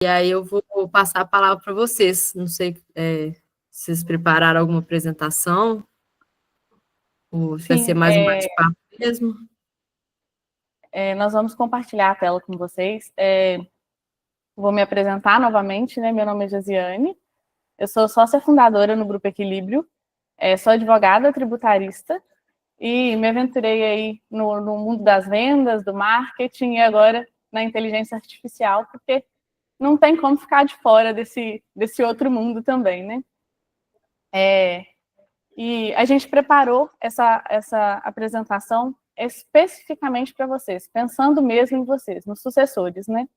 E aí eu vou passar a palavra para vocês. Não sei se vocês prepararam alguma apresentação, ou se vai ser mais um bate-papo mesmo. Nós vamos compartilhar a tela com vocês. Vou me apresentar novamente, né? Meu nome é Josiane, eu sou sócia fundadora no Grupo Equilíbrio, sou advogada tributarista e me aventurei aí no mundo das vendas, do marketing e agora na inteligência artificial, porque não tem como ficar de fora desse outro mundo também, né? E a gente preparou essa apresentação especificamente para vocês, pensando mesmo em vocês, nos sucessores, né?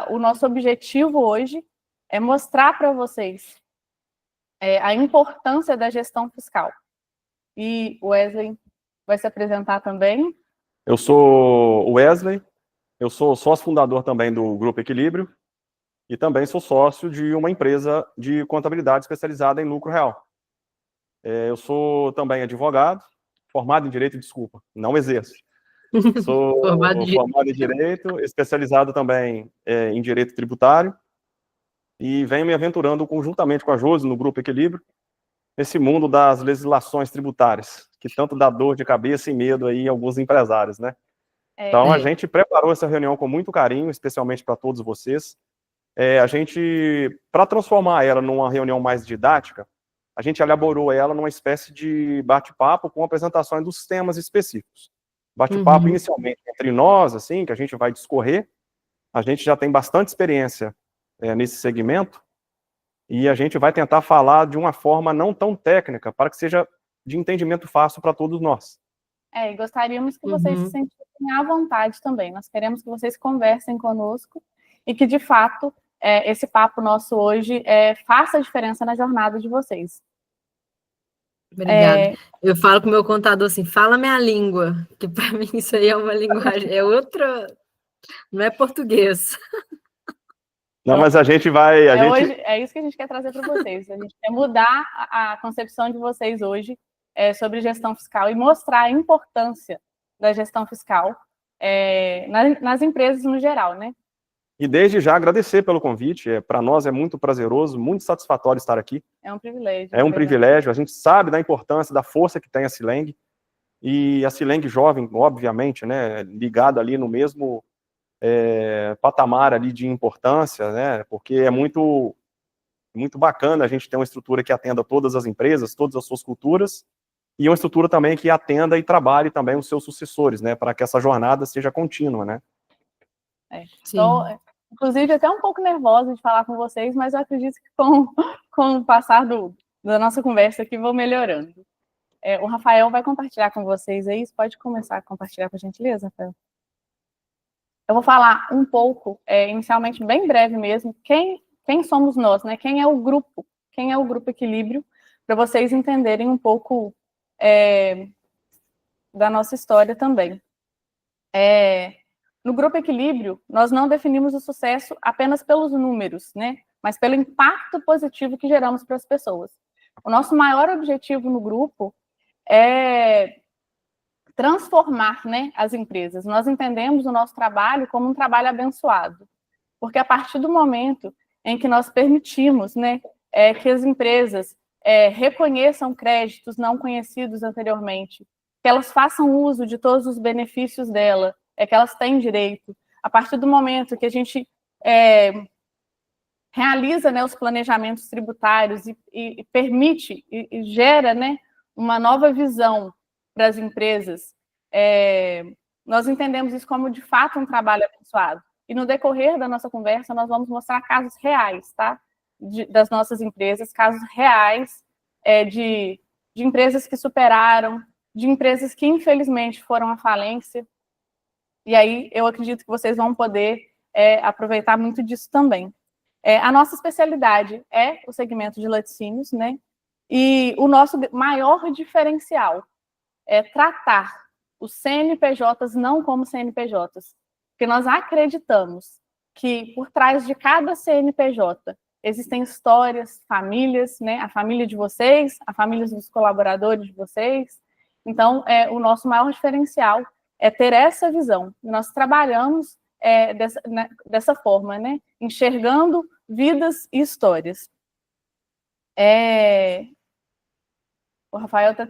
O nosso objetivo hoje é mostrar para vocês a importância da gestão fiscal. E o Wesley vai se apresentar também. Eu sou o Wesley, eu sou sócio fundador também do Grupo Equilíbrio e também sou sócio de uma empresa de contabilidade especializada em lucro real. Eu sou também advogado, formado em Direito, desculpa, não exerço. Sou formado em Direito, especializado também em Direito Tributário e venho me aventurando conjuntamente com a Josi no Grupo Equilíbrio nesse mundo das legislações tributárias, que tanto dá dor de cabeça e medo aí a alguns empresários, né? Então, a gente preparou essa reunião com muito carinho, especialmente para todos vocês. Para transformar ela numa reunião mais didática, a gente elaborou ela numa espécie de bate-papo com apresentações dos temas específicos. Bate-papo inicialmente entre nós, assim, que a gente vai discorrer. A gente já tem bastante experiência nesse segmento e a gente vai tentar falar de uma forma não tão técnica, para que seja de entendimento fácil para todos nós. E gostaríamos que vocês se sentissem à vontade também. Nós queremos que vocês conversem conosco e que, de fato, esse papo nosso hoje faça a diferença na jornada de vocês. Obrigada. Eu falo com o meu contador assim, fala minha língua, que para mim isso aí é uma linguagem, é outra, não é português. Não, mas a gente vai... Hoje, é isso que a gente quer trazer para vocês. A gente quer mudar a concepção de vocês hoje sobre gestão fiscal e mostrar a importância da gestão fiscal nas empresas no geral, né? E desde já agradecer pelo convite, para nós é muito prazeroso, muito satisfatório estar aqui. É um privilégio. É um privilégio, a gente sabe da importância, da força que tem a Sileng, e a Sileng jovem, obviamente, né, ligada ali no mesmo patamar ali de importância, né, porque é muito bacana a gente ter uma estrutura que atenda todas as empresas, todas as suas culturas, e uma estrutura também que atenda e trabalhe também os seus sucessores, né, para que essa jornada seja contínua, né. Então, inclusive, até um pouco nervosa de falar com vocês, mas eu acredito que com o passar da nossa conversa aqui, vou melhorando. O Rafael vai compartilhar com vocês aí, pode começar a compartilhar, por gentileza, Rafael? Eu vou falar um pouco, inicialmente, bem breve mesmo, quem somos nós, né? Quem é o Grupo Equilíbrio, para vocês entenderem um pouco da nossa história também. No Grupo Equilíbrio, nós não definimos o sucesso apenas pelos números, né? Mas pelo impacto positivo que geramos para as pessoas. O nosso maior objetivo no grupo é transformar, né, as empresas. Nós entendemos o nosso trabalho como um trabalho abençoado, porque a partir do momento em que nós permitimos, né, que as empresas reconheçam créditos não conhecidos anteriormente, que elas façam uso de todos os benefícios dela, que elas têm direito, a partir do momento que a gente realiza, né, os planejamentos tributários e permite e gera, né, uma nova visão para as empresas, nós entendemos isso como, de fato, um trabalho abençoado. E no decorrer da nossa conversa, nós vamos mostrar casos reais, tá? Das nossas empresas, casos reais de empresas que superaram, de empresas que, infelizmente, foram à falência. E aí, eu acredito que vocês vão poder aproveitar muito disso também. A nossa especialidade é o segmento de laticínios, né? E o nosso maior diferencial é tratar os CNPJs não como CNPJs, porque nós acreditamos que por trás de cada CNPJ existem histórias, famílias, né? A família de vocês, a família dos colaboradores de vocês. Então, o nosso maior diferencial é ter essa visão. Nós trabalhamos dessa forma, né? Enxergando vidas e histórias. O Rafael está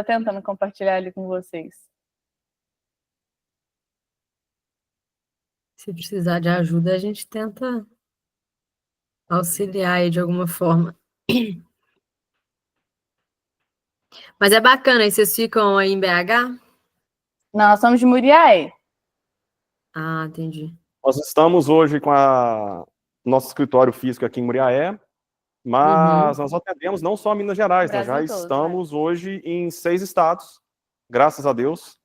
tentando compartilhar ali com vocês. Se precisar de ajuda, a gente tenta auxiliar aí de alguma forma. Mas é bacana, aí vocês ficam aí em BH? Nós somos de Muriaé. Ah, entendi. Nós estamos hoje com nosso escritório físico aqui em Muriaé, mas nós atendemos não só Minas Gerais, nós já estamos hoje em 6 estados, graças a Deus,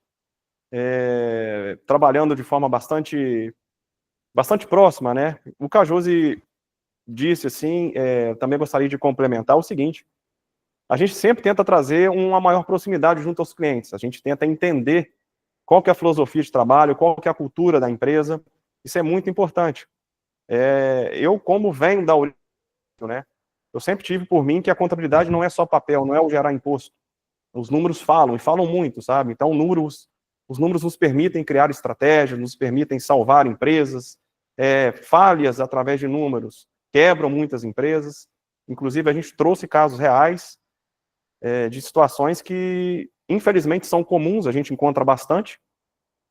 trabalhando de forma bastante próxima, né? O Cajose disse assim, também gostaria de complementar o seguinte: a gente sempre tenta trazer uma maior proximidade junto aos clientes, a gente tenta entender qual que é a filosofia de trabalho, qual que é a cultura da empresa, isso é muito importante. Eu, como venho da origem, né, eu sempre tive por mim que a contabilidade não é só papel, não é o gerar imposto. Os números falam, e falam muito, sabe? Então, os números nos permitem criar estratégias, nos permitem salvar empresas, falhas através de números quebram muitas empresas. Inclusive, a gente trouxe casos reais de situações que, infelizmente, são comuns, a gente encontra bastante,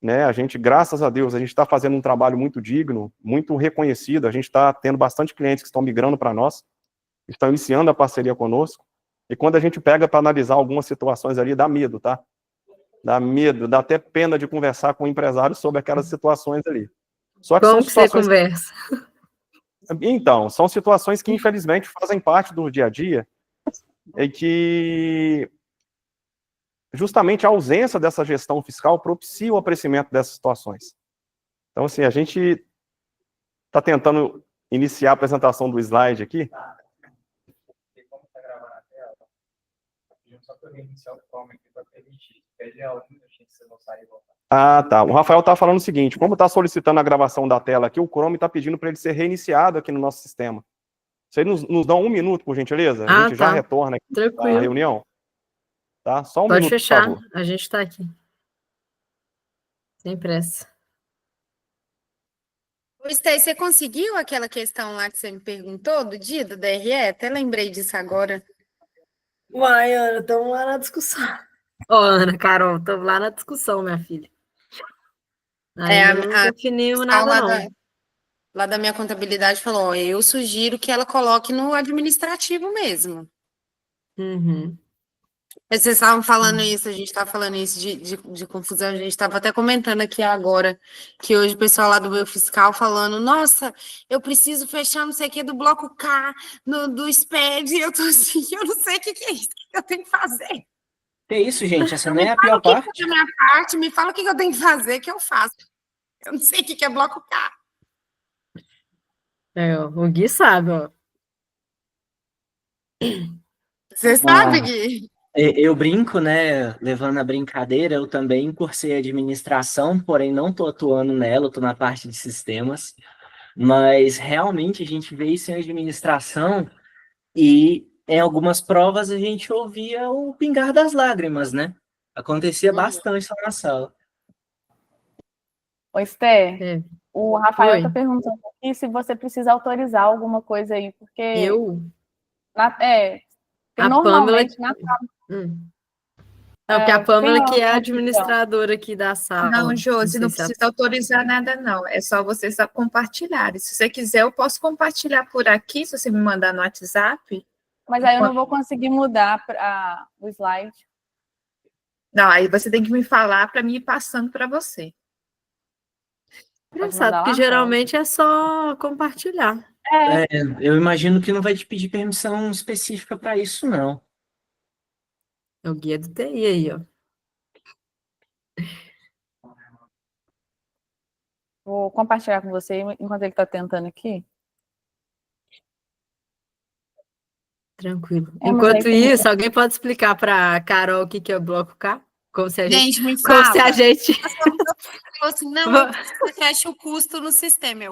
né? A gente, graças a Deus, a gente está fazendo um trabalho muito digno, muito reconhecido, a gente está tendo bastante clientes que estão migrando para nós, estão iniciando a parceria conosco, e quando a gente pega para analisar algumas situações ali, dá medo, tá? Dá medo, dá até pena de conversar com o empresário sobre aquelas situações ali. Só que como são situações... você conversa? Então, são situações que, infelizmente, fazem parte do dia a dia, e que justamente a ausência dessa gestão fiscal propicia o aparecimento dessas situações. Então, assim, a gente está tentando iniciar a apresentação do slide aqui. Ah, tá. O Rafael está falando o seguinte: como está solicitando a gravação da tela aqui, o Chrome está pedindo para ele ser reiniciado aqui no nosso sistema. Vocês nos dão 1 minuto, por gentileza? A gente já retorna aqui para a reunião. Tá? Só 1 minuto, fechar. por favor. A gente está aqui. Sem pressa. Esther, você conseguiu aquela questão lá que você me perguntou do dia do DRE? Até lembrei disso agora. Uai, Ana, estamos lá na discussão. Ana, Carol, estamos lá na discussão, minha filha. Ainda não definimos nada, não. Lá da minha contabilidade falou, eu sugiro que ela coloque no administrativo mesmo. Mas vocês estavam falando isso, a gente estava falando isso de confusão, a gente estava até comentando aqui agora, que hoje o pessoal lá do meu fiscal falando, nossa, eu preciso fechar não sei o que do bloco K, do SPED, eu tô assim, eu não sei o que é isso, que eu tenho que fazer. Que isso, gente, essa não é a pior parte. Me fala o que eu tenho que fazer, que eu faço. Eu não sei o que é bloco K. O Gui sabe, ó. Você sabe, Gui? Eu brinco, né, levando a brincadeira, eu também cursei administração, porém não estou atuando nela, estou na parte de sistemas, mas realmente a gente vê isso em administração e em algumas provas a gente ouvia o pingar das lágrimas, né? Acontecia bastante lá na sala. Ô, Esther, o Rafael está perguntando aqui se você precisa autorizar alguma coisa aí, porque... Eu? Porque normalmente Pâmela... Não, porque a Pâmela que é a administradora aqui da sala. Não, Josi, não precisa autorizar nada, não. É só vocês compartilharem. Se você quiser, eu posso compartilhar por aqui, se você me mandar no WhatsApp. Mas aí eu não vou conseguir mudar o slide. Não, aí você tem que me falar para mim ir passando para você. Engraçado, porque geralmente é só compartilhar. Eu imagino que não vai te pedir permissão específica para isso, não. É o guia do TI aí, ó. Vou compartilhar com você enquanto ele está tentando aqui. Tranquilo. Enquanto isso, alguém pode explicar para a Carol o que é o bloco K? Como se a gente... me fala. Como se a gente... Falou assim, não, você fecha o custo no sistema.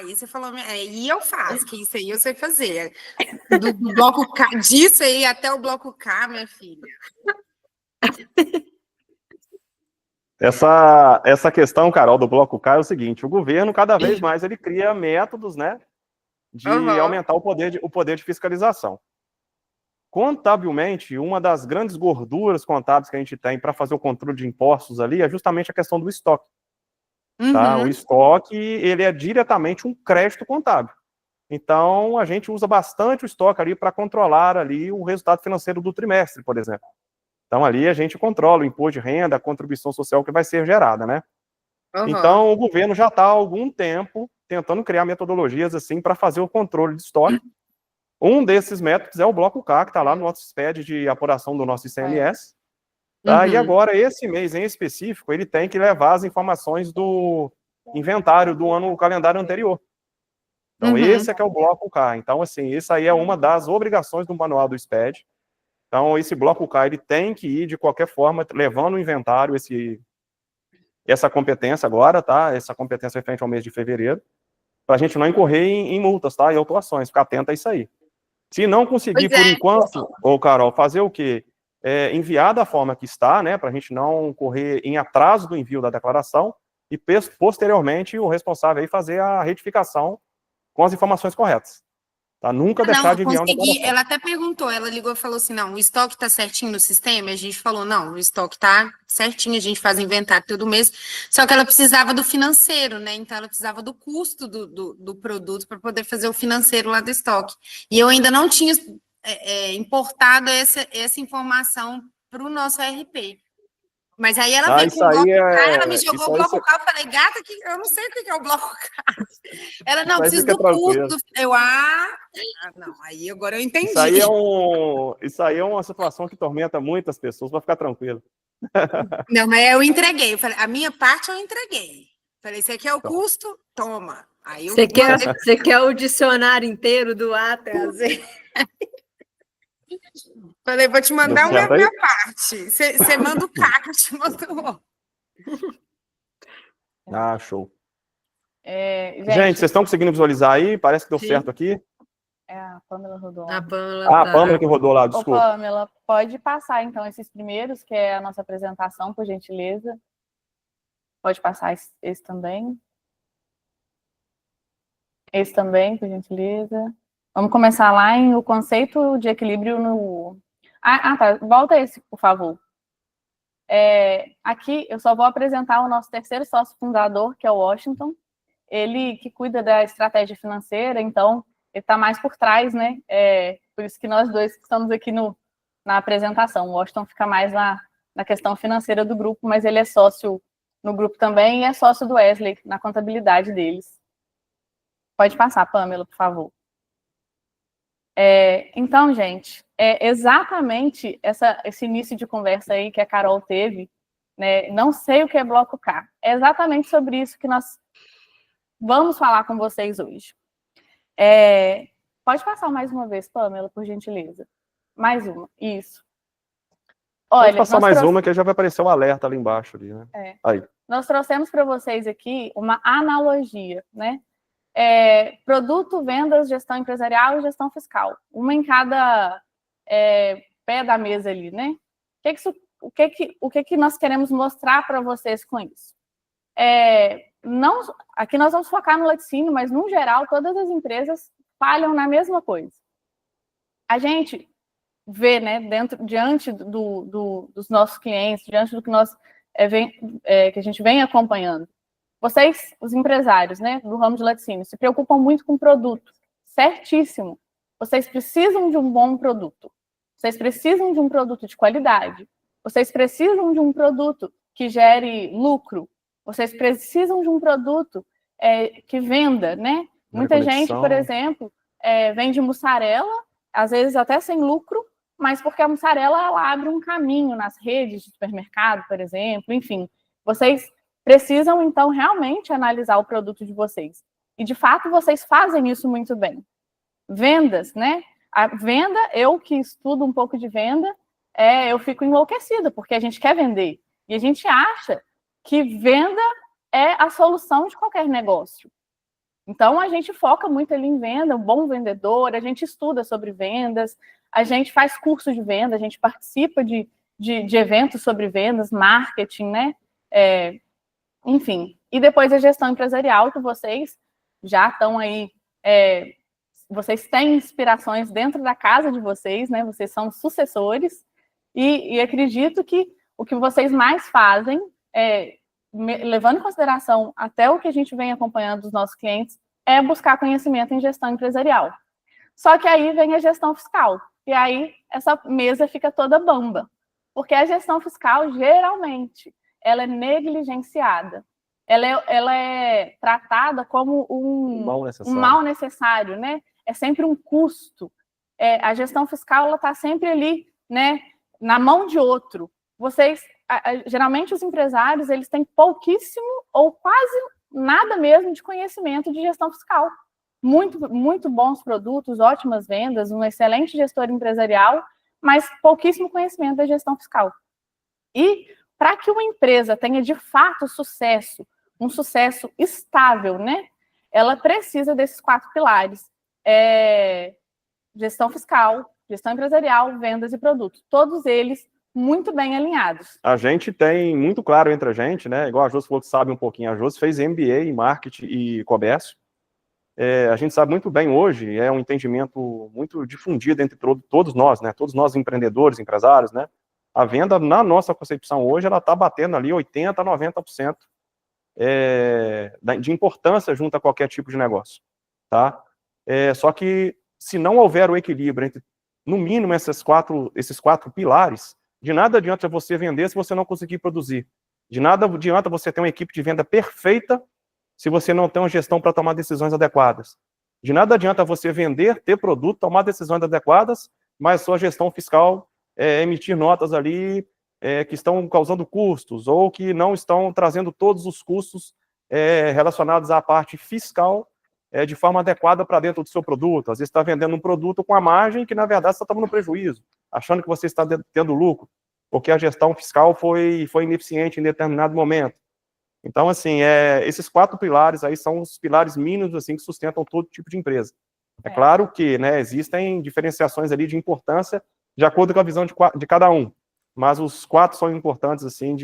E você falou, e eu faço, que isso aí eu sei fazer. Do bloco K, disso aí até o bloco K, minha filha. Essa questão, Carol, do Bloco K é o seguinte, o governo, cada vez mais, ele cria métodos, né, de aumentar o poder de fiscalização. Contabilmente, uma das grandes gorduras contábeis que a gente tem para fazer o controle de impostos ali é justamente a questão do estoque. Tá? O estoque, ele é diretamente um crédito contábil. Então, a gente usa bastante o estoque ali para controlar ali o resultado financeiro do trimestre, por exemplo. Então, ali a gente controla o imposto de renda, a contribuição social que vai ser gerada, né? Então, o governo já está há algum tempo tentando criar metodologias assim para fazer o controle de estoque. Um desses métodos é o Bloco K, que está lá no nosso SPED de apuração do nosso ICMS. Tá? E agora, esse mês em específico, ele tem que levar as informações do inventário do ano calendário anterior. Então, esse é que é o Bloco K. Então, assim, isso aí é uma das obrigações do manual do SPED. Então, esse Bloco K, ele tem que ir, de qualquer forma, levando o inventário, essa competência agora, tá? Essa competência referente ao mês de fevereiro, para a gente não incorrer em multas, tá? E autuações, ficar atento a isso aí. Se não conseguir, por enquanto, ô Carol, fazer o quê? Enviar da forma que está, né? Para a gente não correr em atraso do envio da declaração e, posteriormente, o responsável aí fazer a retificação com as informações corretas. Tá? Nunca deixar de enviar uma declaração. Ela até perguntou, ela ligou e falou assim, não, o estoque está certinho no sistema? A gente falou, não, o estoque está certinho, a gente faz inventário todo mês, só que ela precisava do financeiro, né? Então, ela precisava do custo do produto para poder fazer o financeiro lá do estoque. E eu ainda não tinha importado essa informação para o nosso RP. Mas aí ela veio com o Bloco K, ela me jogou o Bloco K, eu falei, gata, eu não sei o que é o Bloco K. Ela, não, preciso do custo. Eu, não, aí agora eu entendi. Isso aí é uma situação que tormenta muitas pessoas, vai ficar tranquilo. Não, mas eu entreguei, eu falei, a minha parte eu entreguei. Falei, você quer o custo? Toma. Aí você quer o dicionário inteiro do A até a Z? Falei, vou te mandar uma minha parte. Você manda o K, que eu te mando o Ah, show. Gente, vocês estão conseguindo visualizar aí? Parece que deu certo aqui. A Pamela rodou. A Pamela que rodou lá, desculpa. Ô, Pamela, pode passar, então, esses primeiros, que é a nossa apresentação, por gentileza. Pode passar esse também. Esse também, por gentileza. Vamos começar lá em o conceito de equilíbrio no... tá. Volta esse, por favor. Aqui eu só vou apresentar o nosso terceiro sócio fundador, que é o Washington. Ele que cuida da estratégia financeira, então ele está mais por trás, né? Por isso que nós dois estamos aqui na apresentação. O Washington fica mais na questão financeira do grupo, mas ele é sócio no grupo também e é sócio do Wesley na contabilidade deles. Pode passar, Pamela, por favor. Então, gente, exatamente esse início de conversa aí que a Carol teve, né? Não sei o que é Bloco K. É exatamente sobre isso que nós vamos falar com vocês hoje. Pode passar mais uma vez, Pamela, por gentileza. Mais uma, isso. Olha, pode passar mais uma, que já vai aparecer um alerta ali embaixo. Ali, né? Aí. Nós trouxemos para vocês aqui uma analogia, né? Produto, vendas, gestão empresarial e gestão fiscal. Uma em cada pé da mesa ali, né? O que nós queremos mostrar para vocês com isso? Aqui nós vamos focar no laticínio, mas, no geral, todas as empresas falham na mesma coisa. A gente vê, né, diante dos nossos clientes, diante do que que a gente vem acompanhando, vocês, os empresários, né, do ramo de laticínio, se preocupam muito com o produto. Certíssimo. Vocês precisam de um bom produto. Vocês precisam de um produto de qualidade. Vocês precisam de um produto que gere lucro. Vocês precisam de um produto que venda, né? Muita gente, por exemplo, vende mussarela, às vezes até sem lucro, mas porque a mussarela ela abre um caminho nas redes de supermercado, por exemplo, enfim. Vocês precisam, então, realmente analisar o produto de vocês. E, de fato, vocês fazem isso muito bem. Vendas, né? A venda, eu que estudo um pouco de venda, eu fico enlouquecida, porque a gente quer vender. E a gente acha que venda é a solução de qualquer negócio. Então, a gente foca muito ali em venda, um bom vendedor, a gente estuda sobre vendas, a gente faz curso de venda, a gente participa de eventos sobre vendas, marketing, né? Enfim, e depois a gestão empresarial, que vocês já estão aí, vocês têm inspirações dentro da casa de vocês, né? Vocês são sucessores, e acredito que o que vocês mais fazem, levando em consideração até o que a gente vem acompanhando dos nossos clientes, é buscar conhecimento em gestão empresarial. Só que aí vem a gestão fiscal, e aí essa mesa fica toda bamba, porque a gestão fiscal, geralmente, ela é negligenciada. Ela é tratada como um mal necessário, né? É sempre um custo. A gestão fiscal, ela está sempre ali, né, na mão de outro. Geralmente os empresários, eles têm pouquíssimo ou quase nada mesmo de conhecimento de gestão fiscal. Muito, muito bons produtos, ótimas vendas, um excelente gestor empresarial, mas pouquíssimo conhecimento da gestão fiscal. E para que uma empresa tenha de fato sucesso, um sucesso estável, né? Ela precisa desses 4 pilares: gestão fiscal, gestão empresarial, vendas e produtos. Todos eles muito bem alinhados. A gente tem muito claro entre a gente, né? Igual a Josi falou que sabe um pouquinho. A Josi fez MBA em marketing e comércio. A gente sabe muito bem hoje, é um entendimento muito difundido entre todos nós, né? Todos nós empreendedores, empresários, né? A venda, na nossa concepção hoje, ela está batendo ali 80% a 90% de importância junto a qualquer tipo de negócio, tá? Só que, se não houver o equilíbrio entre, no mínimo, esses quatro pilares, de nada adianta você vender se você não conseguir produzir. De nada adianta você ter uma equipe de venda perfeita se você não tem uma gestão para tomar decisões adequadas. De nada adianta você vender, ter produto, tomar decisões adequadas, mas sua gestão fiscal emitir notas ali que estão causando custos ou que não estão trazendo todos os custos relacionados à parte fiscal de forma adequada para dentro do seu produto. Às vezes está vendendo um produto com a margem que, na verdade, você está tomando prejuízo, achando que você está tendo lucro, porque a gestão fiscal foi ineficiente em determinado momento. Então, assim, esses 4 pilares aí são os pilares mínimos assim, que sustentam todo tipo de empresa. É claro que, né, existem diferenciações ali de importância de acordo com a visão de cada um, mas os 4 são importantes, assim,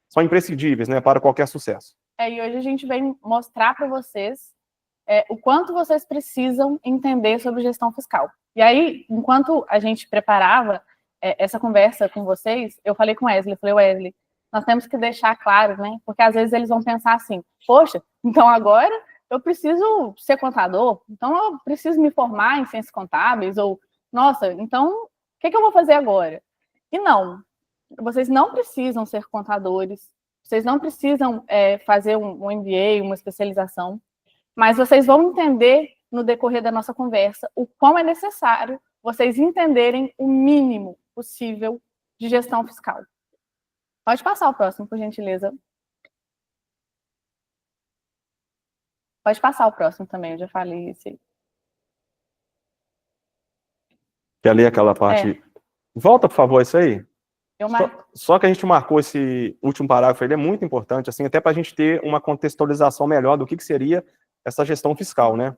são imprescindíveis, né, para qualquer sucesso. E hoje a gente vem mostrar para vocês o quanto vocês precisam entender sobre gestão fiscal. E aí, enquanto a gente preparava essa conversa com vocês, eu falei com o Wesley, Wesley, nós temos que deixar claro, né? Porque às vezes eles vão pensar assim, poxa, então agora eu preciso ser contador, então eu preciso me formar em ciências contábeis, ou, nossa, então, o que eu vou fazer agora? E não, vocês não precisam ser contadores, vocês não precisam fazer um MBA, uma especialização, mas vocês vão entender no decorrer da nossa conversa o quão é necessário vocês entenderem o mínimo possível de gestão fiscal. Pode passar o próximo, por gentileza. Pode passar o próximo também, eu já falei isso aí. Quer ler aquela parte? Volta, por favor, isso aí. Só que a gente marcou esse último parágrafo, ele é muito importante, assim, até para a gente ter uma contextualização melhor do que seria essa gestão fiscal, né?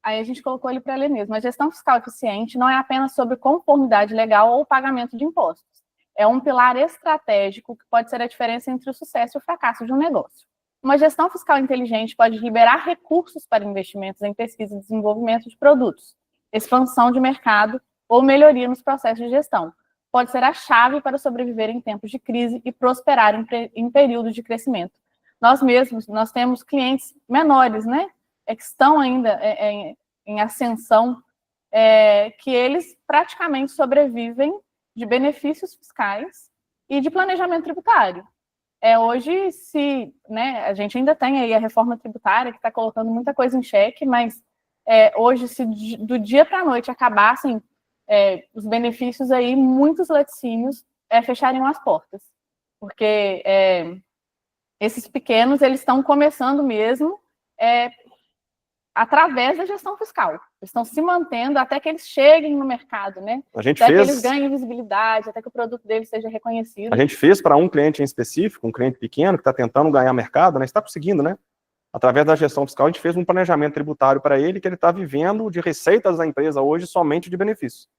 Aí a gente colocou ele para ler mesmo. A gestão fiscal eficiente não é apenas sobre conformidade legal ou pagamento de impostos. É um pilar estratégico que pode ser a diferença entre o sucesso e o fracasso de um negócio. Uma gestão fiscal inteligente pode liberar recursos para investimentos em pesquisa e desenvolvimento de produtos, expansão de mercado ou melhoria nos processos de gestão. Pode ser a chave para sobreviver em tempos de crise e prosperar em períodos de crescimento. Nós temos clientes menores, né, que estão ainda em ascensão, que eles praticamente sobrevivem de benefícios fiscais e de planejamento tributário. Hoje, né, a gente ainda tem aí a reforma tributária que está colocando muita coisa em xeque, mas hoje, se do dia para a noite acabassem os benefícios aí, muitos laticínios fechariam as portas, porque esses pequenos, eles estão começando mesmo através da gestão fiscal. Eles estão se mantendo até que eles cheguem no mercado, né? Até que eles ganhem visibilidade, até que o produto deles seja reconhecido. A gente fez para um cliente em específico, um cliente pequeno que está tentando ganhar mercado, né? Está conseguindo, né? Através da gestão fiscal, a gente fez um planejamento tributário para ele, que ele está vivendo de receitas da empresa hoje somente de benefícios.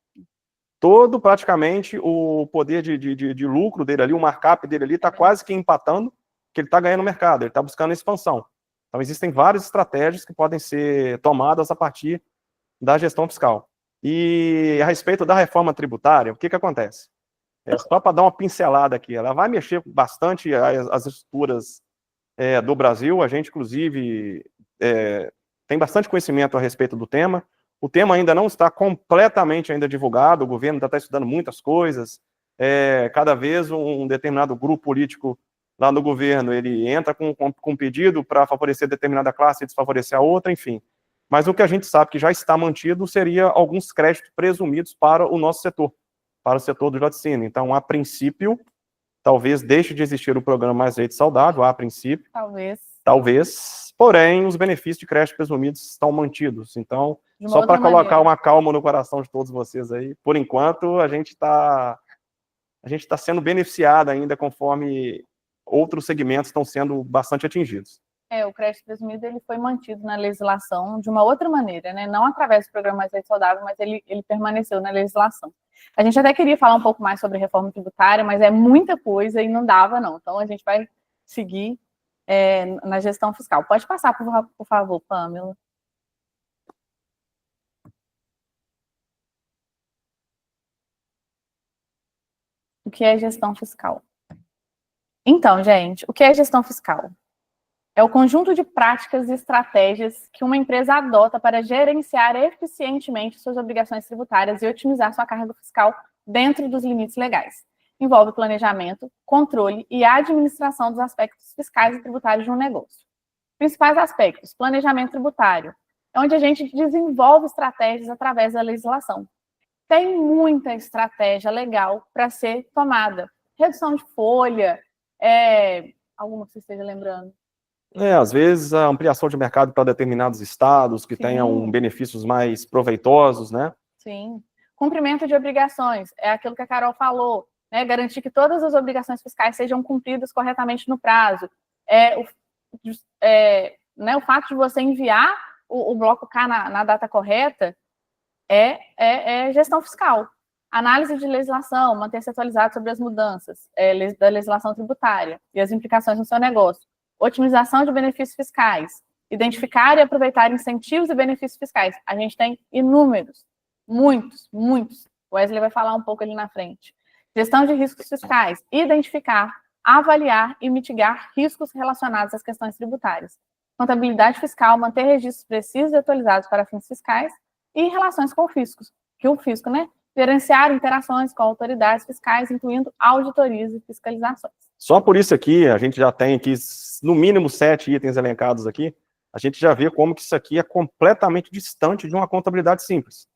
Todo, praticamente, o poder de lucro dele ali, o markup dele ali, está quase que empatando porque ele está ganhando mercado, ele está buscando expansão. Então, existem várias estratégias que podem ser tomadas a partir da gestão fiscal. E a respeito da reforma tributária, o que acontece? Só para dar uma pincelada aqui, ela vai mexer bastante as estruturas do Brasil, a gente, inclusive, tem bastante conhecimento a respeito do tema. O tema ainda não está completamente ainda divulgado, o governo ainda está estudando muitas coisas, cada vez um determinado grupo político lá no governo, ele entra com um pedido para favorecer determinada classe e desfavorecer a outra, enfim. Mas o que a gente sabe que já está mantido seria alguns créditos presumidos para o nosso setor, para o setor do laticínio. Então, a princípio, talvez deixe de existir o programa Mais Leite Saudável, a princípio. Talvez. Porém, os benefícios de crédito presumidos estão mantidos. Então, só para colocar uma calma no coração de todos vocês aí, por enquanto, a gente está sendo beneficiado ainda conforme outros segmentos estão sendo bastante atingidos. O crédito presumido ele foi mantido na legislação de uma outra maneira, né? Não através do programa Mais Leite Saudável, mas ele permaneceu na legislação. A gente até queria falar um pouco mais sobre reforma tributária, mas é muita coisa e não dava, não. Então, a gente vai seguir na gestão fiscal. Pode passar, por favor, Pamela. O que é gestão fiscal? Então, gente, o que é gestão fiscal? É o conjunto de práticas e estratégias que uma empresa adota para gerenciar eficientemente suas obrigações tributárias e otimizar sua carga fiscal dentro dos limites legais. Envolve planejamento, controle e administração dos aspectos fiscais e tributários de um negócio. Principais aspectos: planejamento tributário, é onde a gente desenvolve estratégias através da legislação. Tem muita estratégia legal para ser tomada. Redução de folha, alguma que você esteja lembrando? Às vezes a ampliação de mercado para determinados estados que tenham benefícios mais proveitosos, né? Sim. Cumprimento de obrigações, é aquilo que a Carol falou, né? Garantir que todas as obrigações fiscais sejam cumpridas corretamente no prazo. O fato de você enviar o bloco K na data correta é gestão fiscal. Análise de legislação, manter-se atualizado sobre as mudanças da legislação tributária e as implicações no seu negócio. Otimização de benefícios fiscais, identificar e aproveitar incentivos e benefícios fiscais. A gente tem inúmeros, muitos. O Wesley vai falar um pouco ali na frente. Gestão de riscos fiscais, identificar, avaliar e mitigar riscos relacionados às questões tributárias. Contabilidade fiscal, manter registros precisos e atualizados para fins fiscais e relações com o fisco, né? Gerenciar interações com autoridades fiscais, incluindo auditorias e fiscalizações. Só por isso aqui, a gente já tem aqui, no mínimo 7 itens elencados aqui, a gente já vê como que isso aqui é completamente distante de uma contabilidade simples.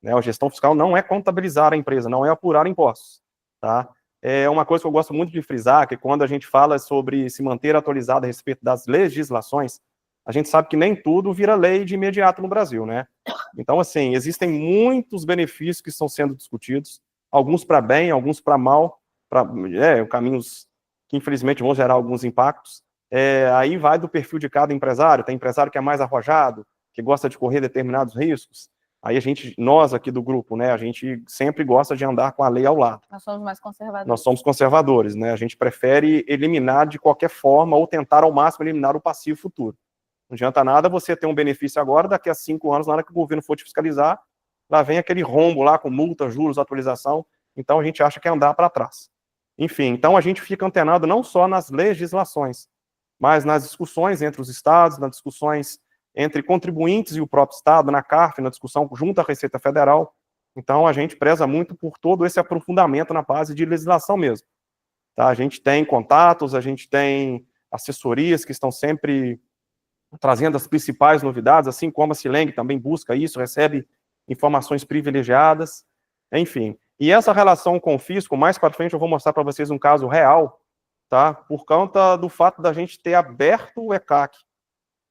A gestão fiscal não é contabilizar a empresa, não é apurar impostos. Tá? É uma coisa que eu gosto muito de frisar, que quando a gente fala sobre se manter atualizado a respeito das legislações, a gente sabe que nem tudo vira lei de imediato no Brasil, né? Então, assim, existem muitos benefícios que estão sendo discutidos, alguns para bem, alguns para mal, caminhos que infelizmente vão gerar alguns impactos. Aí vai do perfil de cada empresário. Tem empresário que é mais arrojado, que gosta de correr determinados riscos. Aí nós aqui do grupo, né, a gente sempre gosta de andar com a lei ao lado. Nós somos mais conservadores. Nós somos conservadores, né? A gente prefere eliminar de qualquer forma ou tentar ao máximo eliminar o passivo futuro. Não adianta nada você ter um benefício agora, daqui a 5 anos, na hora que o governo for te fiscalizar, lá vem aquele rombo lá com multa, juros, atualização. Então a gente acha que é andar para trás. Enfim, então a gente fica antenado não só nas legislações, mas nas discussões entre os estados, nas discussões entre contribuintes e o próprio estado, na CARF, na discussão junto à Receita Federal. Então a gente preza muito por todo esse aprofundamento na base de legislação mesmo. Tá? A gente tem contatos, a gente tem assessorias que estão sempre trazendo as principais novidades, assim como a Sileng também busca isso, recebe informações privilegiadas, enfim. E essa relação com o fisco, mais para frente eu vou mostrar para vocês um caso real, tá? Por conta do fato da gente ter aberto o ECAC,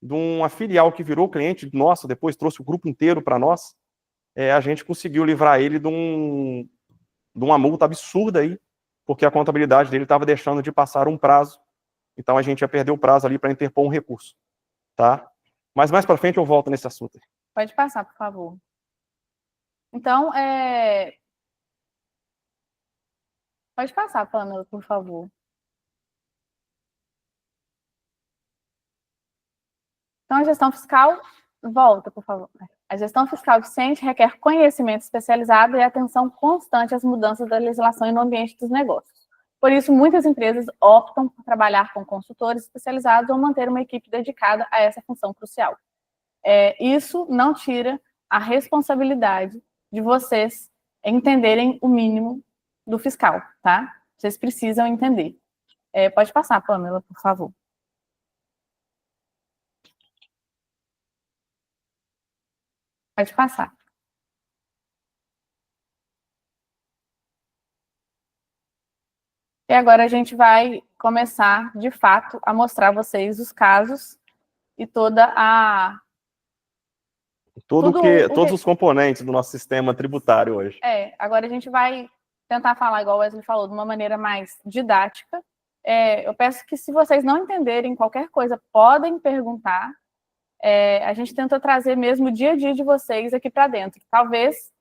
de uma filial que virou cliente nossa, depois trouxe o grupo inteiro para nós, a gente conseguiu livrar ele de uma multa absurda aí, porque a contabilidade dele estava deixando de passar um prazo, então a gente ia perder o prazo ali para interpor um recurso, tá? Mas mais para frente eu volto nesse assunto. Pode passar, por favor. Então, pode passar, Pamela, por favor. Então, a gestão fiscal, volta, por favor. A gestão fiscal eficiente requer conhecimento especializado e atenção constante às mudanças da legislação e no ambiente dos negócios. Por isso, muitas empresas optam por trabalhar com consultores especializados ou manter uma equipe dedicada a essa função crucial. Isso não tira a responsabilidade de vocês entenderem o mínimo do fiscal, tá? Vocês precisam entender. Pode passar, Pamela, por favor. Pode passar. E agora a gente vai começar, de fato, a mostrar a vocês os casos e toda a... Todos os componentes do nosso sistema tributário hoje. Agora a gente vai tentar falar, igual o Wesley falou, de uma maneira mais didática. Eu peço que, se vocês não entenderem qualquer coisa, podem perguntar. A gente tenta trazer mesmo o dia a dia de vocês aqui para dentro. Talvez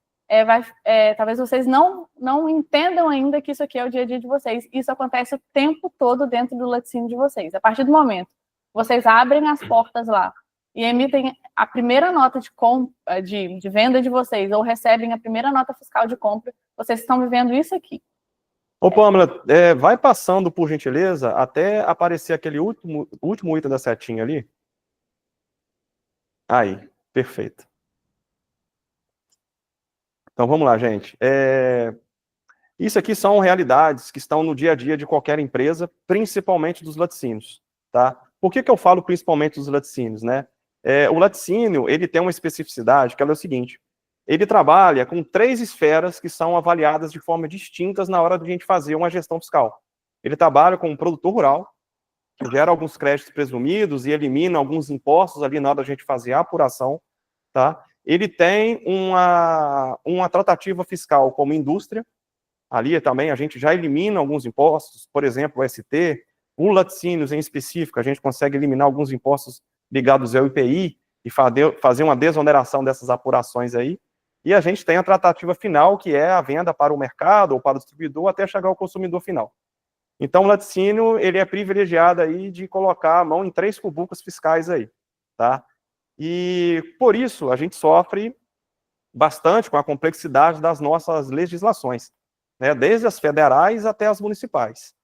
vocês não entendam ainda que isso aqui é o dia a dia de vocês. Isso acontece o tempo todo dentro do laticínio de vocês. A partir do momento que vocês abrem as portas lá e emitem a primeira nota de venda de vocês, ou recebem a primeira nota fiscal de compra, vocês estão vivendo isso aqui. Ô, Pamela, vai passando, por gentileza, até aparecer aquele último item da setinha ali. Aí, perfeito. Então, vamos lá, gente. Isso aqui são realidades que estão no dia a dia de qualquer empresa, principalmente dos laticínios, tá? Por que eu falo principalmente dos laticínios, né? O laticínio, ele tem uma especificidade, que é o seguinte: ele trabalha com 3 esferas que são avaliadas de forma distintas na hora de a gente fazer uma gestão fiscal. Ele trabalha com o produtor rural, que gera alguns créditos presumidos e elimina alguns impostos ali na hora de a gente fazer a apuração, tá? Ele tem uma tratativa fiscal como indústria, ali também a gente já elimina alguns impostos, por exemplo, o ST, o laticínios em específico, a gente consegue eliminar alguns impostos ligados ao IPI e fazer uma desoneração dessas apurações aí. E a gente tem a tratativa final, que é a venda para o mercado ou para o distribuidor até chegar ao consumidor final. Então, o laticínio, ele é privilegiado aí de colocar a mão em 3 cubucos fiscais aí, tá? E, por isso, a gente sofre bastante com a complexidade das nossas legislações, né? Desde as federais até as municipais.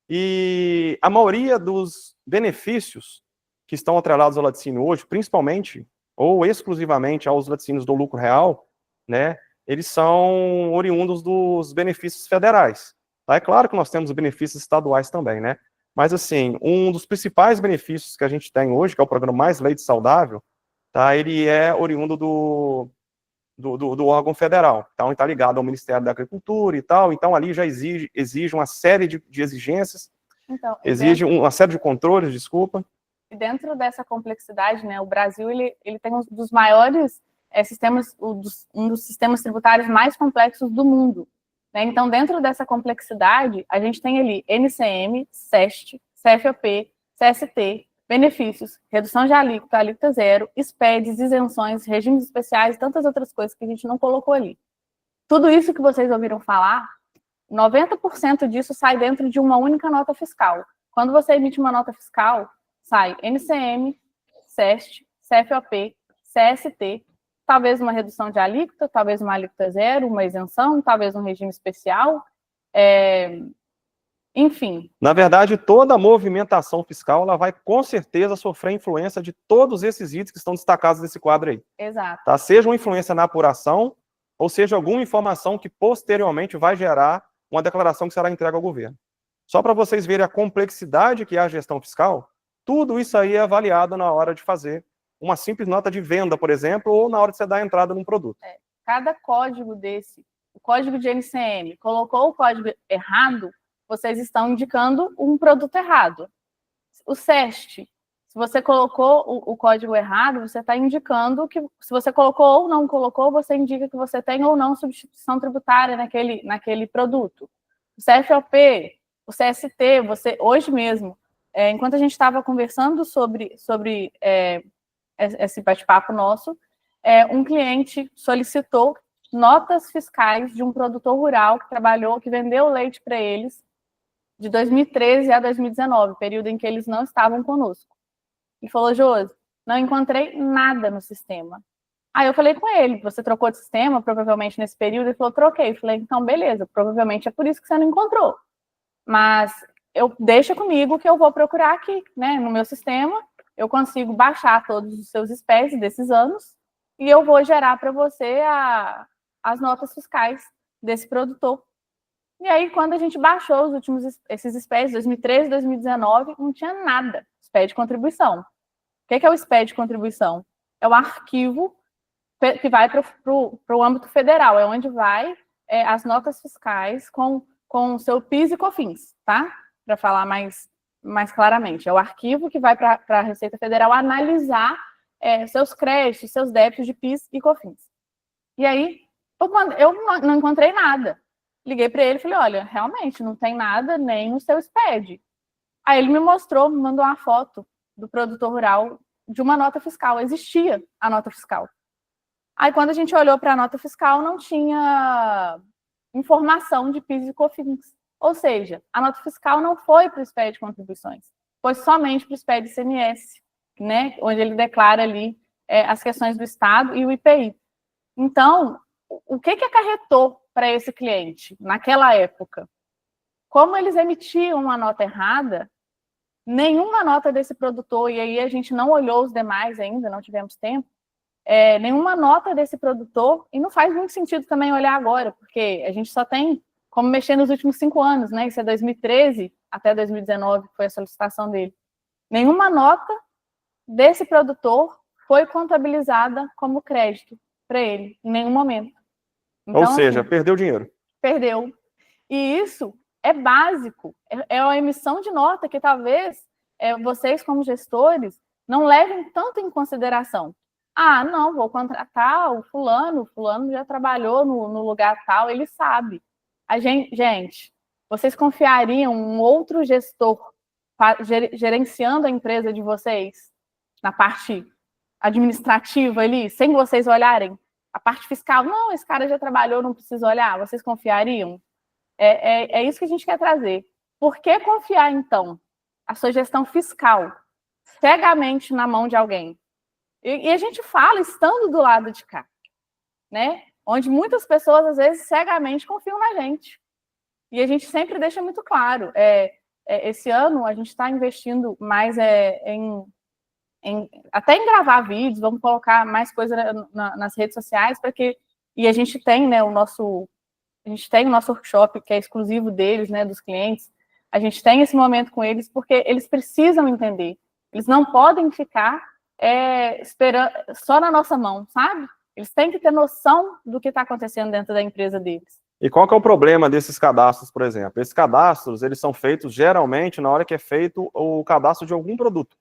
E a maioria dos benefícios que estão atrelados ao laticínio hoje, principalmente ou exclusivamente aos laticínios do lucro real, né, eles são oriundos dos benefícios federais. Tá? É claro que nós temos benefícios estaduais também, né? Mas, assim, um dos principais benefícios que a gente tem hoje, que é o programa Mais Leite Saudável, tá? Ele é oriundo do órgão federal. Então, está ligado ao Ministério da Agricultura e tal. Então, ali já exige uma série de exigências, então, exige uma série de controles, desculpa. E dentro dessa complexidade, né, o Brasil ele tem um dos maiores sistemas, um dos sistemas tributários mais complexos do mundo. Né? Então, dentro dessa complexidade, a gente tem ali NCM, SEST, CFOP, CST, benefícios, redução de alíquota, alíquota zero, SPEDs, isenções, regimes especiais e tantas outras coisas que a gente não colocou ali. Tudo isso que vocês ouviram falar, 90% disso sai dentro de uma única nota fiscal. Quando você emite uma nota fiscal, sai NCM, SEST, CFOP, CST, talvez uma redução de alíquota, talvez uma alíquota zero, uma isenção, talvez um regime especial, enfim. Na verdade, toda a movimentação fiscal, ela vai com certeza sofrer influência de todos esses itens que estão destacados nesse quadro aí. Exato. Tá? Seja uma influência na apuração, ou seja alguma informação que posteriormente vai gerar uma declaração que será entregue ao governo. Só para vocês verem a complexidade que é a gestão fiscal, tudo isso aí é avaliado na hora de fazer uma simples nota de venda, por exemplo, ou na hora de você dar a entrada num produto. Cada código desse, o código de NCM, colocou o código errado, vocês estão indicando um produto errado. O SEST, se você colocou o código errado, você está indicando que, se você colocou ou não colocou, você indica que você tem ou não substituição tributária naquele produto. O CFOP, o CST, você, hoje mesmo, enquanto a gente estava conversando sobre esse bate-papo nosso, um cliente solicitou notas fiscais de um produtor rural que vendeu leite para eles de 2013 a 2019, período em que eles não estavam conosco. Ele falou: Josi, não encontrei nada no sistema. Aí eu falei com ele, você trocou de sistema, provavelmente nesse período? Ele falou, troquei. Eu falei, então beleza, provavelmente é por isso que você não encontrou. Mas deixa comigo que eu vou procurar aqui, né, no meu sistema, eu consigo baixar todos os seus SPEDs desses anos e eu vou gerar para você as notas fiscais desse produtor. E aí, quando a gente baixou esses SPEDs, 2013, 2019, não tinha nada, SPED de contribuição. O que é o SPED de contribuição? É o arquivo que vai para o âmbito federal, é onde vai as notas fiscais com o seu PIS e COFINS, tá? Para falar mais claramente. É o arquivo que vai para a Receita Federal analisar seus créditos, seus débitos de PIS e COFINS. E aí, eu não encontrei nada. Liguei para ele e falei, olha, realmente não tem nada nem no seu SPED. Aí ele me mandou uma foto do produtor rural de uma nota fiscal. Existia a nota fiscal. Aí quando a gente olhou para a nota fiscal, não tinha informação de PIS e COFINS. Ou seja, a nota fiscal não foi para o SPED de contribuições, foi somente para o SPED ICMS, né, onde ele declara ali as questões do Estado e o IPI. Então, o que acarretou para esse cliente naquela época? Como eles emitiam uma nota errada, nenhuma nota desse produtor, e aí a gente não olhou os demais ainda, não tivemos tempo, nenhuma nota desse produtor, e não faz muito sentido também olhar agora, porque a gente só tem como mexer nos últimos 5 anos, né? Isso é 2013 até 2019, que foi a solicitação dele. Nenhuma nota desse produtor foi contabilizada como crédito para ele, em nenhum momento. Então, ou seja, assim, perdeu dinheiro. Perdeu. E isso é básico, é uma emissão de nota que talvez vocês, como gestores, não levem tanto em consideração. Ah, não, vou contratar o fulano já trabalhou no lugar tal, ele sabe. Gente, vocês confiariam um outro gestor gerenciando a empresa de vocês na parte administrativa ali, sem vocês olharem? A parte fiscal, não, esse cara já trabalhou, não precisa olhar, vocês confiariam? É isso que a gente quer trazer. Por que confiar, então, a sua gestão fiscal cegamente na mão de alguém? E a gente fala estando do lado de cá, né? Onde muitas pessoas, às vezes, cegamente confiam na gente. E a gente sempre deixa muito claro. Esse ano, a gente está investindo mais até em gravar vídeos, vamos colocar mais coisa nas redes sociais, e a gente tem, né, o nosso workshop, que é exclusivo deles, né, dos clientes. A gente tem esse momento com eles, porque eles precisam entender. Eles não podem ficar esperando só na nossa mão, sabe? Eles têm que ter noção do que está acontecendo dentro da empresa deles. E qual que é o problema desses cadastros, por exemplo? Esses cadastros, eles são feitos geralmente na hora que é feito o cadastro de algum produto.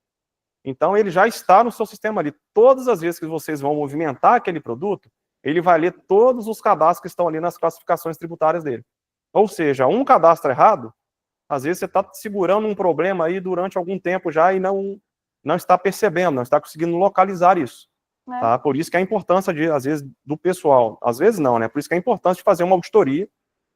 Então, ele já está no seu sistema ali. Todas as vezes que vocês vão movimentar aquele produto, ele vai ler todos os cadastros que estão ali nas classificações tributárias dele. Ou seja, um cadastro errado, às vezes você está segurando um problema aí durante algum tempo já e não está percebendo, não está conseguindo localizar isso. Tá? Por isso que a importância, às vezes, do pessoal, às vezes não, né? Por isso que é importante fazer uma auditoria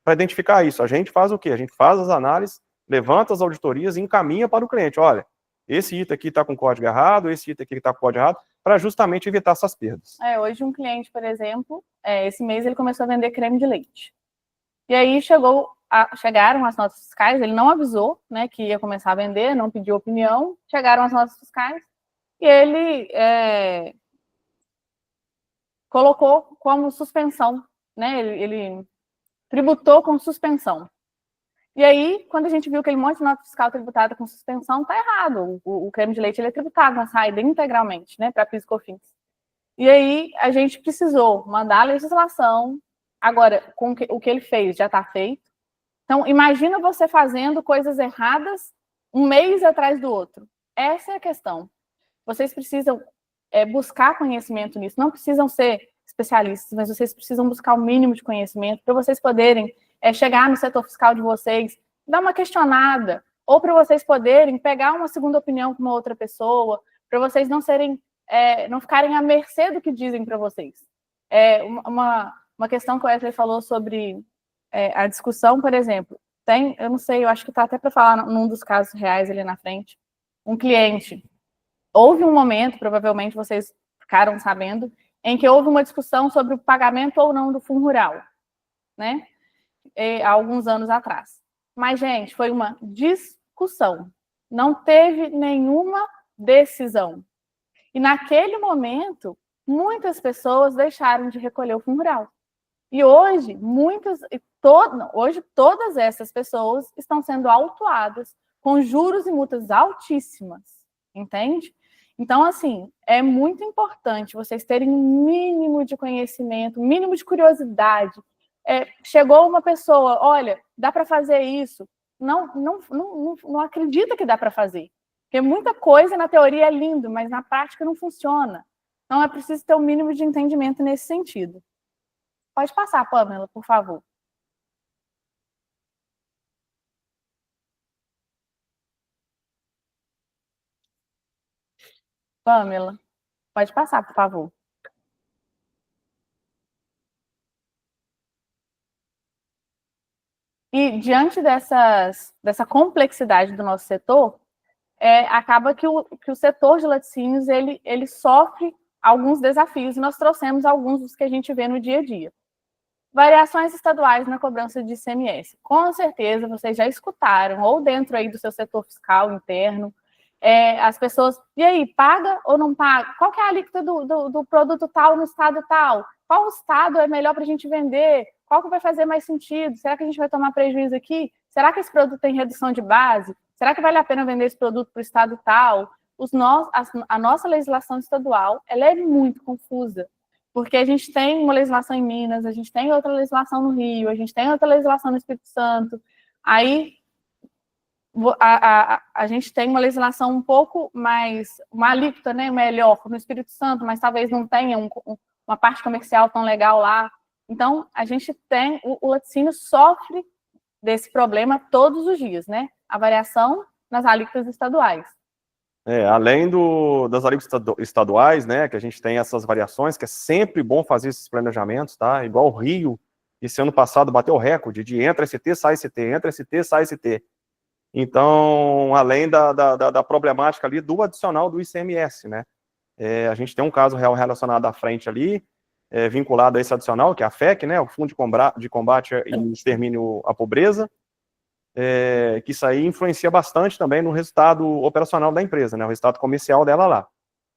para identificar isso. A gente faz o quê? A gente faz as análises, levanta as auditorias e encaminha para o cliente. Olha, esse item aqui está com código errado, esse item aqui está com código errado, para justamente evitar essas perdas. Hoje um cliente, por exemplo, esse mês ele começou a vender creme de leite. E aí chegaram as notas fiscais, ele não avisou, né, que ia começar a vender, não pediu opinião, chegaram as notas fiscais, e ele colocou como suspensão, né, ele tributou com suspensão. E aí, quando a gente viu aquele monte de nota fiscal tributada com suspensão, tá errado. O creme de leite ele é tributado na saída integralmente, né, para PIS e COFINS. E aí, a gente precisou mandar a legislação. Agora, com o que ele fez já está feito. Então, imagina você fazendo coisas erradas um mês atrás do outro. Essa é a questão. Vocês precisam buscar conhecimento nisso. Não precisam ser especialistas, mas vocês precisam buscar o mínimo de conhecimento para vocês poderem chegar no setor fiscal de vocês, dar uma questionada, ou para vocês poderem pegar uma segunda opinião com uma outra pessoa, para vocês não ficarem à mercê do que dizem para vocês. Uma questão que o Wesley falou sobre a discussão, por exemplo, eu não sei, eu acho que está até para falar num dos casos reais ali na frente, um cliente houve um momento, provavelmente vocês ficaram sabendo, em que houve uma discussão sobre o pagamento ou não do fundo rural, né? Há alguns anos atrás. Mas, gente, foi uma discussão. Não teve nenhuma decisão. E naquele momento, muitas pessoas deixaram de recolher o fundo rural. E hoje, hoje todas essas pessoas estão sendo autuadas com juros e multas altíssimas, entende? Então, assim, é muito importante vocês terem um mínimo de conhecimento, um mínimo de curiosidade. Chegou uma pessoa, olha, dá para fazer isso. Não acredita que dá para fazer. Porque muita coisa na teoria é lindo, mas na prática não funciona. Então, é preciso ter um mínimo de entendimento nesse sentido. Pode passar, Pamela, por favor. Pamela, pode passar, por favor. E diante dessa complexidade do nosso setor, acaba que o setor de laticínios ele sofre alguns desafios, e nós trouxemos alguns dos que a gente vê no dia a dia. Variações estaduais na cobrança de ICMS. Com certeza, vocês já escutaram, ou dentro aí do seu setor fiscal interno, as pessoas, e aí, paga ou não paga? Qual que é a alíquota do produto tal no estado tal? Qual estado é melhor para a gente vender? Qual que vai fazer mais sentido? Será que a gente vai tomar prejuízo aqui? Será que esse produto tem redução de base? Será que vale a pena vender esse produto para o estado tal? A nossa legislação estadual ela é muito confusa, porque a gente tem uma legislação em Minas, a gente tem outra legislação no Rio, a gente tem outra legislação no Espírito Santo. Aí a gente tem uma legislação um pouco mais, uma alíquota, né, melhor no Espírito Santo, mas talvez não tenha uma parte comercial tão legal lá. Então, a gente tem, o laticínio sofre desse problema todos os dias, né? A variação nas alíquotas estaduais. Além das alíquotas estaduais, né, que a gente tem essas variações, que é sempre bom fazer esses planejamentos, tá? Igual o Rio, esse ano passado bateu o recorde de entra ST, sai ST, entra ST, sai ST. Então, além da problemática ali do adicional do ICMS, né? A gente tem um caso real relacionado à frente ali, vinculado a esse adicional, que é a FEC, né? O Fundo de Combate e Extermínio à Pobreza, que isso aí influencia bastante também no resultado operacional da empresa, né? O resultado comercial dela lá.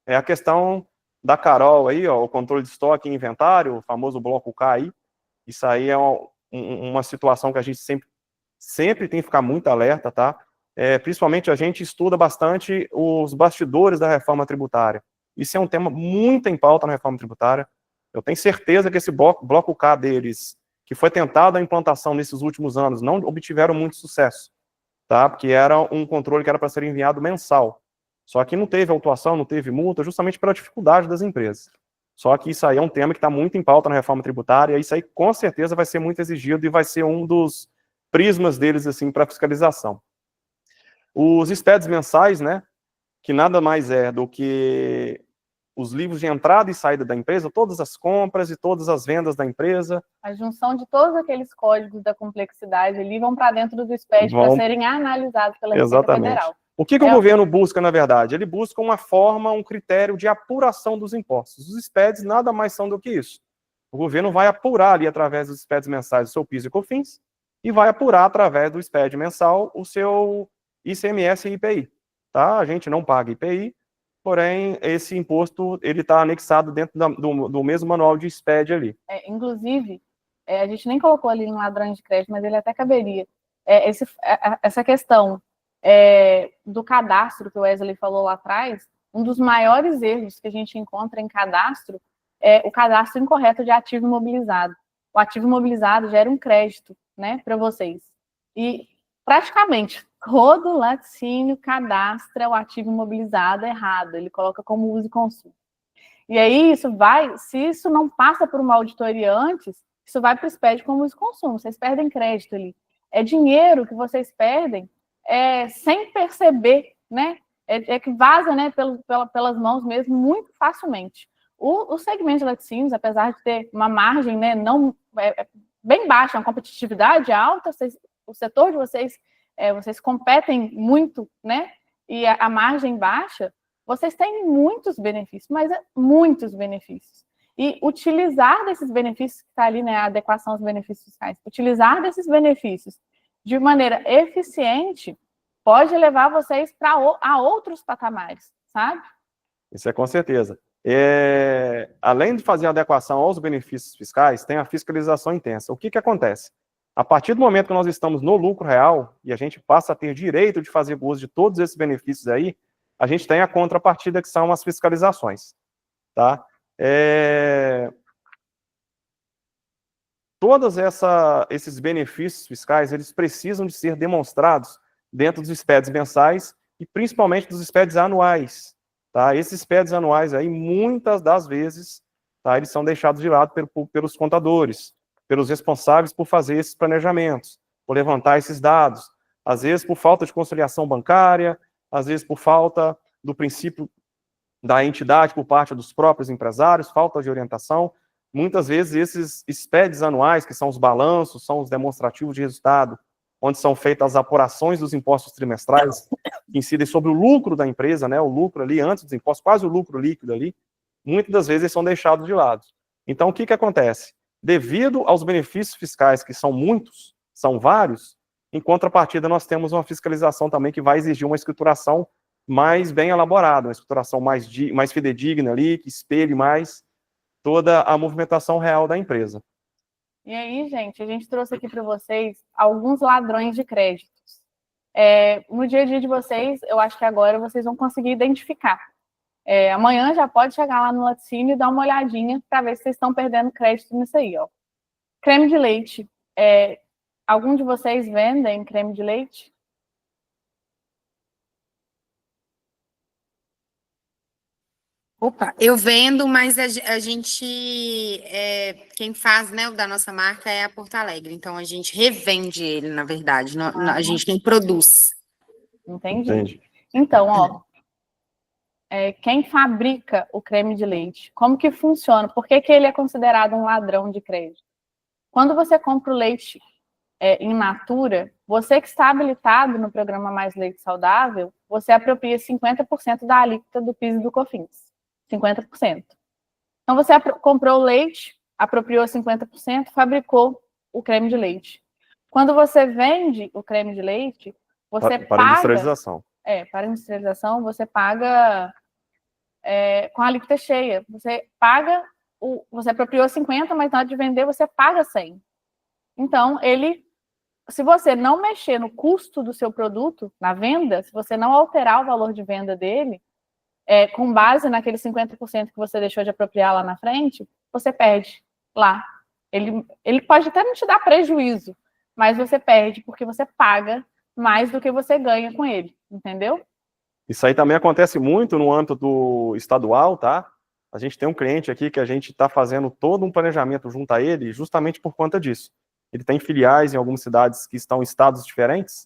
A questão da Carol aí, ó, o controle de estoque e inventário, o famoso bloco K aí, isso aí é uma situação que a gente sempre tem que ficar muito alerta, tá? Principalmente a gente estuda bastante os bastidores da reforma tributária. Isso é um tema muito em pauta na reforma tributária. Eu tenho certeza que esse bloco K deles, que foi tentado a implantação nesses últimos anos, não obtiveram muito sucesso, tá? Porque era um controle que era para ser enviado mensal. Só que não teve autuação, não teve multa, justamente pela dificuldade das empresas. Só que isso aí é um tema que está muito em pauta na reforma tributária, e isso aí com certeza vai ser muito exigido e vai ser um dos prismas deles, assim, para fiscalização. Os SPEDs mensais, né, que nada mais é do que os livros de entrada e saída da empresa, todas as compras e todas as vendas da empresa. A junção de todos aqueles códigos da complexidade ali vão para dentro do SPED para serem analisados pela Receita Federal. O que o governo busca, na verdade? Ele busca uma forma, um critério de apuração dos impostos. Os SPEDs nada mais são do que isso. O governo vai apurar ali, através dos SPEDs mensais, o seu PIS e COFINS, e vai apurar, através do SPED mensal, o seu ICMS e IPI. Tá? A gente não paga IPI, porém, esse imposto ele está anexado dentro do mesmo manual de SPED ali. Inclusive, a gente nem colocou ali em ladrões de crédito, mas ele até caberia. Essa questão do cadastro que o Wesley falou lá atrás, um dos maiores erros que a gente encontra em cadastro é o cadastro incorreto de ativo imobilizado. O ativo imobilizado gera um crédito, né, para vocês. E praticamente todo laticínio cadastra o ativo imobilizado errado, ele coloca como uso e consumo. E aí se isso não passa por uma auditoria antes, isso vai para o SPED como uso e consumo, vocês perdem crédito ali. É dinheiro que vocês perdem sem perceber, né? Que vaza, né, pelas mãos mesmo, muito facilmente. O segmento de laticínios, apesar de ter uma margem, né, bem baixa, uma competitividade alta, o setor de vocês competem muito, né? E a margem baixa, vocês têm muitos benefícios, mas muitos benefícios. E utilizar desses benefícios, que está ali, né, a adequação aos benefícios fiscais, utilizar desses benefícios de maneira eficiente pode levar vocês a outros patamares, sabe? Isso é com certeza. Além de fazer a adequação aos benefícios fiscais, tem a fiscalização intensa. O que acontece? A partir do momento que nós estamos no lucro real e a gente passa a ter direito de fazer uso de todos esses benefícios aí, a gente tem a contrapartida, que são as fiscalizações. Tá? Todos esses benefícios fiscais, eles precisam de ser demonstrados dentro dos SPEDs mensais e principalmente dos SPEDs anuais. Tá? Esses SPEDs anuais aí, muitas das vezes, tá, eles são deixados de lado pelos contadores, pelos responsáveis por fazer esses planejamentos, por levantar esses dados, às vezes por falta de conciliação bancária, às vezes por falta do princípio da entidade por parte dos próprios empresários, falta de orientação. Muitas vezes esses SPEDs anuais, que são os balanços, são os demonstrativos de resultado, onde são feitas as apurações dos impostos trimestrais, que incidem sobre o lucro da empresa, né, o lucro ali antes dos impostos, quase o lucro líquido ali, muitas das vezes eles são deixados de lado. Então, o que acontece? Devido aos benefícios fiscais, que são muitos, são vários, em contrapartida nós temos uma fiscalização também que vai exigir uma escrituração mais bem elaborada, uma escrituração mais fidedigna ali, que espelhe mais toda a movimentação real da empresa. E aí, gente, a gente trouxe aqui para vocês alguns ladrões de créditos. No dia a dia de vocês, eu acho que agora vocês vão conseguir identificar. Amanhã já pode chegar lá no laticínio e dar uma olhadinha para ver se vocês estão perdendo crédito nisso aí, ó. Creme de leite. Algum de vocês vendem creme de leite? Opa, eu vendo, mas a gente, quem faz, né, o da nossa marca é a Porto Alegre, então a gente revende ele, na verdade, a gente não produz. Entendi. Então, ó, quem fabrica o creme de leite, como que funciona? Por que ele é considerado um ladrão de crédito? Quando você compra o leite in natura, você que está habilitado no programa Mais Leite Saudável, você apropria 50% da alíquota do PIS e do COFINS. 50%. Então, você comprou o leite, apropriou 50%, fabricou o creme de leite. Quando você vende o creme de leite, você paga... Para industrialização. Para industrialização, você paga com a alíquota cheia. Você paga, você apropriou 50%, mas na hora de vender, você paga 100%. Então, se você não mexer no custo do seu produto, na venda, se você não alterar o valor de venda dele, com base naquele 50% que você deixou de apropriar lá na frente, você perde lá. Ele pode até não te dar prejuízo, mas você perde porque você paga mais do que você ganha com ele, entendeu? Isso aí também acontece muito no âmbito do estadual, tá? A gente tem um cliente aqui que a gente está fazendo todo um planejamento junto a ele, justamente por conta disso. Ele tem filiais em algumas cidades que estão em estados diferentes.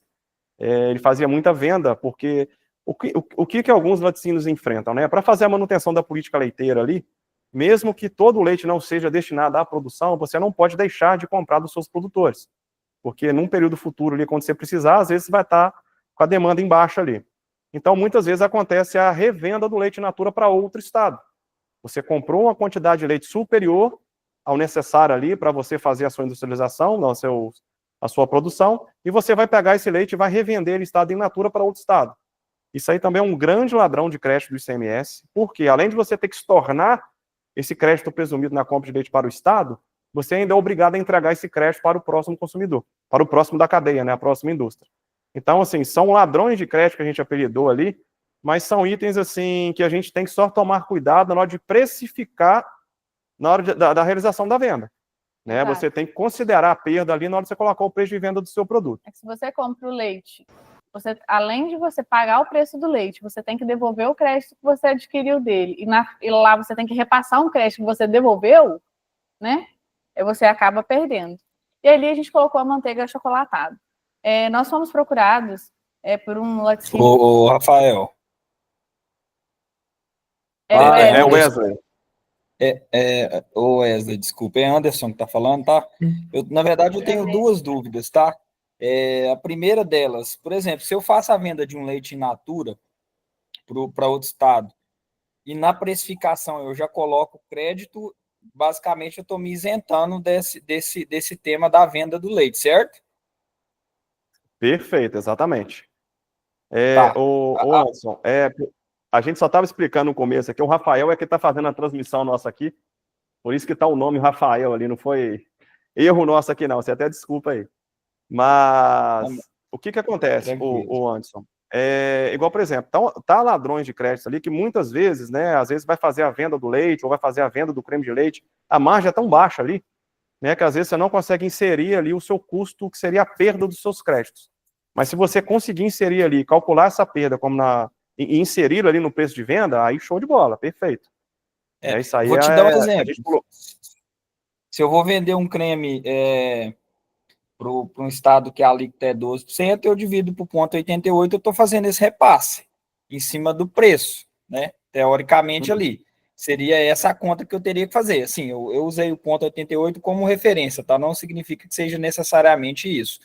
Ele fazia muita venda, porque o que alguns laticínios enfrentam, né? Para fazer a manutenção da política leiteira ali, mesmo que todo o leite não seja destinado à produção, você não pode deixar de comprar dos seus produtores, porque num período futuro ali, quando você precisar, às vezes você vai estar com a demanda em baixa ali. Então, muitas vezes acontece a revenda do leite in natura para outro estado. Você comprou uma quantidade de leite superior ao necessário ali para você fazer a sua industrialização, a sua produção, e você vai pegar esse leite e vai revender ele estado in natura para outro estado. Isso aí também é um grande ladrão de crédito do ICMS, porque além de você ter que estornar esse crédito presumido na compra de leite para o Estado, você ainda é obrigado a entregar esse crédito para o próximo consumidor, para o próximo da cadeia, né, a próxima indústria. Então, assim, são ladrões de crédito que a gente apelidou ali, mas são itens, assim, que a gente tem que só tomar cuidado na hora de precificar, na hora da realização da venda. Né? Você tem que considerar a perda ali na hora de você colocar o preço de venda do seu produto. Se você compra o leite, além de você pagar o preço do leite, você tem que devolver o crédito que você adquiriu dele. E lá você tem que repassar um crédito que você devolveu, né? E você acaba perdendo. E ali a gente colocou a manteiga achocolatada. Nós fomos procurados por um laticínio... Ô, Rafael. É o Wesley. Ô, Wesley, desculpa, é Anderson que tá falando, tá? Na verdade, eu tenho duas dúvidas, tá? A primeira delas, por exemplo, se eu faço a venda de um leite in natura, para outro estado, e na precificação eu já coloco crédito, basicamente eu estou me isentando desse tema da venda do leite, certo? Perfeito, exatamente. Tá. Anderson, a gente só estava explicando no começo aqui, o Rafael é que está fazendo a transmissão nossa aqui, por isso que está o nome Rafael ali, não foi erro nosso aqui não, você até desculpa aí. Mas o que acontece, o Anderson? Igual, por exemplo, tá ladrões de crédito ali que muitas vezes, né, às vezes vai fazer a venda do leite ou vai fazer a venda do creme de leite, a margem é tão baixa ali, né, que às vezes você não consegue inserir ali o seu custo, que seria a perda dos seus créditos. Mas se você conseguir inserir ali, calcular essa perda como e inserir ali no preço de venda, aí show de bola, perfeito. Isso aí vou te dar um exemplo. Se eu vou vender um creme para um estado que a alíquota é 12%, eu divido por 0,88, eu estou fazendo esse repasse em cima do preço, né? Teoricamente ali. Seria essa a conta que eu teria que fazer. Assim, eu usei o 0,88 como referência, tá? Não significa que seja necessariamente isso.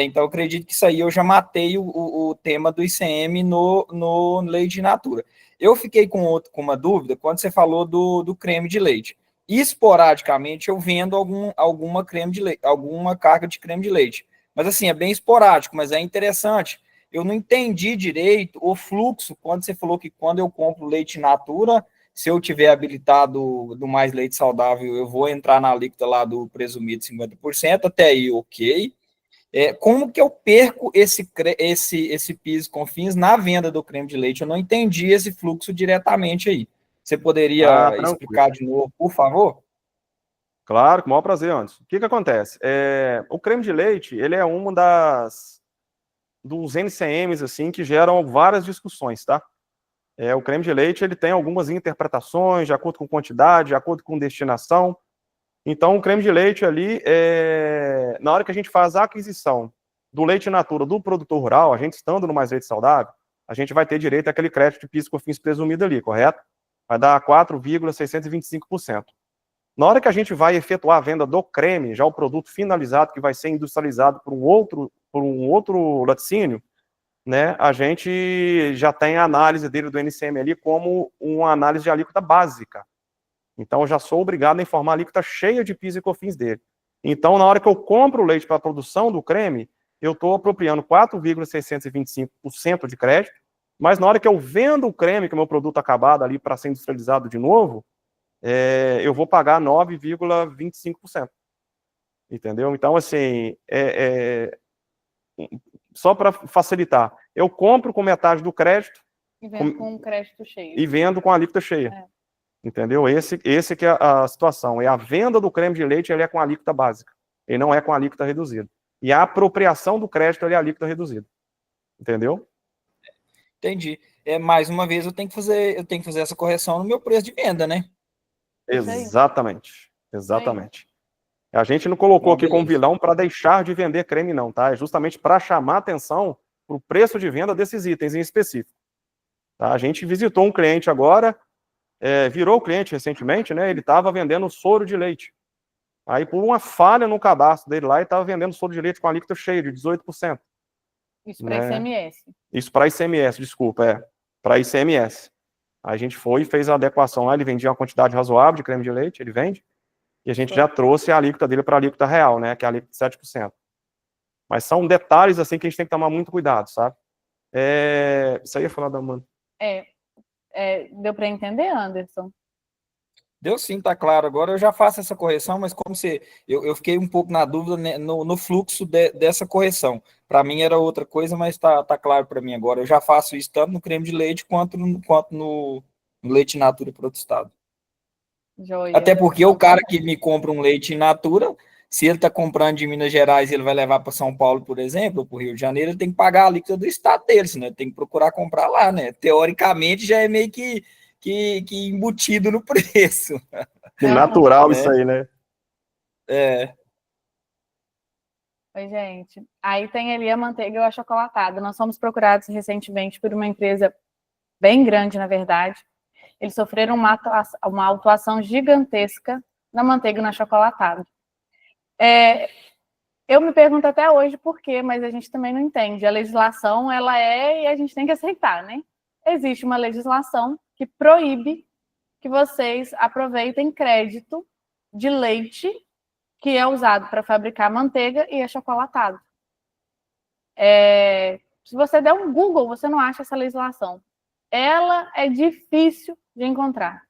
Então, eu acredito que isso aí eu já matei o tema do ICM no leite in natura. Eu fiquei com uma dúvida quando você falou do creme de leite. Esporadicamente, eu vendo alguma creme de leite, alguma carga de creme de leite. Mas, assim, é bem esporádico, mas é interessante. Eu não entendi direito o fluxo, quando você falou que quando eu compro leite in natura, se eu tiver habilitado do Mais Leite Saudável, eu vou entrar na alíquota lá do presumido 50%, até aí, ok. Como que eu perco esse PIS e COFINS na venda do creme de leite? Eu não entendi esse fluxo diretamente aí. Você poderia explicar de novo, por favor? Claro, com o maior prazer, Anderson. O que acontece? O creme de leite, ele é uma dos NCMs, assim, que geram várias discussões, tá? O creme de leite, ele tem algumas interpretações, de acordo com quantidade, de acordo com destinação. Então, o creme de leite ali, na hora que a gente faz a aquisição do leite in natura do produtor rural, a gente estando no Mais Leite Saudável, a gente vai ter direito àquele crédito de PIS e COFINS presumido ali, correto? Vai dar 4,625%. Na hora que a gente vai efetuar a venda do creme, já o produto finalizado, que vai ser industrializado por um outro laticínio, né, a gente já tem a análise dele do NCM ali como uma análise de alíquota básica. Então, eu já sou obrigado a informar a alíquota cheia de PIS e COFINS dele. Então, na hora que eu compro o leite para a produção do creme, eu estou apropriando 4,625% de crédito, mas na hora que eu vendo o creme, que é o meu produto acabado ali para ser industrializado de novo, eu vou pagar 9,25%. Entendeu? Então, assim, só para facilitar, eu compro com metade do crédito e vendo com crédito cheio. E vendo com a alíquota cheia. Entendeu? Esse que é a situação. A venda do creme de leite, ele é com a alíquota básica. Ele não é com a alíquota reduzida. E a apropriação do crédito, ele é a alíquota reduzida. Entendeu? Entendi. Mais uma vez, eu tenho que fazer essa correção no meu preço de venda, né? Exatamente. Exatamente. A gente não colocou aqui como vilão para deixar de vender creme, não, tá? É justamente para chamar atenção para o preço de venda desses itens em específico. Tá? A gente visitou um cliente agora, virou cliente recentemente, né? Ele estava vendendo soro de leite. Aí, por uma falha no cadastro dele lá, ele estava vendendo soro de leite com alíquota cheia, de 18%. Isso para ICMS. Isso para ICMS, desculpa, para ICMS. Aí a gente foi e fez a adequação lá, ele vendia uma quantidade razoável de creme de leite, ele vende, e a gente já trouxe a alíquota dele para a alíquota real, né, que é a alíquota de 7%. Mas são detalhes, assim, que a gente tem que tomar muito cuidado, sabe? Isso aí ia falar da Amanda. Deu para entender, Anderson? Deu sim, tá claro. Agora eu já faço essa correção, mas como eu fiquei um pouco na dúvida, né, no fluxo dessa correção. Para mim era outra coisa, mas tá claro para mim agora. Eu já faço isso tanto no creme de leite quanto no leite in natura para outro estado. Joia. Até porque o cara que me compra um leite in natura, se ele está comprando de Minas Gerais e ele vai levar para São Paulo, por exemplo, ou para o Rio de Janeiro, ele tem que pagar a alíquota do estado dele, senão ele tem que procurar comprar lá, né? Teoricamente já é meio que embutido no preço. Natural isso aí, né? Oi, gente. Aí tem ali a manteiga e o achocolatado. Nós fomos procurados recentemente por uma empresa bem grande, na verdade. Eles sofreram uma autuação gigantesca na manteiga e no achocolatado. Eu me pergunto até hoje por quê, mas a gente também não entende. A legislação, ela e a gente tem que aceitar, né? existe uma legislação que proíbe que vocês aproveitem crédito de leite que é usado para fabricar manteiga e achocolatado. Se você der um Google, você não acha essa legislação. Ela é difícil de encontrar.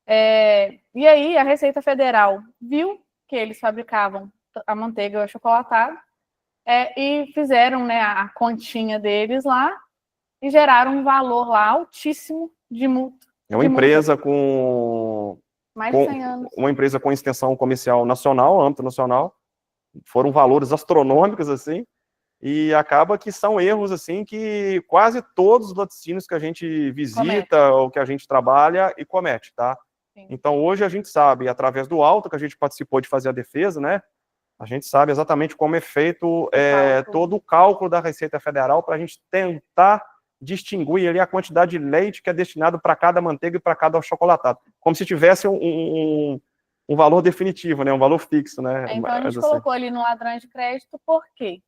E aí a Receita Federal viu que eles fabricavam a manteiga e o achocolatado e fizeram, né, a continha deles lá e geraram um valor lá altíssimo de multa. É uma empresa com mais de 100 anos. Uma empresa com extensão comercial nacional, âmbito nacional. Foram valores astronômicos, assim, e acaba que são erros, assim, que quase todos os laticínios que a gente visita ou que a gente trabalha e comete, tá? Sim. Então, hoje a gente sabe, através do auto que a gente participou de fazer a defesa, né, a gente sabe exatamente como é feito todo o cálculo da Receita Federal para a gente tentar distinguir ali a quantidade de leite que é destinado para cada manteiga e para cada achocolatado, como se tivesse um valor definitivo, né, um valor fixo, né? Então a gente colocou ali no ladrão de crédito, porque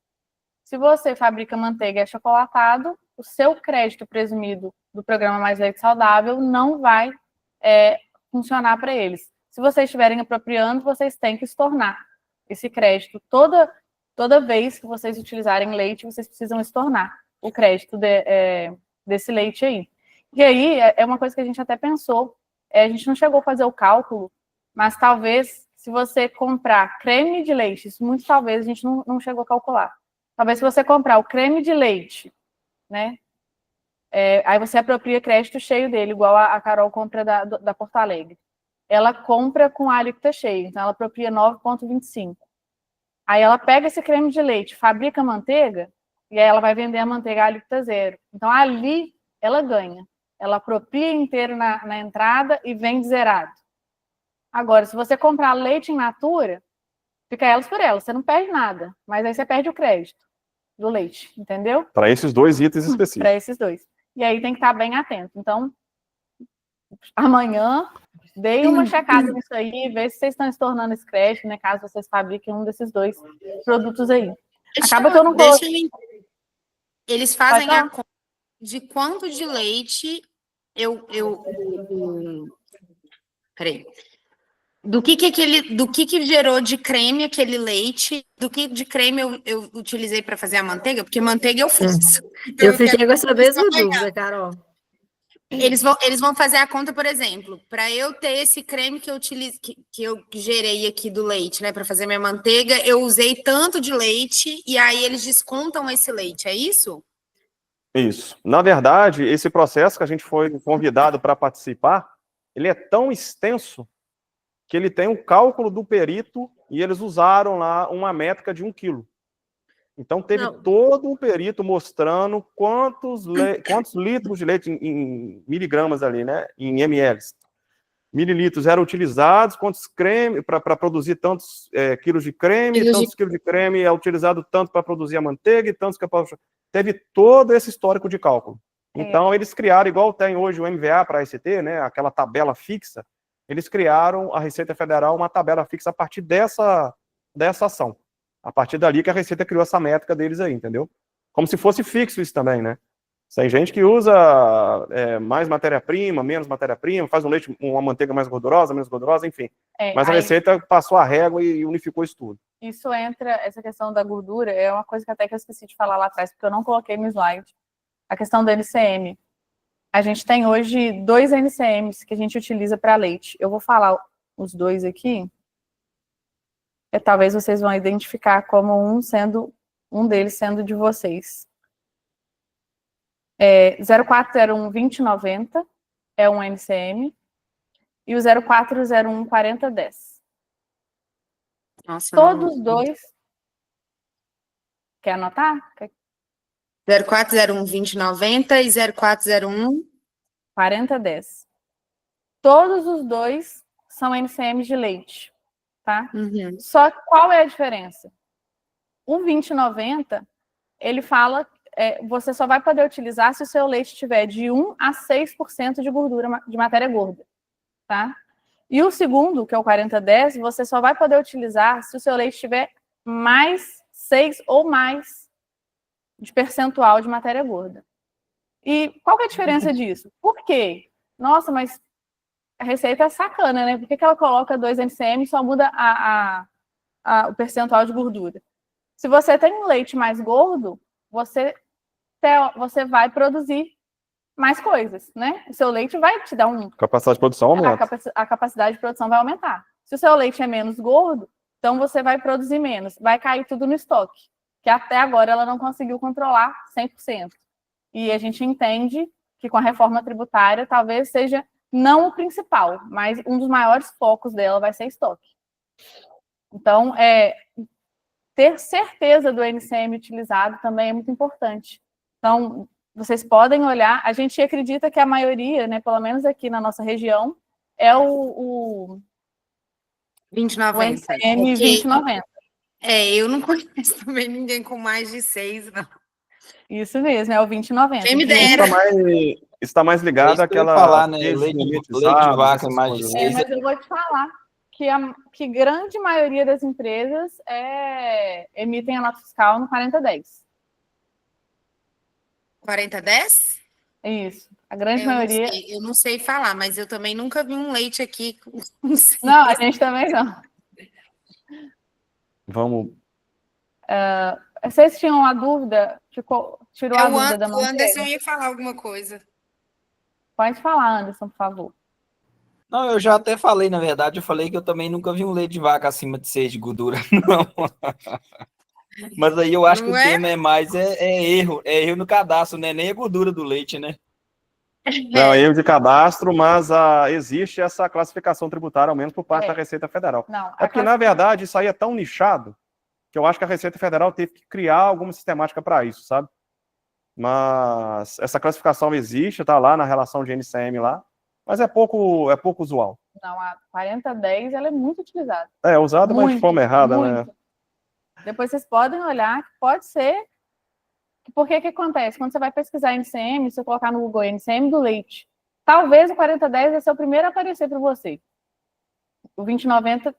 se você fabrica manteiga e achocolatado, o seu crédito presumido do programa Mais Leite Saudável não vai funcionar para eles. Se vocês estiverem apropriando, vocês têm que estornar esse crédito. Toda vez que vocês utilizarem leite, vocês precisam estornar o crédito desse leite aí. E aí, é uma coisa que a gente até pensou, a gente não chegou a fazer o cálculo, mas talvez, se você comprar creme de leite, isso muito talvez a gente não chegou a calcular. Talvez se você comprar o creme de leite, né, aí você apropria crédito cheio dele, igual a Carol compra da Porto Alegre. Ela compra com a alíquota cheia, então ela apropria 9,25. Aí ela pega esse creme de leite, fabrica manteiga, e aí ela vai vender a manteiga a alíquota zero. Então, ali, ela ganha. Ela apropria inteiro na entrada e vende zerado. Agora, se você comprar leite in natura, fica elas por elas. Você não perde nada, mas aí você perde o crédito do leite, entendeu? Para esses dois itens específicos. Para esses dois. E aí tem que estar bem atento. Então, amanhã, dei uma checada nisso aí, ver se vocês estão estornando esse crédito, né? Caso vocês fabriquem um desses dois produtos aí. Acaba que eu não vou... Eles fazem a conta de quanto de leite peraí. Do que gerou de creme aquele leite, do que de creme eu utilizei para fazer a manteiga, porque manteiga eu faço. Então, eu fiquei com essa mesma dúvida, Carol. Eles vão fazer a conta, por exemplo, para eu ter esse creme que eu utilizo, que eu gerei aqui do leite, né, para fazer minha manteiga, eu usei tanto de leite e aí eles descontam esse leite, é isso? Isso. Na verdade, esse processo que a gente foi convidado para participar, ele é tão extenso que ele tem um cálculo do perito e eles usaram lá uma métrica de 1 quilo. Então, teve todo um perito mostrando quantos litros de leite em miligramas ali, né? Em ml. Mililitros eram utilizados, quantos creme para produzir tantos quilos de creme, tantos quilos de creme é utilizado tanto para produzir a manteiga e tantos que teve todo esse histórico de cálculo. Então, eles criaram, igual tem hoje o MVA para a ST, né? Aquela tabela fixa, eles criaram a Receita Federal uma tabela fixa a partir dessa ação. A partir dali que a Receita criou essa métrica deles aí, entendeu? Como se fosse fixo isso também, né? Tem gente que usa mais matéria-prima, menos matéria-prima, faz um leite, uma manteiga mais gordurosa, menos gordurosa, enfim. Mas a Receita passou a régua e unificou isso tudo. Isso entra, essa questão da gordura, é uma coisa que até que eu esqueci de falar lá atrás, porque eu não coloquei no slide. A questão do NCM. A gente tem hoje 2 NCMs que a gente utiliza para leite. Eu vou falar os dois aqui. Talvez vocês vão identificar como um deles sendo de vocês. 0401-2090 é um NCM e o 0401-4010. Nossa, todos dois. Quer anotar? 0401-2090 e 0401-4010. Todos os dois são NCMs de leite. Tá? Uhum. Só que qual é a diferença? O 2090, ele fala você só vai poder utilizar se o seu leite tiver de 1 a 6% de gordura, de matéria gorda. Tá? E o segundo, que é o 4010, você só vai poder utilizar se o seu leite tiver mais 6 ou mais de percentual de matéria gorda. E qual que é a diferença disso? Por quê? Nossa, mas a receita é sacana, né? Por que ela coloca 2 NCM e só muda o percentual de gordura? Se você tem um leite mais gordo, você vai produzir mais coisas, né? O seu leite vai te dar Capacidade de produção aumenta. A capacidade de produção vai aumentar. Se o seu leite é menos gordo, então você vai produzir menos. Vai cair tudo no estoque, que até agora ela não conseguiu controlar 100%. E a gente entende que com a reforma tributária talvez seja não o principal, mas um dos maiores focos dela vai ser estoque. Então, ter certeza do NCM utilizado também é muito importante. Então, vocês podem olhar, a gente acredita que a maioria, né, pelo menos aqui na nossa região, é o 2090. NCM 2090. Eu não conheço também ninguém com mais de 6, não. Isso mesmo, é o 2090. Quem me dera. Isso está mais ligado àquela... falar, né? Leite de vaca em mais de 6. Mas eu vou te falar que grande maioria das empresas emitem a nota fiscal no 4010. 4010? Isso. A grande maioria... Eu não sei falar, mas eu também nunca vi um leite aqui com Não, a gente também não. Vamos... Vocês tinham uma dúvida? Tirou a dúvida da manteiga? O Anderson ia falar alguma coisa. Pode falar, Anderson, por favor. Não, eu já até falei, na verdade, eu falei que eu também nunca vi um leite de vaca acima de 6 de gordura, não. Mas aí eu acho que o tema é mais erro no cadastro, né? Nem a gordura do leite, né? Não, erro de cadastro, mas existe essa classificação tributária, ao menos por parte da Receita Federal. Não, porque, na verdade, isso aí é tão nichado que eu acho que a Receita Federal teve que criar alguma sistemática para isso, sabe? Mas essa classificação existe, está lá na relação de NCM lá, mas é pouco usual. Não, a 4010 ela é muito utilizada. É usada, mas de forma errada, né? Depois vocês podem olhar que pode ser. Porque que acontece? Quando você vai pesquisar NCM, se você colocar no Google NCM do leite, talvez o 4010 vai ser o primeiro a aparecer para você. O 2090,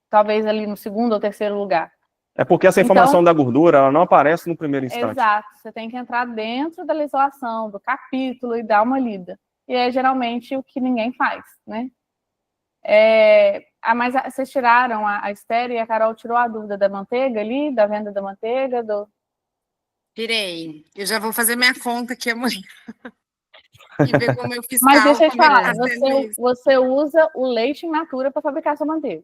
talvez ali no segundo ou terceiro lugar. É porque essa informação da gordura, ela não aparece no primeiro instante. Exato. Você tem que entrar dentro da legislação, do capítulo e dar uma lida. E é geralmente o que ninguém faz, né? Mas vocês tiraram, a Esther e a Carol tirou a dúvida da manteiga ali, da venda da manteiga, Tirei. Eu já vou fazer minha conta aqui amanhã. E ver como eu fiscal. Mas deixa eu te falar, você usa o leite in natura para fabricar sua manteiga.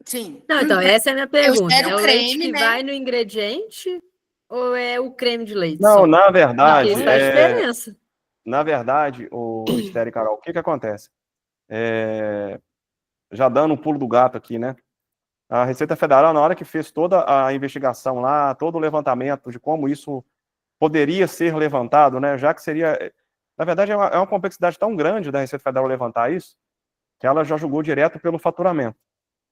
Sim. Não, então, essa é a minha pergunta. É o leite que né? vai no ingrediente ou é o creme de leite? Não, só? na verdade... Porque isso faz diferença. Na verdade, o Esther e Carol, o que acontece? Já dando um pulo do gato aqui, né? A Receita Federal, na hora que fez toda a investigação lá, todo o levantamento de como isso poderia ser levantado, né? Já que seria... Na verdade, é uma complexidade tão grande da Receita Federal levantar isso, que ela já julgou direto pelo faturamento.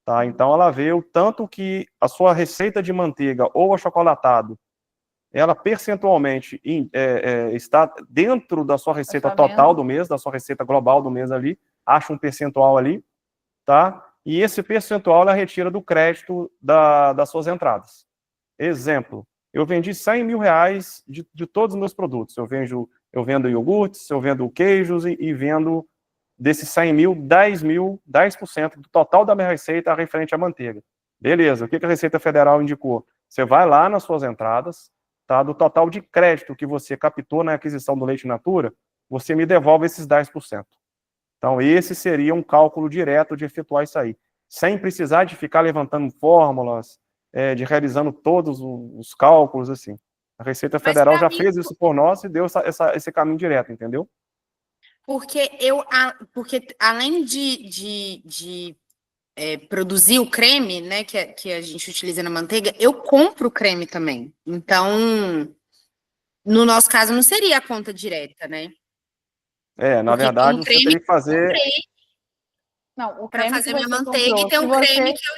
Tá? Então, ela vê o tanto que a sua receita de manteiga ou achocolatado, ela percentualmente está dentro da sua receita total do mês, da sua receita global do mês ali, acha um percentual ali, tá? E esse percentual ela retira do crédito das suas entradas. Exemplo, eu vendi 100 mil reais de todos os meus produtos. Eu vendo iogurtes, eu vendo queijos e vendo desses 100 mil, 10% do total da minha receita referente à manteiga. Beleza, o que a Receita Federal indicou? Você vai lá nas suas entradas, tá? Do total de crédito que você captou na aquisição do leite in natura, você me devolve esses 10%. Então, esse seria um cálculo direto de efetuar isso aí, sem precisar de ficar levantando fórmulas, de realizando todos os cálculos, assim. A Receita Federal já fez isso por nós e deu esse caminho direto, entendeu? Porque além de produzir o creme, né, que a gente utiliza na manteiga, eu compro o creme também. Então, no nosso caso, não seria a conta direta, né? Na verdade, você teria que fazer... Não, o para creme fazer minha manteiga e ter um creme que eu...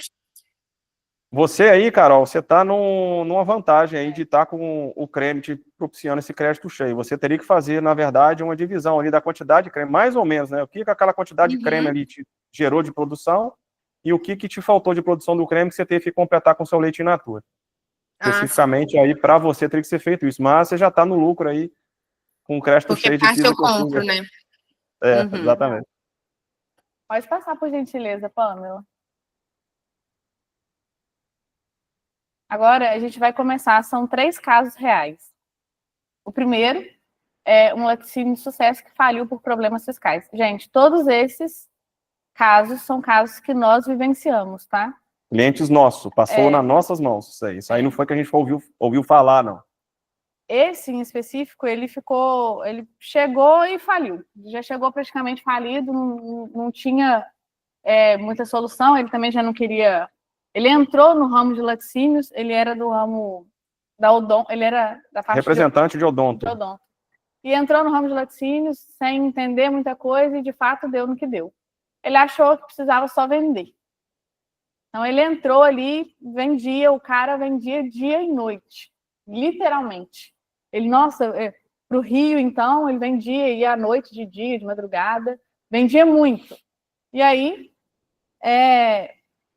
Você aí, Carol, você está numa vantagem aí de estar com o creme te propiciando esse crédito cheio. Você teria que fazer, na verdade, uma divisão ali da quantidade de creme, mais ou menos, né? O que aquela quantidade de creme ali te gerou de produção e o que te faltou de produção do creme que você teve que completar com o seu leite in natura. Especificamente aí, para você, teria que ser feito isso. Mas você já está no lucro aí com um crédito Porque cheio de parte pizza eu que eu fiz. compro, né? É, Uhum. exatamente. Pode passar, por gentileza, Pamela. Agora, a gente vai começar, são 3 casos reais. O primeiro é um laticínio de sucesso que faliu por problemas fiscais. Gente, todos esses casos são casos que nós vivenciamos, tá? Clientes nossos, passou nas nossas mãos isso aí. Isso aí não foi que a gente ouviu falar, não. Esse, em específico, ele chegou e faliu. Já chegou praticamente falido, não tinha muita solução, ele também já não queria... Ele entrou no ramo de laticínios, ele era do ramo da odonto, ele era da parte representante de odonto. E entrou no ramo de laticínios sem entender muita coisa e, de fato, deu no que deu. Ele achou que precisava só vender. Então, ele entrou ali, o cara vendia dia e noite, literalmente. Ele, nossa, para o Rio, então, ele ia à noite, de dia, de madrugada, vendia muito. E aí,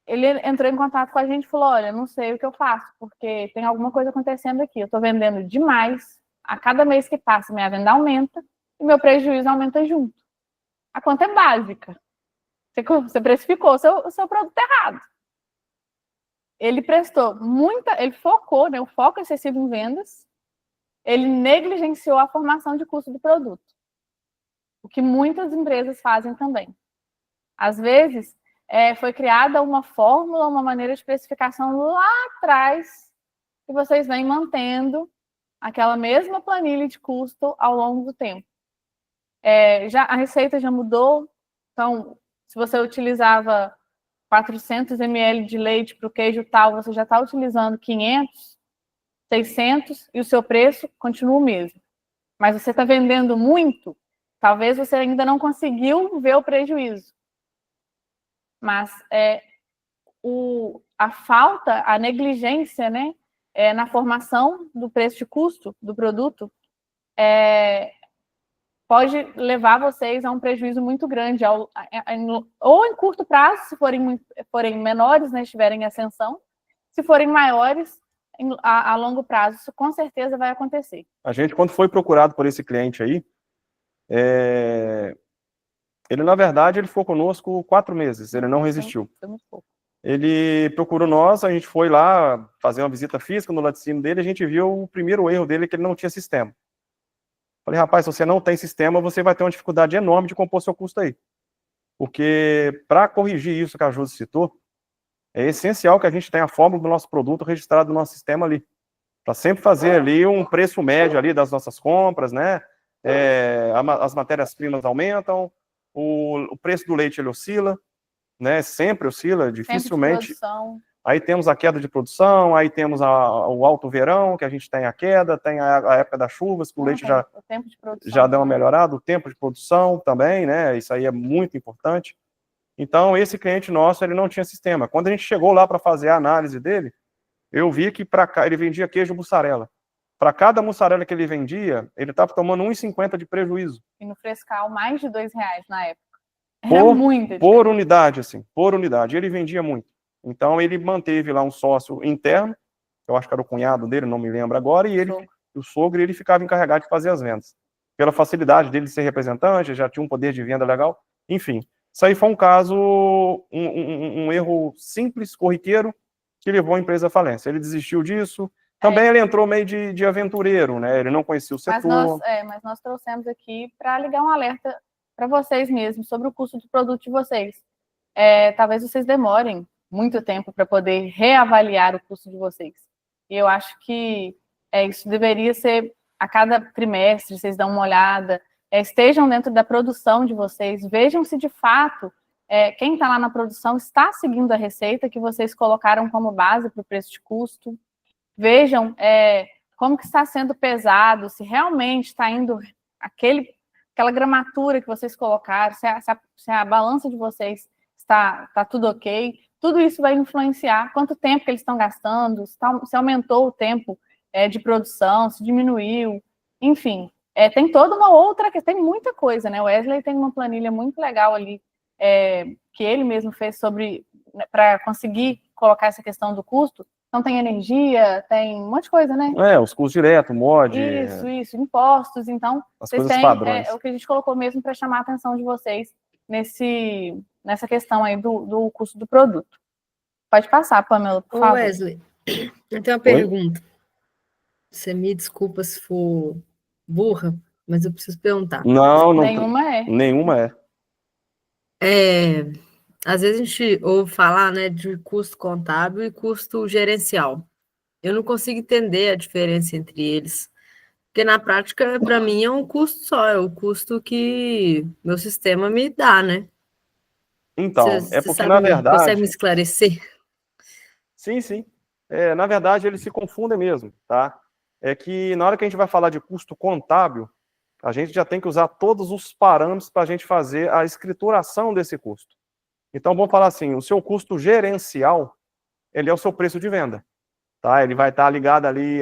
ele entrou em contato com a gente e falou, olha, não sei o que eu faço, porque tem alguma coisa acontecendo aqui, eu estou vendendo demais, a cada mês que passa, minha venda aumenta e meu prejuízo aumenta junto. A conta é básica. Você precificou o seu produto errado. Ele ele focou, né, o foco excessivo em vendas, ele negligenciou a formação de custo do produto, o que muitas empresas fazem também. Às vezes, foi criada uma fórmula, uma maneira de especificação lá atrás, que vocês vêm mantendo aquela mesma planilha de custo ao longo do tempo. A receita já mudou, então, se você utilizava 400 ml de leite para o queijo tal, você já está utilizando 500, 600 e o seu preço continua o mesmo. Mas você está vendendo muito, talvez você ainda não conseguiu ver o prejuízo. Mas a negligência, né, na formação do preço de custo do produto pode levar vocês a um prejuízo muito grande, ou em curto prazo, se forem menores, né, estiverem em ascensão, se forem maiores, a longo prazo, isso com certeza vai acontecer. A gente, quando foi procurado por esse cliente aí, ele, na verdade, ele ficou conosco 4 meses, ele não resistiu. Ele procurou nós, a gente foi lá fazer uma visita física no laticínio dele, a gente viu o primeiro erro dele, que ele não tinha sistema. Falei, rapaz, se você não tem sistema, você vai ter uma dificuldade enorme de compor seu custo aí. Porque, para corrigir isso que a Josi citou, é essencial que a gente tenha a fórmula do nosso produto registrado no nosso sistema ali. Para sempre fazer ali um preço médio ali das nossas compras, né? As matérias-primas aumentam, o preço do leite ele oscila, né? Sempre oscila, dificilmente. Aí temos a queda de produção, aí temos o alto verão, que a gente tem a queda, tem a época das chuvas, que o leite já deu uma melhorada, o tempo de produção também, né? Isso aí é muito importante. Então, esse cliente nosso, ele não tinha sistema. Quando a gente chegou lá para fazer a análise dele, eu vi que ele vendia queijo mussarela. Para cada mussarela que ele vendia, ele estava tomando 1,50 de prejuízo. E no frescal, mais de R$2 na época. Por unidade, assim, por unidade. Ele vendia muito. Então, ele manteve lá um sócio interno, eu acho que era o cunhado dele, não me lembro agora, e o sogro, ele ficava encarregado de fazer as vendas. Pela facilidade dele de ser representante, já tinha um poder de venda legal, enfim. Isso aí foi um caso, um erro simples, corriqueiro, que levou a empresa à falência. Ele desistiu disso, também ele entrou meio de aventureiro, né? Ele não conhecia o setor. Mas nós trouxemos aqui para ligar um alerta para vocês mesmos, sobre o custo do produto de vocês. Talvez vocês demorem muito tempo para poder reavaliar o custo de vocês. E eu acho que isso deveria ser a cada trimestre, vocês dão uma olhada, estejam dentro da produção de vocês, vejam se de fato quem está lá na produção está seguindo a receita que vocês colocaram como base para o preço de custo. Vejam como que está sendo pesado, se realmente está indo aquela gramatura que vocês colocaram, se a balança de vocês está tudo ok. Tudo isso vai influenciar quanto tempo que eles estão gastando, se aumentou o tempo de produção, se diminuiu, enfim. Tem toda uma outra, tem muita coisa, né? O Wesley tem uma planilha muito legal ali, que ele mesmo fez para conseguir colocar essa questão do custo, Então, tem energia, tem um monte de coisa, né? Os custos diretos, mod. Isso, impostos. Então, as vocês coisas têm padrões. o que a gente colocou mesmo para chamar a atenção de vocês nessa questão aí do custo do produto. Pode passar, Pamela, por favor. Wesley, eu tenho uma pergunta. Você me desculpa se for burra, mas eu preciso perguntar. Não. Nenhuma é. Nenhuma é. Às vezes a gente ouve falar, né, de custo contábil e custo gerencial. Eu não consigo entender a diferença entre eles. Porque na prática, para mim, é um custo só, é o custo que meu sistema me dá, né? Então, Você porque, sabe, na verdade... consegue me esclarecer? Sim. Na verdade, eles se confundem mesmo, tá? É que na hora que a gente vai falar de custo contábil, a gente já tem que usar todos os parâmetros para a gente fazer a escrituração desse custo. Então, vamos falar assim, o seu custo gerencial, ele é o seu preço de venda, tá? Ele vai estar ligado ali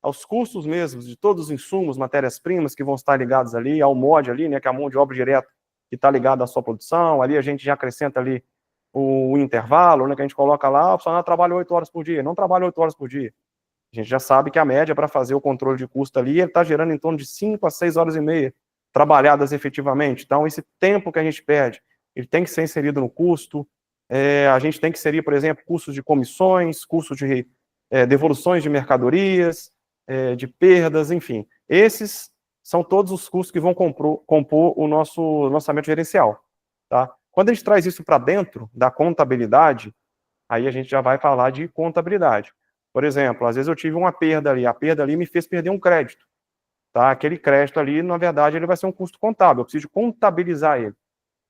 aos custos mesmos de todos os insumos, matérias-primas que vão estar ligados ali, ao mod ali, né, que é a mão de obra direta que está ligada à sua produção, ali a gente já acrescenta ali o intervalo, né, que a gente coloca lá, o funcionário trabalha 8 horas por dia, não trabalha 8 horas por dia. A gente já sabe que a média para fazer o controle de custo ali, ele está gerando em torno de 5 a 6 horas e meia trabalhadas efetivamente. Então, esse tempo que a gente perde, ele tem que ser inserido no custo. A gente tem que inserir, por exemplo, custos de comissões, custos de devoluções de mercadorias, de perdas, enfim. Esses são todos os custos que vão compor o nosso orçamento gerencial. Tá? Quando a gente traz isso para dentro da contabilidade, aí a gente já vai falar de contabilidade. Por exemplo, às vezes eu tive uma perda ali, a perda ali me fez perder um crédito. Tá? Aquele crédito ali, na verdade, ele vai ser um custo contábil, eu preciso contabilizar ele.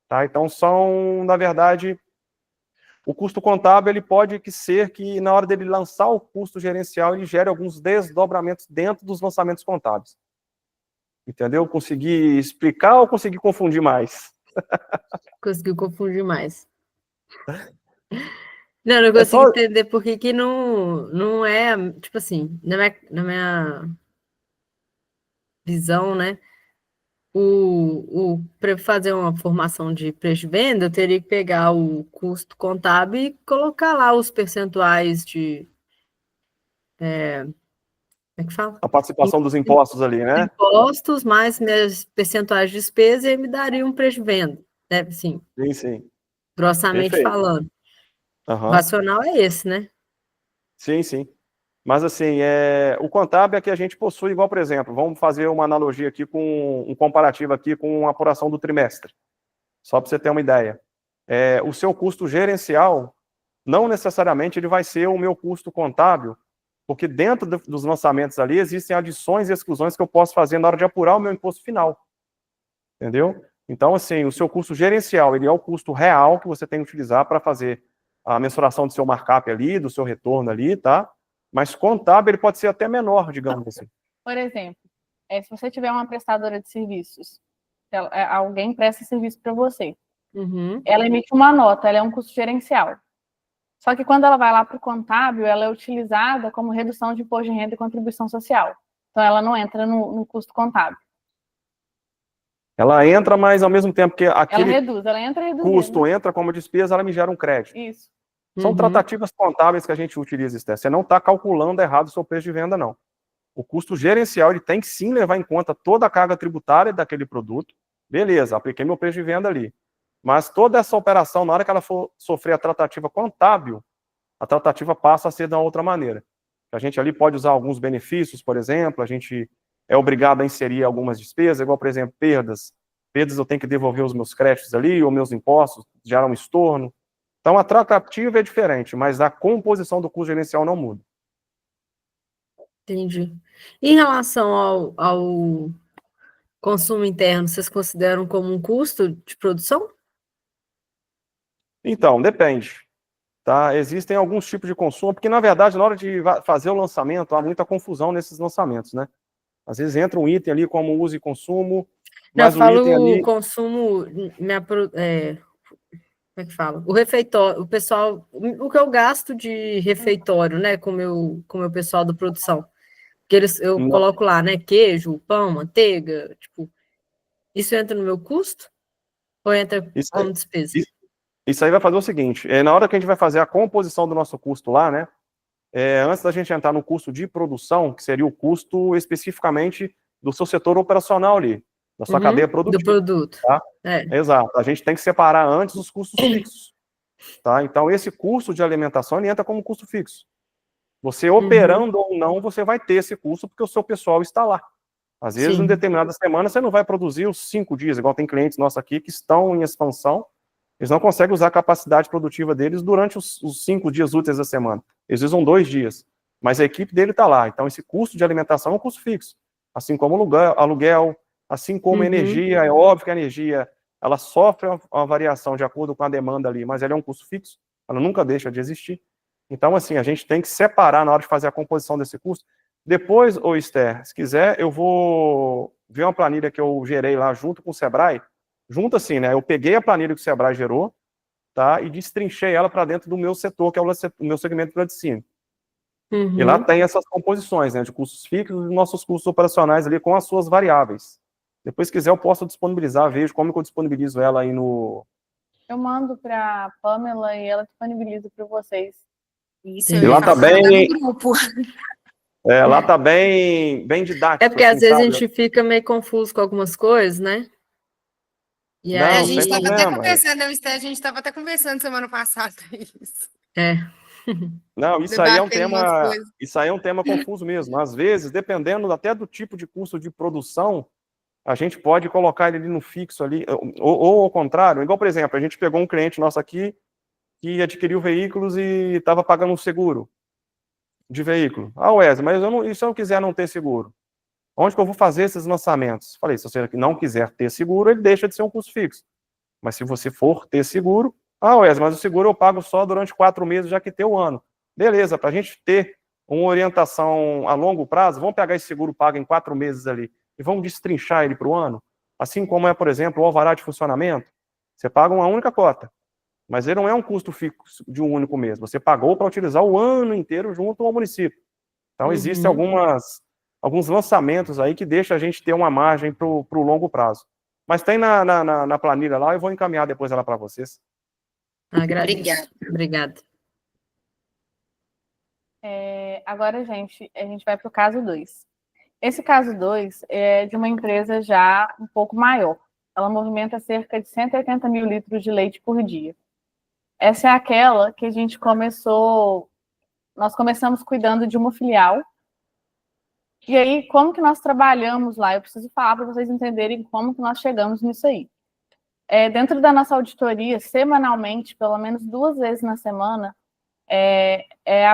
Tá? Então, na verdade, o custo contábil, ele pode ser que, na hora dele lançar o custo gerencial, ele gere alguns desdobramentos dentro dos lançamentos contábeis. Entendeu? Consegui explicar ou consegui confundir mais? Conseguiu confundir mais. Não consigo entender por que não é, tipo assim, na minha visão, né? Para fazer uma formação de preço de venda, eu teria que pegar o custo contábil e colocar lá os percentuais de. Como é que fala? A participação dos impostos ali, né? Impostos, mais minhas percentuais de despesa, e aí me daria um preço de venda. Né? Assim, Sim. grossamente Perfeito. falando. Uhum. O racional é esse, né? Sim. Mas, assim, o contábil é que a gente possui, igual, por exemplo, vamos fazer uma analogia aqui com um comparativo aqui com a apuração do trimestre. Só para você ter uma ideia. O seu custo gerencial, não necessariamente ele vai ser o meu custo contábil, porque dentro dos lançamentos ali existem adições e exclusões que eu posso fazer na hora de apurar o meu imposto final. Entendeu? Então, assim, o seu custo gerencial, ele é o custo real que você tem que utilizar para fazer a mensuração do seu markup ali, do seu retorno ali, tá? Mas contábil, ele pode ser até menor, digamos assim. Por exemplo, se você tiver uma prestadora de serviços, alguém presta serviço para você, ela emite uma nota, ela é um custo gerencial. Só que quando ela vai lá para o contábil, ela é utilizada como redução de imposto de renda e contribuição social. Então, ela não entra no custo contábil. Ela entra, mas ao mesmo tempo que aquele ela entra reduzindo. custo entra como despesa, ela me gera um crédito. Isso. São tratativas contábeis que a gente utiliza, Esther. Você não está calculando errado o seu preço de venda, não. O custo gerencial, ele tem que sim levar em conta toda a carga tributária daquele produto. Beleza, apliquei meu preço de venda ali. Mas toda essa operação, na hora que ela for sofrer a tratativa contábil, a tratativa passa a ser de uma outra maneira. A gente ali pode usar alguns benefícios, por exemplo, a gente é obrigado a inserir algumas despesas, igual, por exemplo, perdas. Perdas eu tenho que devolver os meus créditos ali, ou meus impostos, gerar um estorno. Então, a tratativa é diferente, mas a composição do custo gerencial não muda. Entendi. Em relação ao consumo interno, vocês consideram como um custo de produção? Então, depende. Tá? Existem alguns tipos de consumo, porque, na verdade, na hora de fazer o lançamento, há muita confusão nesses lançamentos, né? Às vezes entra um item ali como uso e consumo, mas eu falo o item ali... consumo, como é que fala? O refeitório, o pessoal, o que eu gasto de refeitório, né, com o meu pessoal da produção. Porque eu coloco lá, né, queijo, pão, manteiga, tipo, isso entra no meu custo? Ou entra como despesa? Isso aí vai fazer o seguinte, na hora que a gente vai fazer a composição do nosso custo lá, né, antes da gente entrar no custo de produção, que seria o custo especificamente do seu setor operacional ali, da sua cadeia do produtiva. produto. Tá? É. Exato. A gente tem que separar antes os custos fixos. Tá? Então, esse custo de alimentação ele entra como custo fixo. Você operando ou não, você vai ter esse custo porque o seu pessoal está lá. Às vezes, Sim. em determinada semana, você não vai produzir os 5 dias, igual tem clientes nossos aqui que estão em expansão, eles não conseguem usar a capacidade produtiva deles durante os 5 dias úteis da semana. Eles usam 2 dias. Mas a equipe dele está lá. Então, esse custo de alimentação é um custo fixo. Assim como aluguel, assim como energia. É óbvio que a energia ela sofre uma variação de acordo com a demanda ali, mas ela é um custo fixo. Ela nunca deixa de existir. Então, assim, a gente tem que separar na hora de fazer a composição desse custo. Depois, ô Esther, se quiser, eu vou ver uma planilha que eu gerei lá junto com o Sebrae. Junto assim, né? Eu peguei a planilha que o Sebrae gerou, tá? E destrinchei ela para dentro do meu setor, que é o meu segmento de laticínio. E lá tem essas composições, né? De custos fixos e nossos custos operacionais ali com as suas variáveis. Depois, se quiser, eu posso disponibilizar, vejo como que eu disponibilizo ela aí no... Eu mando para a Pamela e ela disponibiliza para vocês. Isso, E eu ia lá tá falar, manda bem... no grupo. lá tá bem didático. É porque assim, às vezes a sabe? gente fica meio confuso com algumas coisas, né? E Não, A aí... gente sem estava até problema. conversando, eu e Esther, a gente estava até conversando semana passada isso. Não, isso aí é um Debatendo umas tema, coisas. isso aí é um tema confuso mesmo. Às vezes, dependendo até do tipo de custo de produção, a gente pode colocar ele ali no fixo ali, ou ao contrário, igual, por exemplo, a gente pegou um cliente nosso aqui que adquiriu veículos e estava pagando um seguro de veículo. Ah, Wesley, mas e se eu quiser não ter seguro? Onde que eu vou fazer esses lançamentos? Falei, se você não quiser ter seguro, ele deixa de ser um custo fixo. Mas se você for ter seguro, Wesley, mas o seguro eu pago só durante 4 meses, já que tem o ano. Beleza, para a gente ter uma orientação a longo prazo, vamos pegar esse seguro pago em 4 meses ali e vamos destrinchar ele para o ano, assim como é, por exemplo, o alvará de funcionamento. Você paga uma única cota, mas ele não é um custo fixo de um único mês. Você pagou para utilizar o ano inteiro junto ao município. Então, existem alguns lançamentos aí que deixam a gente ter uma margem para o longo prazo. Mas tem na planilha lá, eu vou encaminhar depois ela para vocês. Agradeço. Obrigada. Agora, gente, a gente vai para o caso 2. Esse caso 2 é de uma empresa já um pouco maior. Ela movimenta cerca de 180 mil litros de leite por dia. Essa é aquela que a gente nós começamos cuidando de uma filial. E aí, como que nós trabalhamos lá? Eu preciso falar para vocês entenderem como que nós chegamos nisso aí. Dentro da nossa auditoria, semanalmente, pelo menos 2 vezes na semana, é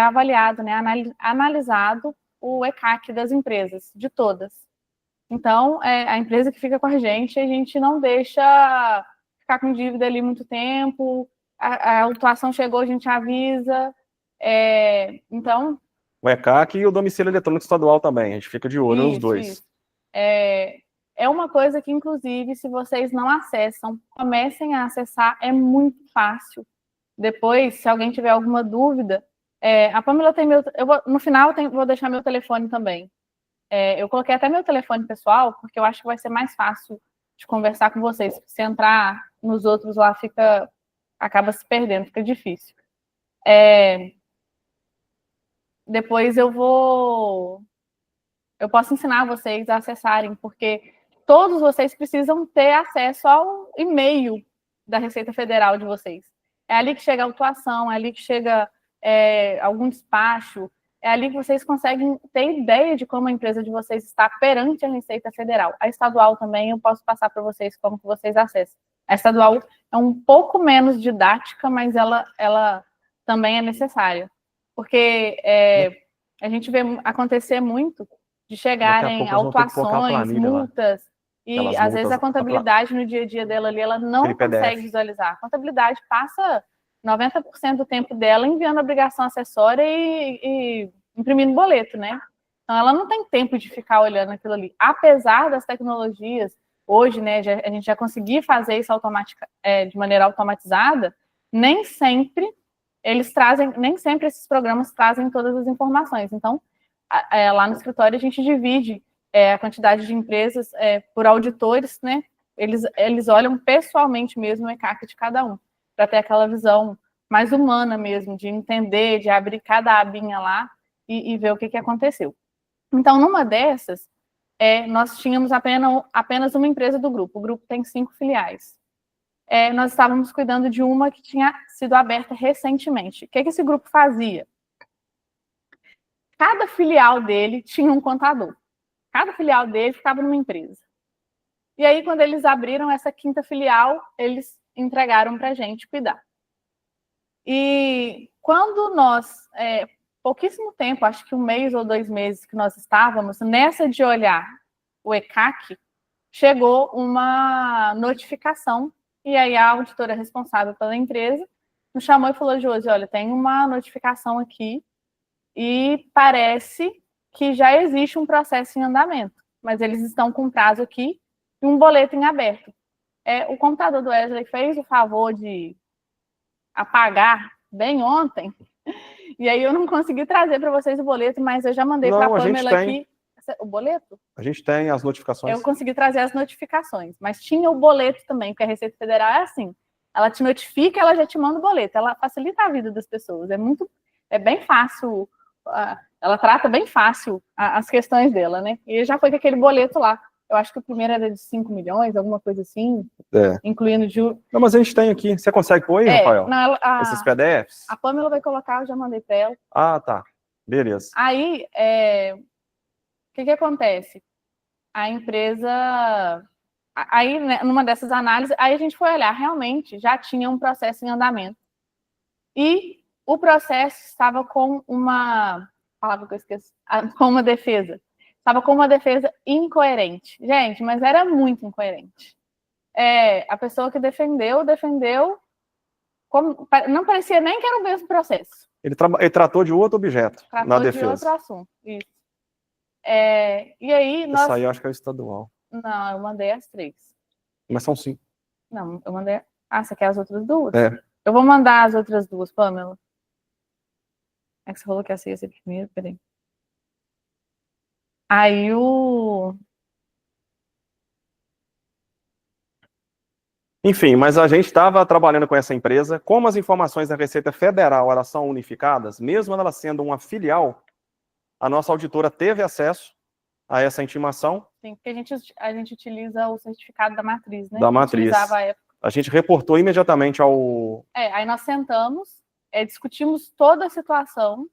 avaliado, né, analisado o ECAC das empresas, de todas. Então, a empresa que fica com a gente não deixa ficar com dívida ali muito tempo, a autuação chegou, a gente avisa. Então... O ECAC e o domicílio eletrônico estadual também, a gente fica de olho nos dois. Isso. É uma coisa que, inclusive, se vocês não acessam, comecem a acessar, é muito fácil. Depois, se alguém tiver alguma dúvida, a Pamela tem no final vou deixar meu telefone também. Eu coloquei até meu telefone pessoal, porque eu acho que vai ser mais fácil de conversar com vocês. Se entrar nos outros lá, acaba se perdendo, fica difícil. Depois eu posso ensinar vocês a acessarem, porque todos vocês precisam ter acesso ao e-mail da Receita Federal de vocês. É ali que chega a autuação, é ali que chega algum despacho, é ali que vocês conseguem ter ideia de como a empresa de vocês está perante a Receita Federal. A estadual também, eu posso passar para vocês como que vocês acessam. A estadual é um pouco menos didática, mas ela também é necessária. Porque a gente vê acontecer muito de chegarem autuações, multas, e às vezes a contabilidade no dia a dia dela ali, ela não consegue visualizar. A contabilidade passa 90% do tempo dela enviando obrigação acessória e imprimindo boleto, né? Então, ela não tem tempo de ficar olhando aquilo ali. Apesar das tecnologias, hoje, né, a gente já conseguir fazer isso de maneira automatizada, nem sempre esses programas trazem todas as informações. Então, lá no escritório, a gente divide a quantidade de empresas por auditores, né? Eles olham pessoalmente mesmo o ECAC de cada um. para ter aquela visão mais humana mesmo, de entender, de abrir cada abinha lá e ver o que aconteceu. Então, numa dessas, nós tínhamos apenas uma empresa do grupo. O grupo tem 5 filiais. Nós estávamos cuidando de uma que tinha sido aberta recentemente. O que esse grupo fazia? Cada filial dele tinha um contador. Cada filial dele ficava numa empresa. E aí, quando eles abriram essa 5ª filial, eles entregaram para a gente cuidar. E quando nós, pouquíssimo tempo, acho que 1 mês ou 2 meses que nós estávamos, nessa de olhar o ECAC, chegou uma notificação, e aí a auditora responsável pela empresa nos chamou e falou: Josi, olha, tem uma notificação aqui, e parece que já existe um processo em andamento, mas eles estão com prazo aqui e um boleto em aberto. O computador do Wesley fez o favor de apagar bem ontem, e aí eu não consegui trazer para vocês o boleto, mas eu já mandei para a Pamela aqui. O boleto? A gente tem as notificações. Eu consegui trazer as notificações, mas tinha o boleto também, porque a Receita Federal é assim, ela te notifica, ela já te manda o boleto, ela facilita a vida das pessoas, é bem fácil, ela trata bem fácil as questões dela, né? E já foi com aquele boleto lá. Eu acho que o primeiro era de 5 milhões, alguma coisa assim, incluindo juros. Não, mas a gente tem aqui. Você consegue pôr aí, Rafael? Não, esses PDFs? A Pamela vai colocar, eu já mandei para ela. Ah, tá. Beleza. Aí, o que acontece? A empresa... Aí, né, numa dessas análises, aí a gente foi olhar, realmente, já tinha um processo em andamento. E o processo estava com uma... Palavra que eu esqueci. Com uma defesa. Estava com uma defesa incoerente. Gente, mas era muito incoerente. A pessoa que defendeu como, não parecia nem que era o mesmo processo. Ele tratou de outro objeto na defesa. Tratou de outro assunto, isso. E aí nós... Essa aí eu acho que é o estadual. Não, eu mandei as 3. Mas são 5. Não, eu mandei... você quer as outras 2? Eu vou mandar as outras 2, Pamela. É que você falou que essa ia ser primeiro, peraí. Aí Enfim, mas a gente estava trabalhando com essa empresa. Como as informações da Receita Federal elas são unificadas, mesmo ela sendo uma filial, a nossa auditora teve acesso a essa intimação. Sim, porque a gente utiliza o certificado da matriz, né? Da matriz. A gente reportou imediatamente ao... Aí nós sentamos, discutimos toda a situação,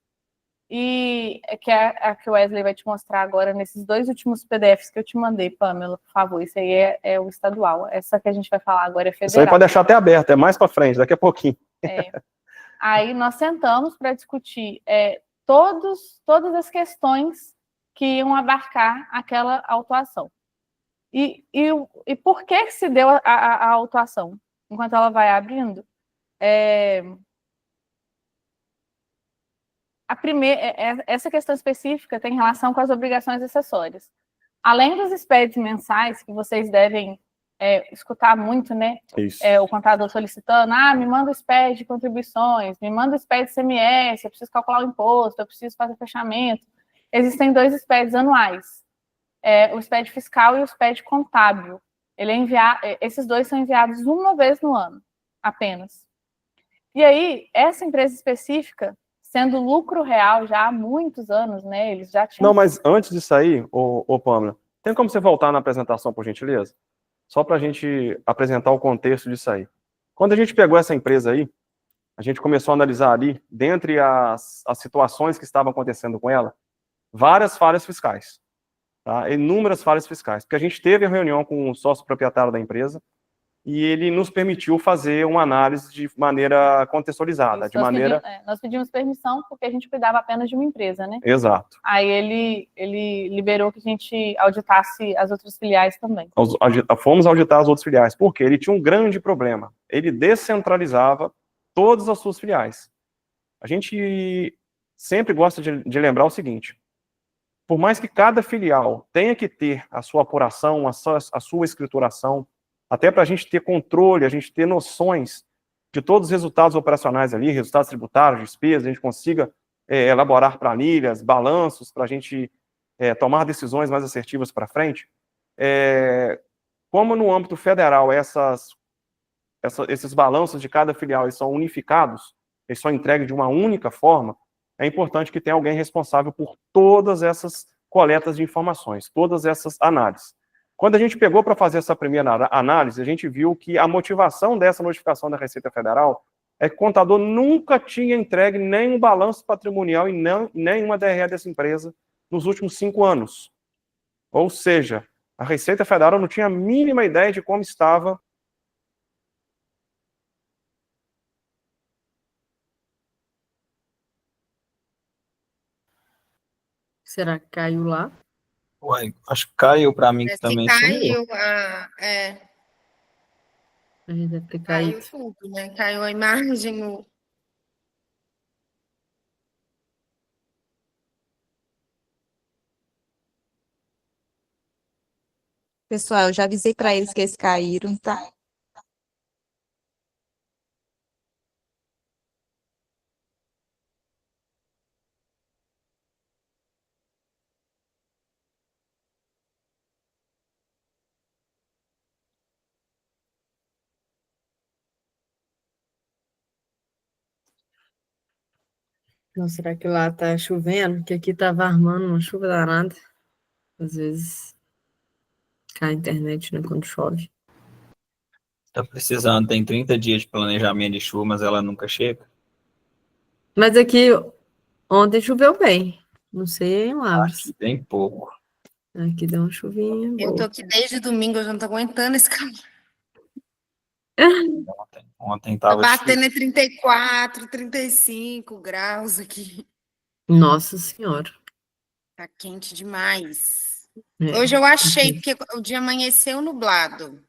e que é a que o Wesley vai te mostrar agora nesses 2 últimos PDFs que eu te mandei, Pamela, por favor. Isso aí é o estadual. Essa que a gente vai falar agora é federal. Isso aí pode deixar até aberto, é mais para frente, daqui a pouquinho. Aí nós sentamos para discutir todas as questões que iam abarcar aquela autuação. E por que se deu a autuação? Enquanto ela vai abrindo, essa questão específica tem relação com as obrigações acessórias. Além dos SPEDs mensais, que vocês devem escutar muito, né? Isso. O contador solicitando, me manda o SPED de contribuições, me manda o SPED de CMS, eu preciso calcular o imposto, eu preciso fazer fechamento. Existem 2 SPEDs anuais, o SPED fiscal e o SPED contábil. Esses 2 são enviados uma vez no ano, apenas. E aí, essa empresa específica, sendo lucro real já há muitos anos, né? Eles já tinham... Não, mas antes disso aí, Pamela, tem como você voltar na apresentação, por gentileza? Só para a gente apresentar o contexto disso aí. Quando a gente pegou essa empresa aí, a gente começou a analisar ali, dentre as situações que estavam acontecendo com ela, várias falhas fiscais. Tá? Inúmeras falhas fiscais. Porque a gente teve a reunião com o sócio proprietário da empresa e ele nos permitiu fazer uma análise de maneira contextualizada. Nós pedimos permissão porque a gente cuidava apenas de uma empresa, né? Exato. Aí ele liberou que a gente auditasse as outras filiais também. Fomos auditar as outras filiais, porque ele tinha um grande problema. Ele descentralizava todas as suas filiais. A gente sempre gosta de lembrar o seguinte: por mais que cada filial tenha que ter a sua apuração, a sua escrituração, até para a gente ter controle, a gente ter noções de todos os resultados operacionais ali, resultados tributários, despesas, a gente consiga elaborar planilhas, balanços, para a gente tomar decisões mais assertivas para frente. Como no âmbito federal essas esses balanços de cada filial eles são unificados, eles são entregues de uma única forma, é importante que tenha alguém responsável por todas essas coletas de informações, todas essas análises. Quando a gente pegou para fazer essa primeira análise, a gente viu que a motivação dessa notificação da Receita Federal é que o contador nunca tinha entregue nem um balanço patrimonial e nem uma DRE dessa empresa nos últimos 5 anos. Ou seja, a Receita Federal não tinha a mínima ideia de como estava Será que caiu lá? Uai, acho que caiu para mim que Parece que também sumiu. caiu, A gente deve ter caiu caído. tudo, né? Caiu a imagem, Pessoal, eu já avisei para eles que eles caíram, tá? Não, será que lá tá chovendo? Porque aqui tava armando uma chuva danada. Às vezes cai a internet, né, quando chove. Tá precisando, tem 30 dias de planejamento de chuva, mas ela nunca chega. Mas aqui ontem choveu bem. Não sei em Lavras. Bem pouco. Aqui deu uma chuvinha eu tô boa. aqui desde domingo, eu já não tô aguentando esse calor. Ontem Tá tava batendo 34, 35 graus aqui. Nossa Senhora. Tá quente demais. É, Hoje eu achei, aqui. porque o dia amanheceu nublado.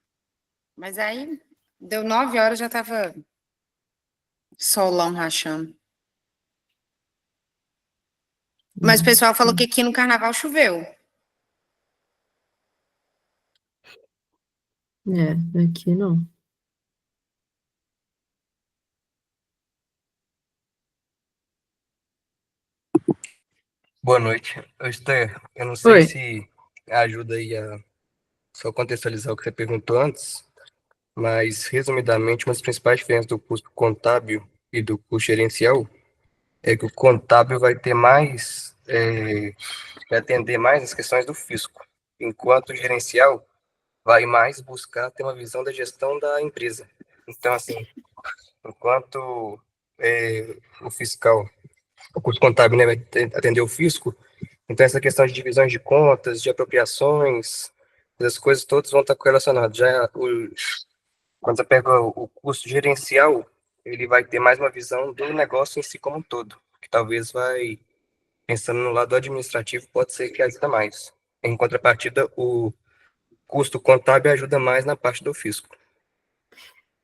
Mas aí, deu 9 horas, já tava solão rachando. Mas o pessoal falou que aqui no carnaval choveu. Aqui não. Boa noite. Esther, eu não sei Oi. se ajuda aí a só contextualizar o que você perguntou antes, mas, resumidamente, uma das principais diferenças do custo contábil e do custo gerencial é que o contábil vai ter mais, vai atender mais as questões do fisco, enquanto o gerencial vai mais buscar ter uma visão da gestão da empresa. Então, assim, enquanto o fiscal, o custo contábil, né, vai atender o fisco, então essa questão de divisões de contas, de apropriações, essas coisas todas vão estar correlacionadas. Quando você pega o custo gerencial, ele vai ter mais uma visão do negócio em si como um todo, que talvez vai, pensando no lado administrativo, pode ser que ajuda mais. Em contrapartida, o custo contábil ajuda mais na parte do fisco.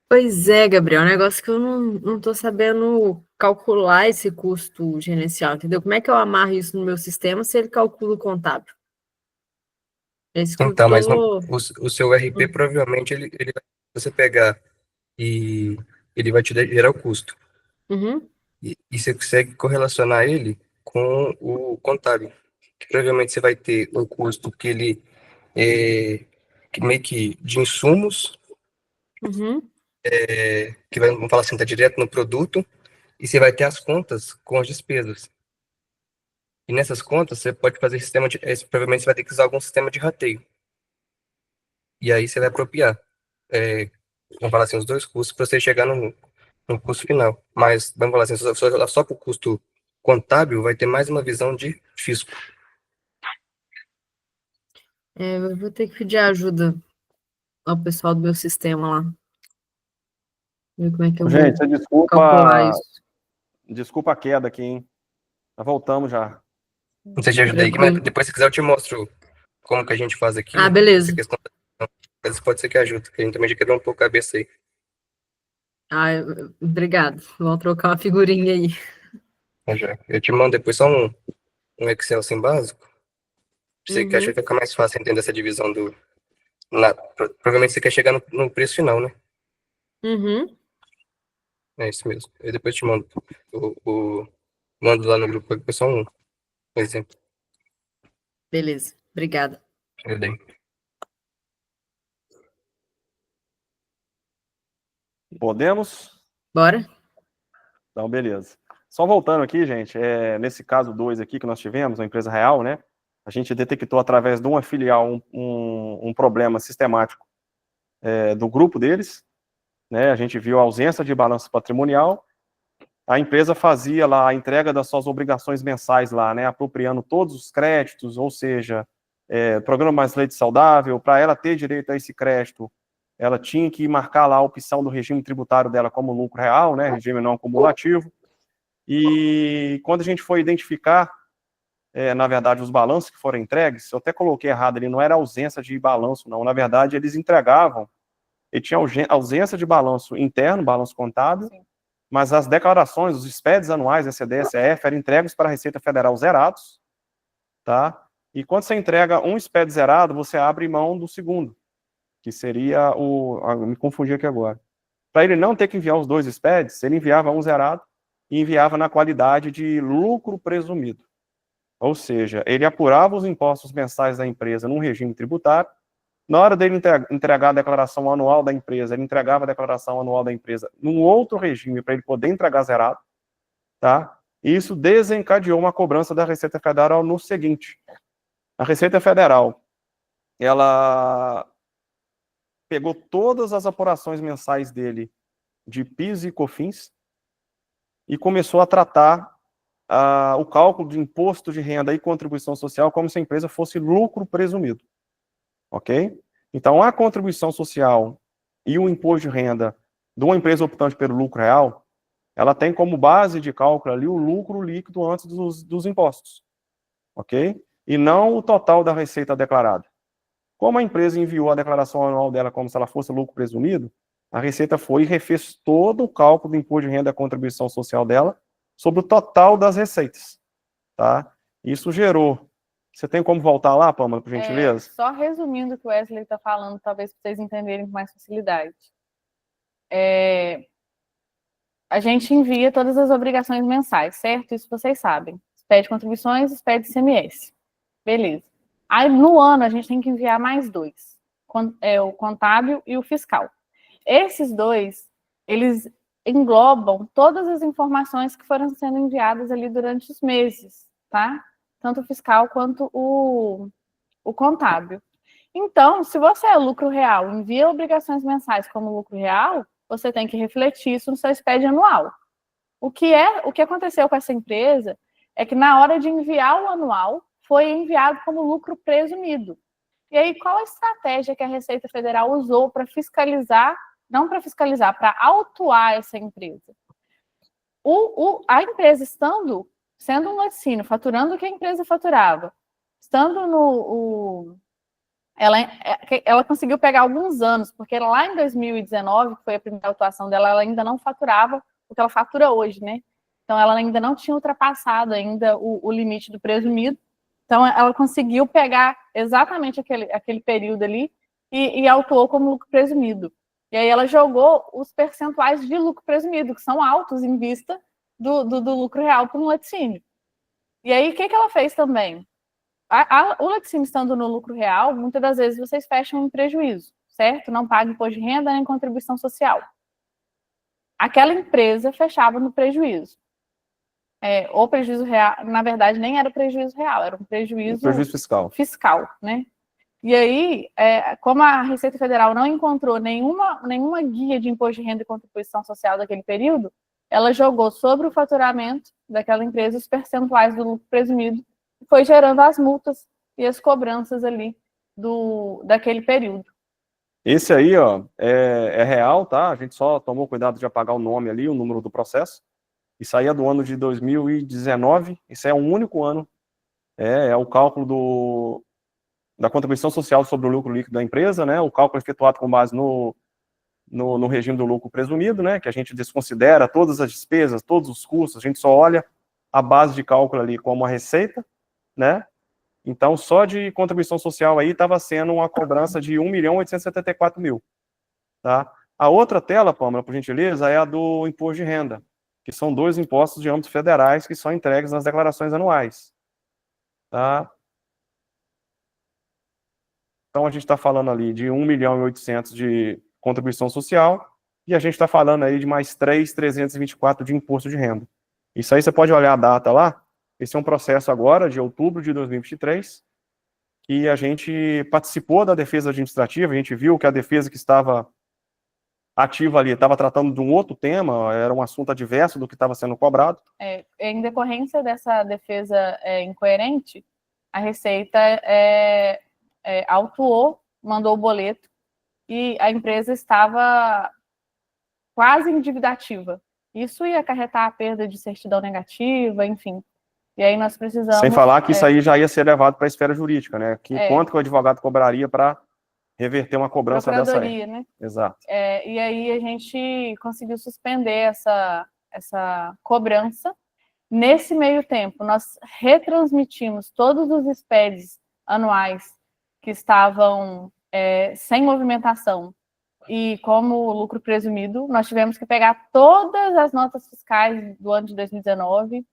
Pois é, Gabriel, é um negócio que eu não tô sabendo calcular esse custo gerencial, entendeu? Como é que eu amarro isso no meu sistema se ele calcula o contábil? É isso que eu Então, mas tô... o seu RP, provavelmente, ele vai você pegar e ele vai te gerar o custo. Uhum, E você consegue correlacionar ele com o contábil. Que provavelmente você vai ter um custo que ele é que meio que de insumos, uhum. que vai, vamos falar assim, tá direto no produto, e você vai ter as contas com as despesas. E nessas contas você pode fazer sistema de, provavelmente você vai ter que usar algum sistema de rateio. E aí você vai apropriar, vamos falar assim, os dois custos para você chegar no custo final. Mas, vamos falar assim, só para o custo contábil vai ter mais uma visão de fisco. Eu vou ter que pedir ajuda ao pessoal do meu sistema lá. Ver como é que eu vou Gente, calcular desculpa, isso. desculpa a queda aqui, hein? Já voltamos já. Não sei se ajuda aí, mas Tranquilo. depois se quiser eu te mostro como que a gente faz aqui, Ah, essa beleza. questão, mas pode ser que ajude, que a gente também já quebrou um pouco a cabeça aí. Ah, obrigado. Vamos trocar uma figurinha aí. Eu te mando depois só um Excel assim básico, pra você que acha que Uhum, vai ficar mais fácil entender essa divisão provavelmente você quer chegar no preço final, né? uhum. É isso mesmo. Eu depois te mando mando lá no grupo depois só um exemplo. Beleza. Obrigada. Eu. Podemos? Bora? Então, beleza. Só voltando aqui, gente, nesse caso 2 aqui que nós tivemos, a empresa real, né? A gente detectou através de uma filial um problema sistemático do grupo deles, né? A gente viu a ausência de balanço patrimonial. A empresa fazia lá a entrega das suas obrigações mensais lá, né? Apropriando todos os créditos, ou seja, programa Mais Leite Saudável, para ela ter direito a esse crédito, ela tinha que marcar lá a opção do regime tributário dela como lucro real, né? Regime não acumulativo. E quando a gente foi identificar, na verdade, os balanços que foram entregues, eu até coloquei errado ali, não era ausência de balanço, não. Na verdade, eles entregavam, e tinha ausência de balanço interno, balanço contábil, Sim. mas as declarações, os SPEDs anuais, ECD, ECF, eram entregues para a Receita Federal zerados, tá? E quando você entrega um SPED zerado, você abre mão do segundo, que seria me confundi aqui agora. Para ele não ter que enviar os 2 SPEDs, ele enviava um zerado e enviava na qualidade de lucro presumido. Ou seja, ele apurava os impostos mensais da empresa num regime tributário. Na hora dele entregar a declaração anual da empresa, ele entregava a declaração anual da empresa num outro regime para ele poder entregar zerado, tá? E isso desencadeou uma cobrança da Receita Federal no seguinte: a Receita Federal, ela pegou todas as apurações mensais dele de PIS e COFINS e começou a tratar o cálculo de imposto de renda e contribuição social como se a empresa fosse lucro presumido, ok? Então, a contribuição social e o imposto de renda de uma empresa optante pelo lucro real, ela tem como base de cálculo ali o lucro líquido antes dos impostos, ok? E não o total da receita declarada. Como a empresa enviou a declaração anual dela como se ela fosse lucro presumido, a Receita foi e refez todo o cálculo do imposto de renda e contribuição social dela sobre o total das receitas, tá? Isso gerou... Você tem como voltar lá, Pâmela, por gentileza? Só resumindo o que o Wesley está falando, talvez para vocês entenderem com mais facilidade. A gente envia todas as obrigações mensais, certo? Isso vocês sabem. SPED de contribuições, SPED de ICMS. Beleza. Aí, no ano, a gente tem que enviar mais 2. O contábil e o fiscal. Esses 2, eles englobam todas as informações que foram sendo enviadas ali durante os meses, tá? Tanto o fiscal quanto o contábil. Então, se você é lucro real, envia obrigações mensais como lucro real, você tem que refletir isso no seu SPED anual. O que aconteceu com essa empresa é que na hora de enviar o anual, foi enviado como lucro presumido. E aí, qual a estratégia que a Receita Federal usou para fiscalizar, não para fiscalizar, para autuar essa empresa? A empresa sendo um laticínio, faturando o que a empresa faturava, estando ela conseguiu pegar alguns anos, porque lá em 2019, que foi a primeira atuação dela, ela ainda não faturava o que ela fatura hoje, né? Então, ela ainda não tinha ultrapassado ainda o limite do presumido. Então, ela conseguiu pegar exatamente aquele período ali e autuou como lucro presumido. E aí ela jogou os percentuais de lucro presumido, que são altos em vista do lucro real para um laticínio. E aí, o que ela fez também? O laticínio estando no lucro real, muitas das vezes vocês fecham em prejuízo, certo? Não paga imposto de renda nem contribuição social. Aquela empresa fechava no prejuízo. O prejuízo real, na verdade, nem era prejuízo real, era um prejuízo fiscal, né? E aí, como a Receita Federal não encontrou nenhuma guia de imposto de renda e contribuição social daquele período, ela jogou sobre o faturamento daquela empresa os percentuais do lucro presumido e foi gerando as multas e as cobranças ali daquele período. Esse aí, ó, é real, tá? A gente só tomou cuidado de apagar o nome ali, o número do processo. Isso aí é do ano de 2019, isso é um único ano. É o cálculo da contribuição social sobre o lucro líquido da empresa, né? O cálculo efetuado com base no regime do lucro presumido, né? Que a gente desconsidera todas as despesas, todos os custos, a gente só olha a base de cálculo ali como a receita, né? Então, só de contribuição social aí estava sendo uma cobrança de 1.874.000, tá? A outra tela, Pâmela, por gentileza, é a do imposto de renda, que são 2 impostos de âmbito federais que são entregues nas declarações anuais, tá? Então, a gente está falando ali de 1.800.000 de contribuição social e a gente está falando aí de mais 3.324 de imposto de renda. Isso aí você pode olhar a data lá, esse é um processo agora, de outubro de 2023, que a gente participou da defesa administrativa, a gente viu que a defesa que estava ativa ali estava tratando de um outro tema, era um assunto adverso do que estava sendo cobrado. Em decorrência dessa defesa incoerente, a Receita autuou, mandou o boleto, e a empresa estava quase endividativa. Isso ia acarretar a perda de certidão negativa, enfim. E aí nós precisamos... Sem falar que isso aí já ia ser levado para a esfera jurídica, né? Quanto que o advogado cobraria para reverter uma cobrança dessa aí. Né? Exato. E aí a gente conseguiu suspender essa cobrança. Nesse meio tempo, nós retransmitimos todos os SPEDs anuais que estavam sem movimentação e como lucro presumido. Nós tivemos que pegar todas as notas fiscais do ano de 2019,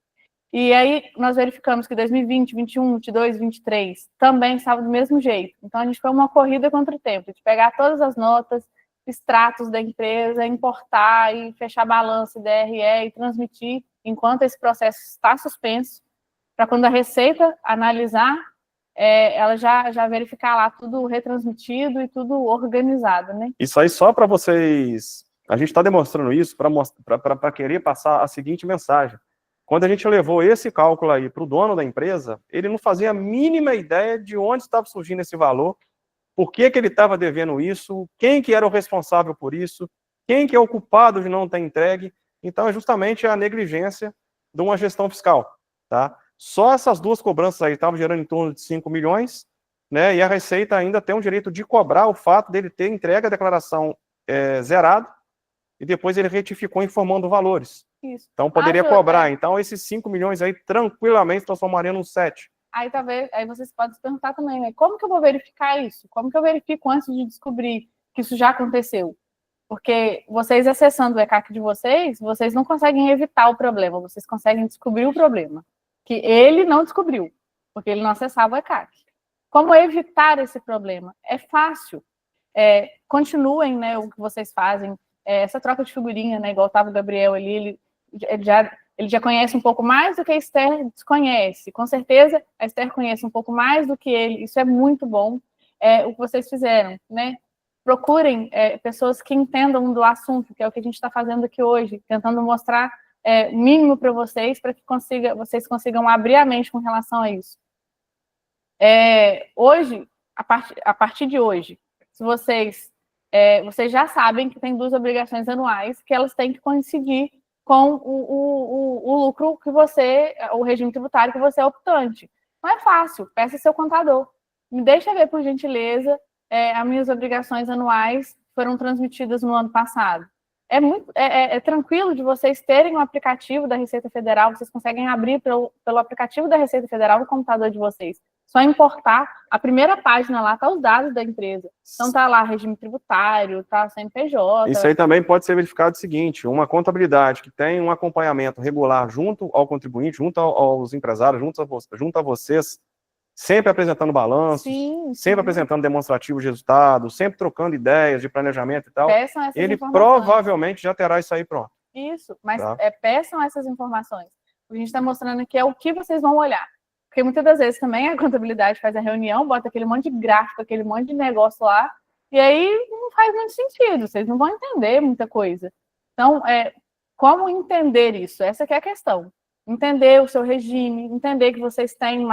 e aí nós verificamos que 2020, 21, 22, 23 também estavam do mesmo jeito. Então a gente foi uma corrida contra o tempo, de pegar todas as notas, extratos da empresa, importar e fechar balanço, DRE e transmitir enquanto esse processo está suspenso, para quando a Receita analisar, ela já verificar lá tudo retransmitido e tudo organizado, né? Isso aí só para vocês... A gente está demonstrando isso para querer passar a seguinte mensagem. Quando a gente levou esse cálculo aí para o dono da empresa, ele não fazia a mínima ideia de onde estava surgindo esse valor, por que ele estava devendo isso, quem que era o responsável por isso, quem que é o culpado de não ter entregue. Então, é justamente a negligência de uma gestão fiscal, tá? Só essas duas cobranças aí estavam gerando em torno de 5 milhões, né? E a Receita ainda tem o direito de cobrar o fato dele ter entregue a declaração zerada e depois ele retificou informando valores. Isso. Então, poderia cobrar. Então, esses 5 milhões aí tranquilamente transformariam num 7. Aí vocês podem se perguntar também, né? Como que eu vou verificar isso? Como que eu verifico antes de descobrir que isso já aconteceu? Porque vocês acessando o ECAC de vocês não conseguem evitar o problema, vocês conseguem descobrir o problema, que ele não descobriu, porque ele não acessava o ECAC. Como evitar esse problema? É fácil. Continuem, né, o que vocês fazem, essa troca de figurinha, né, igual estava o Gabriel ali, ele já conhece um pouco mais do que a Esther desconhece. Com certeza, a Esther conhece um pouco mais do que ele, isso é muito bom, o que vocês fizeram, né? Procurem pessoas que entendam do assunto, que é o que a gente está fazendo aqui hoje, tentando mostrar mínimo para vocês, para que vocês consigam abrir a mente com relação a isso. Hoje, a partir de hoje, se vocês já sabem que tem 2 obrigações anuais que elas têm que coincidir com o lucro que o regime tributário que você é optante. Não é fácil, peça seu contador. Me deixa ver, por gentileza, as minhas obrigações anuais foram transmitidas no ano passado. É tranquilo de vocês terem um aplicativo da Receita Federal, vocês conseguem abrir pelo aplicativo da Receita Federal no computador de vocês. Só importar, a primeira página lá está os dados da empresa. Então está lá regime tributário, está CNPJ. Isso aí também pode ser verificado o seguinte, uma contabilidade que tem um acompanhamento regular junto ao contribuinte, junto aos empresários, junto a vocês, sempre apresentando balanço, sempre apresentando demonstrativo de resultado, sempre trocando ideias de planejamento e tal, ele provavelmente já terá isso aí pronto. Isso, mas peçam essas informações. A gente está mostrando aqui o que vocês vão olhar. Porque muitas das vezes também a contabilidade faz a reunião, bota aquele monte de gráfico, aquele monte de negócio lá, e aí não faz muito sentido, vocês não vão entender muita coisa. Então, como entender isso? Essa que é a questão. Entender o seu regime, entender que vocês têm,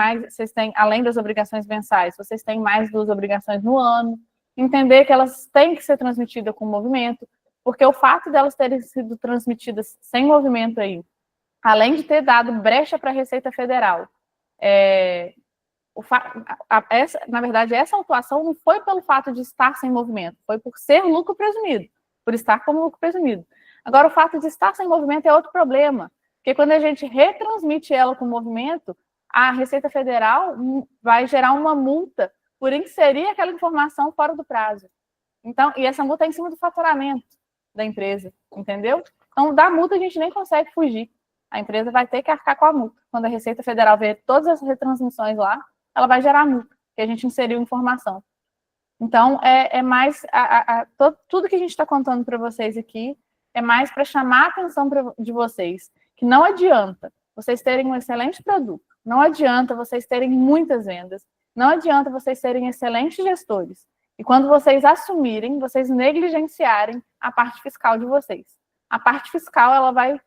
além das obrigações mensais, vocês têm mais 2 obrigações no ano, entender que elas têm que ser transmitidas com movimento, porque o fato delas terem sido transmitidas sem movimento aí, além de ter dado brecha para a Receita Federal, na verdade, essa autuação não foi pelo fato de estar sem movimento, foi por ser lucro presumido, por estar como lucro presumido. Agora, o fato de estar sem movimento é outro problema, porque quando a gente retransmite ela com movimento, a Receita Federal vai gerar uma multa por inserir aquela informação fora do prazo. Então, e essa multa é em cima do faturamento da empresa, entendeu? Então, da multa a gente nem consegue fugir. A empresa vai ter que arcar com a multa. Quando a Receita Federal ver todas as retransmissões lá, ela vai gerar multa, porque a gente inseriu informação. Então, é mais tudo que a gente está contando para vocês aqui é mais para chamar a atenção de vocês, que não adianta vocês terem um excelente produto, não adianta vocês terem muitas vendas, não adianta vocês serem excelentes gestores. E quando vocês assumirem, vocês negligenciarem a parte fiscal de vocês. A parte fiscal, ela vai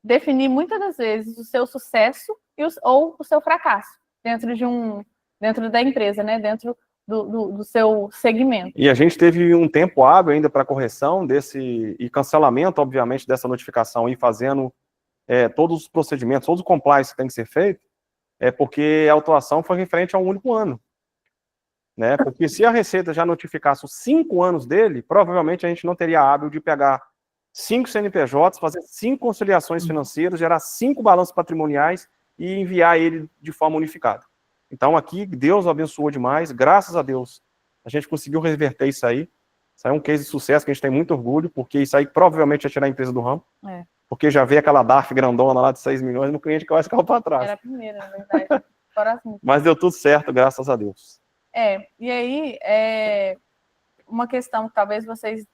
definir muitas das vezes o seu sucesso ou o seu fracasso dentro da empresa, né? Dentro do seu segmento. E a gente teve um tempo hábil ainda para correção e cancelamento, obviamente, dessa notificação e fazendo todos os procedimentos, todos os compliance que tem que ser feito, porque a autuação foi referente a um único ano. Né? Porque se a Receita já notificasse os 5 anos dele, provavelmente a gente não teria hábil de pegar 5 CNPJs, fazer 5 conciliações financeiras, gerar 5 balanços patrimoniais e enviar ele de forma unificada. Então aqui, Deus abençoou demais, graças a Deus, a gente conseguiu reverter isso aí. Isso aí é um case de sucesso que a gente tem muito orgulho, porque isso aí provavelmente ia tirar a empresa do ramo. Porque já veio aquela DARF grandona lá de 6 milhões no cliente que vai ficar para trás. Era a primeira, na verdade. Mas deu tudo certo, graças a Deus. E aí, uma questão que talvez vocês,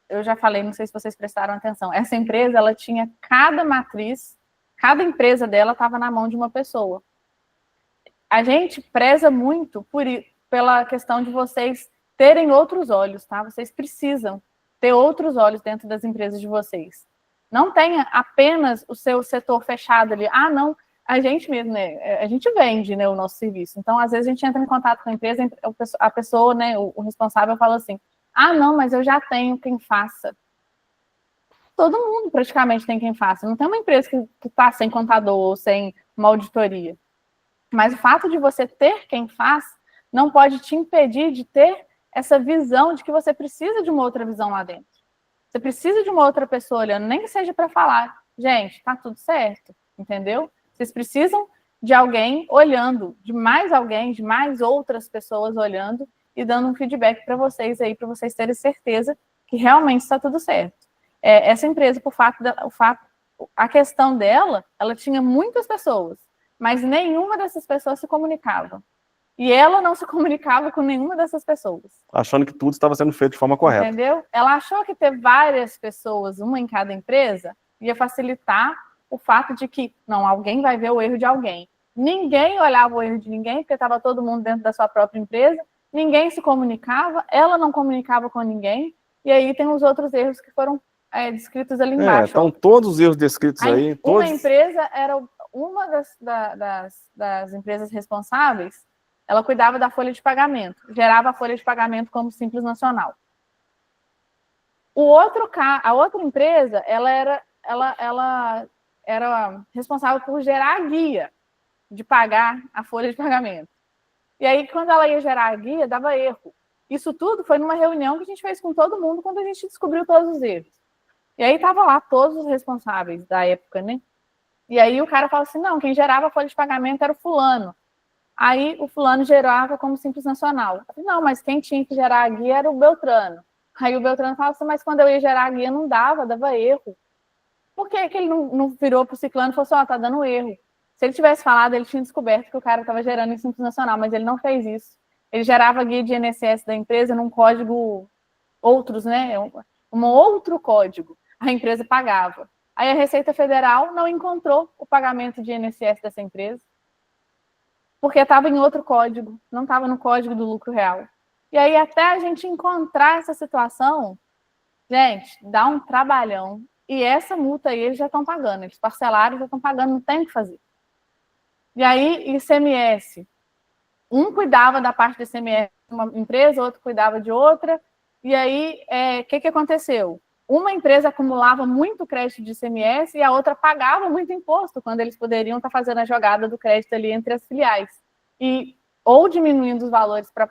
eu já falei, não sei se vocês prestaram atenção, essa empresa, ela tinha cada matriz, cada empresa dela estava na mão de uma pessoa. A gente preza muito pela questão de vocês terem outros olhos, tá? Vocês precisam ter outros olhos dentro das empresas de vocês. Não tenha apenas o seu setor fechado ali. Ah, não, a gente mesmo, né? A gente vende, né, o nosso serviço. Então, às vezes, a gente entra em contato com a empresa, a pessoa, né, o responsável fala assim, ah, não, mas eu já tenho quem faça. Todo mundo praticamente tem quem faça. Não tem uma empresa que está sem contador ou sem uma auditoria. Mas o fato de você ter quem faz não pode te impedir de ter essa visão de que você precisa de uma outra visão lá dentro. Você precisa de uma outra pessoa olhando, nem que seja para falar, gente, tá tudo certo, entendeu? Vocês precisam de alguém olhando, de mais alguém, de mais outras pessoas olhando e dando um feedback para vocês aí, para vocês terem certeza que realmente está tudo certo. Essa empresa, a questão dela, ela tinha muitas pessoas, mas nenhuma dessas pessoas se comunicava. E ela não se comunicava com nenhuma dessas pessoas. Achando que tudo estava sendo feito de forma correta. Entendeu? Ela achou que ter várias pessoas, uma em cada empresa, ia facilitar o fato de que, não, alguém vai ver o erro de alguém. Ninguém olhava o erro de ninguém, porque estava todo mundo dentro da sua própria empresa, ninguém se comunicava, ela não comunicava com ninguém, e aí tem os outros erros que foram descritos ali embaixo. Estão todos os erros descritos aí. Uma empresa era uma das empresas responsáveis, ela cuidava da folha de pagamento, gerava a folha de pagamento como Simples Nacional. A outra empresa, ela era responsável por gerar a guia de pagar a folha de pagamento. E aí, quando ela ia gerar a guia, dava erro. Isso tudo foi numa reunião que a gente fez com todo mundo quando a gente descobriu todos os erros. E aí tava lá todos os responsáveis da época, né? E aí o cara fala assim, não, quem gerava a folha de pagamento era o fulano. Aí o fulano gerava como Simples Nacional. Eu falei, não, mas quem tinha que gerar a guia era o Beltrano. Aí o Beltrano fala assim, mas quando eu ia gerar a guia não dava erro. Por que ele não virou pro Ciclano e falou assim, tá dando erro? Se ele tivesse falado, ele tinha descoberto que o cara estava gerando em Simples Nacional, mas ele não fez isso. Ele gerava a guia de INSS da empresa num código outros, né? Um outro código. A empresa pagava. Aí a Receita Federal não encontrou o pagamento de INSS dessa empresa, porque estava em outro código, não estava no código do lucro real. E aí, até a gente encontrar essa situação, gente, dá um trabalhão. E essa multa aí eles já estão pagando, eles parcelaram, já estão pagando, não tem o que fazer. E aí, ICMS, um cuidava da parte do ICMS de uma empresa, outro cuidava de outra, e aí, o que aconteceu? Uma empresa acumulava muito crédito de ICMS e a outra pagava muito imposto, quando eles poderiam estar fazendo a jogada do crédito ali entre as filiais. Ou diminuindo os valores para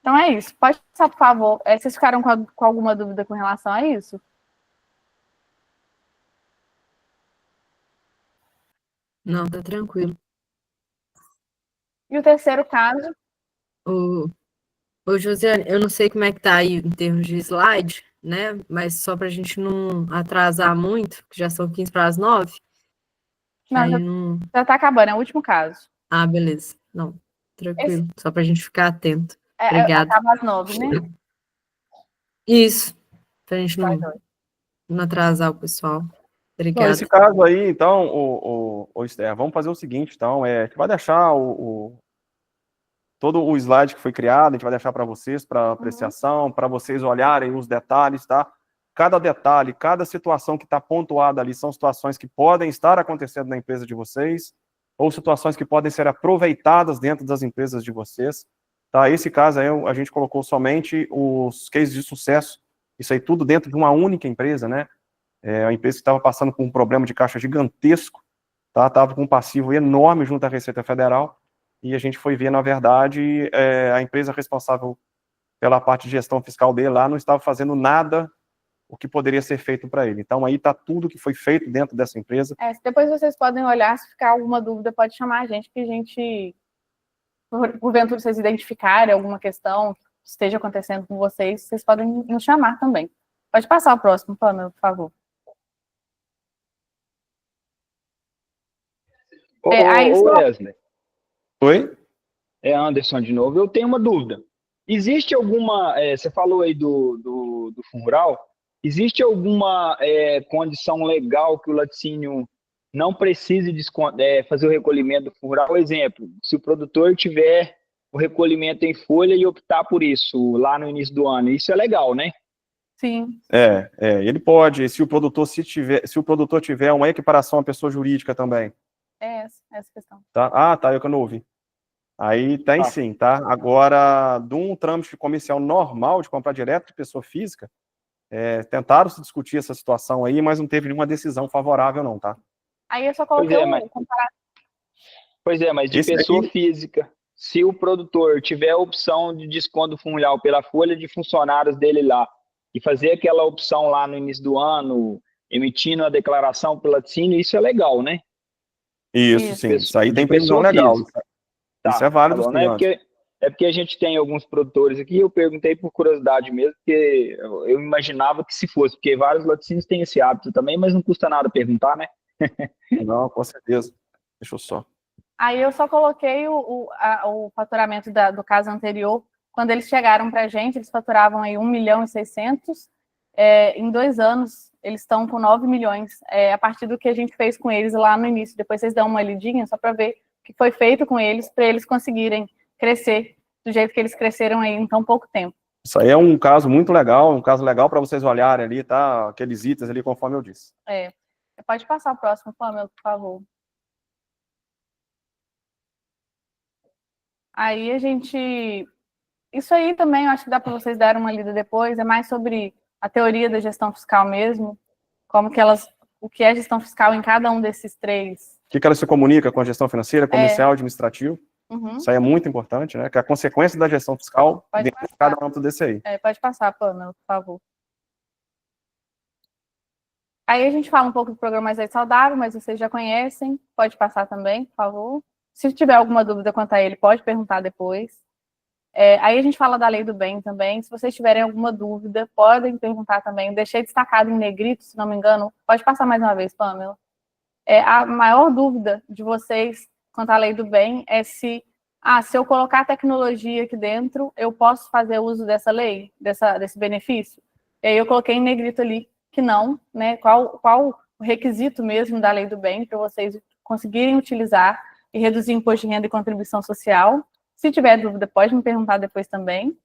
Então é isso. Pode passar, por favor. Vocês ficaram com alguma dúvida com relação a isso? Não, tá tranquilo. E o terceiro caso, Ô, Josiane, eu não sei como é que tá aí em termos de slide, né? Mas só para a gente não atrasar muito, que já são 15 para as 9. não, Aí já não... está acabando, é o último caso. Ah, beleza. Não, tranquilo. Só para a gente ficar atento. Obrigada. Acaba às 9, né? Isso, para a gente Tá, não, joia. não atrasar o pessoal. Então, Obrigada. esse caso aí, então, o Esther, vamos fazer o seguinte, então, a gente vai deixar todo o slide que foi criado, a gente vai deixar para vocês, para apreciação, para vocês olharem os detalhes, tá? Cada detalhe, cada situação que está pontuada ali são situações que podem estar acontecendo na empresa de vocês, ou situações que podem ser aproveitadas dentro das empresas de vocês, tá? Esse caso aí, a gente colocou somente os cases de sucesso, isso aí tudo dentro de uma única empresa, né? A empresa que estava passando por um problema de caixa gigantesco, tá? Estava com um passivo enorme junto à Receita Federal, e a gente foi ver, na verdade, a empresa responsável pela parte de gestão fiscal dele lá não estava fazendo nada o que poderia ser feito para ele. Então, aí está tudo que foi feito dentro dessa empresa. Depois vocês podem olhar, se ficar alguma dúvida, pode chamar a gente, que a gente, porventura, vocês identificarem alguma questão que esteja acontecendo com vocês podem nos chamar também. Pode passar o próximo, Pamela, por favor. Ô, Wesley. Oi? É Anderson de novo. Eu tenho uma dúvida. Existe alguma... você falou aí do Fundo Rural. Existe alguma condição legal que o laticínio não precise fazer o recolhimento do Fundo Rural? Por exemplo, se o produtor tiver o recolhimento em folha e optar por isso lá no início do ano, isso é legal, né? Sim. Ele pode, se o produtor tiver uma equiparação à pessoa jurídica também. Essa questão. Tá? Eu que não ouvi. Aí tem sim, tá? Agora, de um trâmite comercial normal de comprar direto de pessoa física, tentaram se discutir essa situação aí, mas não teve nenhuma decisão favorável não, tá? Aí eu só coloquei Pois é, mas de pessoa física, se o produtor tiver a opção de desconto do Fundo Rural pela folha de funcionários dele lá, e fazer aquela opção lá no início do ano, emitindo a declaração pelo laticínio, isso é legal, né? Isso, sim. Isso aí tem previsão legal. Isso é válido, sim, né? Porque a gente tem alguns produtores aqui, eu perguntei por curiosidade mesmo, porque eu imaginava que se fosse, porque vários laticínios têm esse hábito também, mas não custa nada perguntar, né? Não, com certeza. Deixa eu só. Aí eu só coloquei o faturamento do caso anterior. Quando eles chegaram para a gente, eles faturavam aí 1.600.000. Em 2 anos, eles estão com 9 milhões, a partir do que a gente fez com eles lá no início. Depois vocês dão uma lidinha, só para ver o que foi feito com eles, para eles conseguirem crescer do jeito que eles cresceram aí em tão pouco tempo. Isso aí é um caso muito legal, um caso legal para vocês olharem ali, tá? Aqueles itens ali, conforme eu disse. Pode passar o próximo, Pamela, por favor. Aí a gente... Isso aí também, eu acho que dá para vocês darem uma lida depois, é mais sobre a teoria da gestão fiscal mesmo, o que é gestão fiscal em cada um desses 3. O que ela se comunica com a gestão financeira, comercial, administrativo. Isso aí é muito importante, né? Que é a consequência da gestão fiscal dentro de cada âmbito desse aí. Pode passar, Pamela, por favor. Aí a gente fala um pouco do programa Mais Saudável, mas vocês já conhecem. Pode passar também, por favor. Se tiver alguma dúvida quanto a ele, pode perguntar depois. Aí a gente fala da Lei do Bem também. Se vocês tiverem alguma dúvida, podem perguntar também. Eu deixei destacado em negrito, se não me engano. Pode passar mais uma vez, Pamela. A maior dúvida de vocês quanto à Lei do Bem é se eu colocar tecnologia aqui dentro, eu posso fazer uso dessa lei, desse benefício? E aí eu coloquei em negrito ali que não, né? Qual o requisito mesmo da Lei do Bem para vocês conseguirem utilizar e reduzir imposto de renda e contribuição social. Se tiver dúvida, pode me perguntar depois também.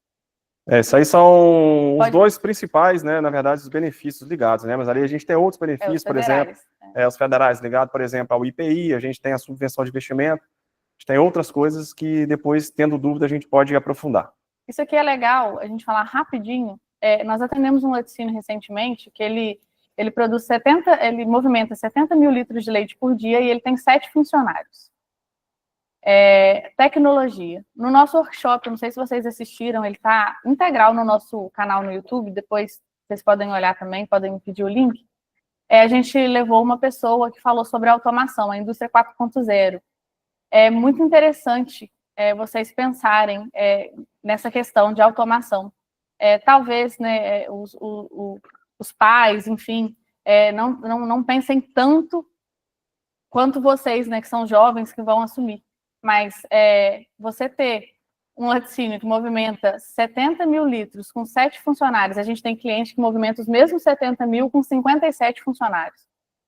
Esses aí são os 2 principais, né, na verdade, os benefícios ligados, né, mas ali a gente tem outros benefícios, por exemplo, os federais ligados, por exemplo, ao IPI, a gente tem a subvenção de investimento, a gente tem outras coisas que depois, tendo dúvida, a gente pode aprofundar. Isso aqui é legal, a gente falar rapidinho. Nós atendemos um laticínio recentemente, que ele produz ele movimenta 70 mil litros de leite por dia e ele tem 7 funcionários. Tecnologia. No nosso workshop, não sei se vocês assistiram, ele está integral no nosso canal no YouTube, depois vocês podem olhar também, podem pedir o link. A gente levou uma pessoa que falou sobre automação, a indústria 4.0. É muito interessante vocês pensarem nessa questão de automação. Talvez, né, os pais, enfim, não pensem tanto quanto vocês, né, que são jovens, que vão assumir. Mas você ter um laticínio que movimenta 70 mil litros com 7 funcionários, a gente tem cliente que movimenta os mesmos 70 mil com 57 funcionários.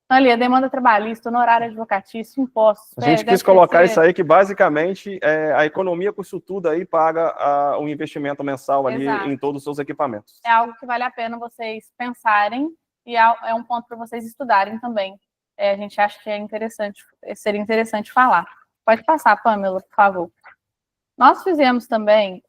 Então, ali, a demanda trabalhista, honorário advocatício, impostos... A gente quis colocar isso aí, que basicamente a economia com isso tudo aí paga o investimento mensal ali em todos os seus equipamentos. É algo que vale a pena vocês pensarem e é um ponto para vocês estudarem também. A gente acha que seria interessante falar. Pode passar, Pamela, por favor. Nós fizemos também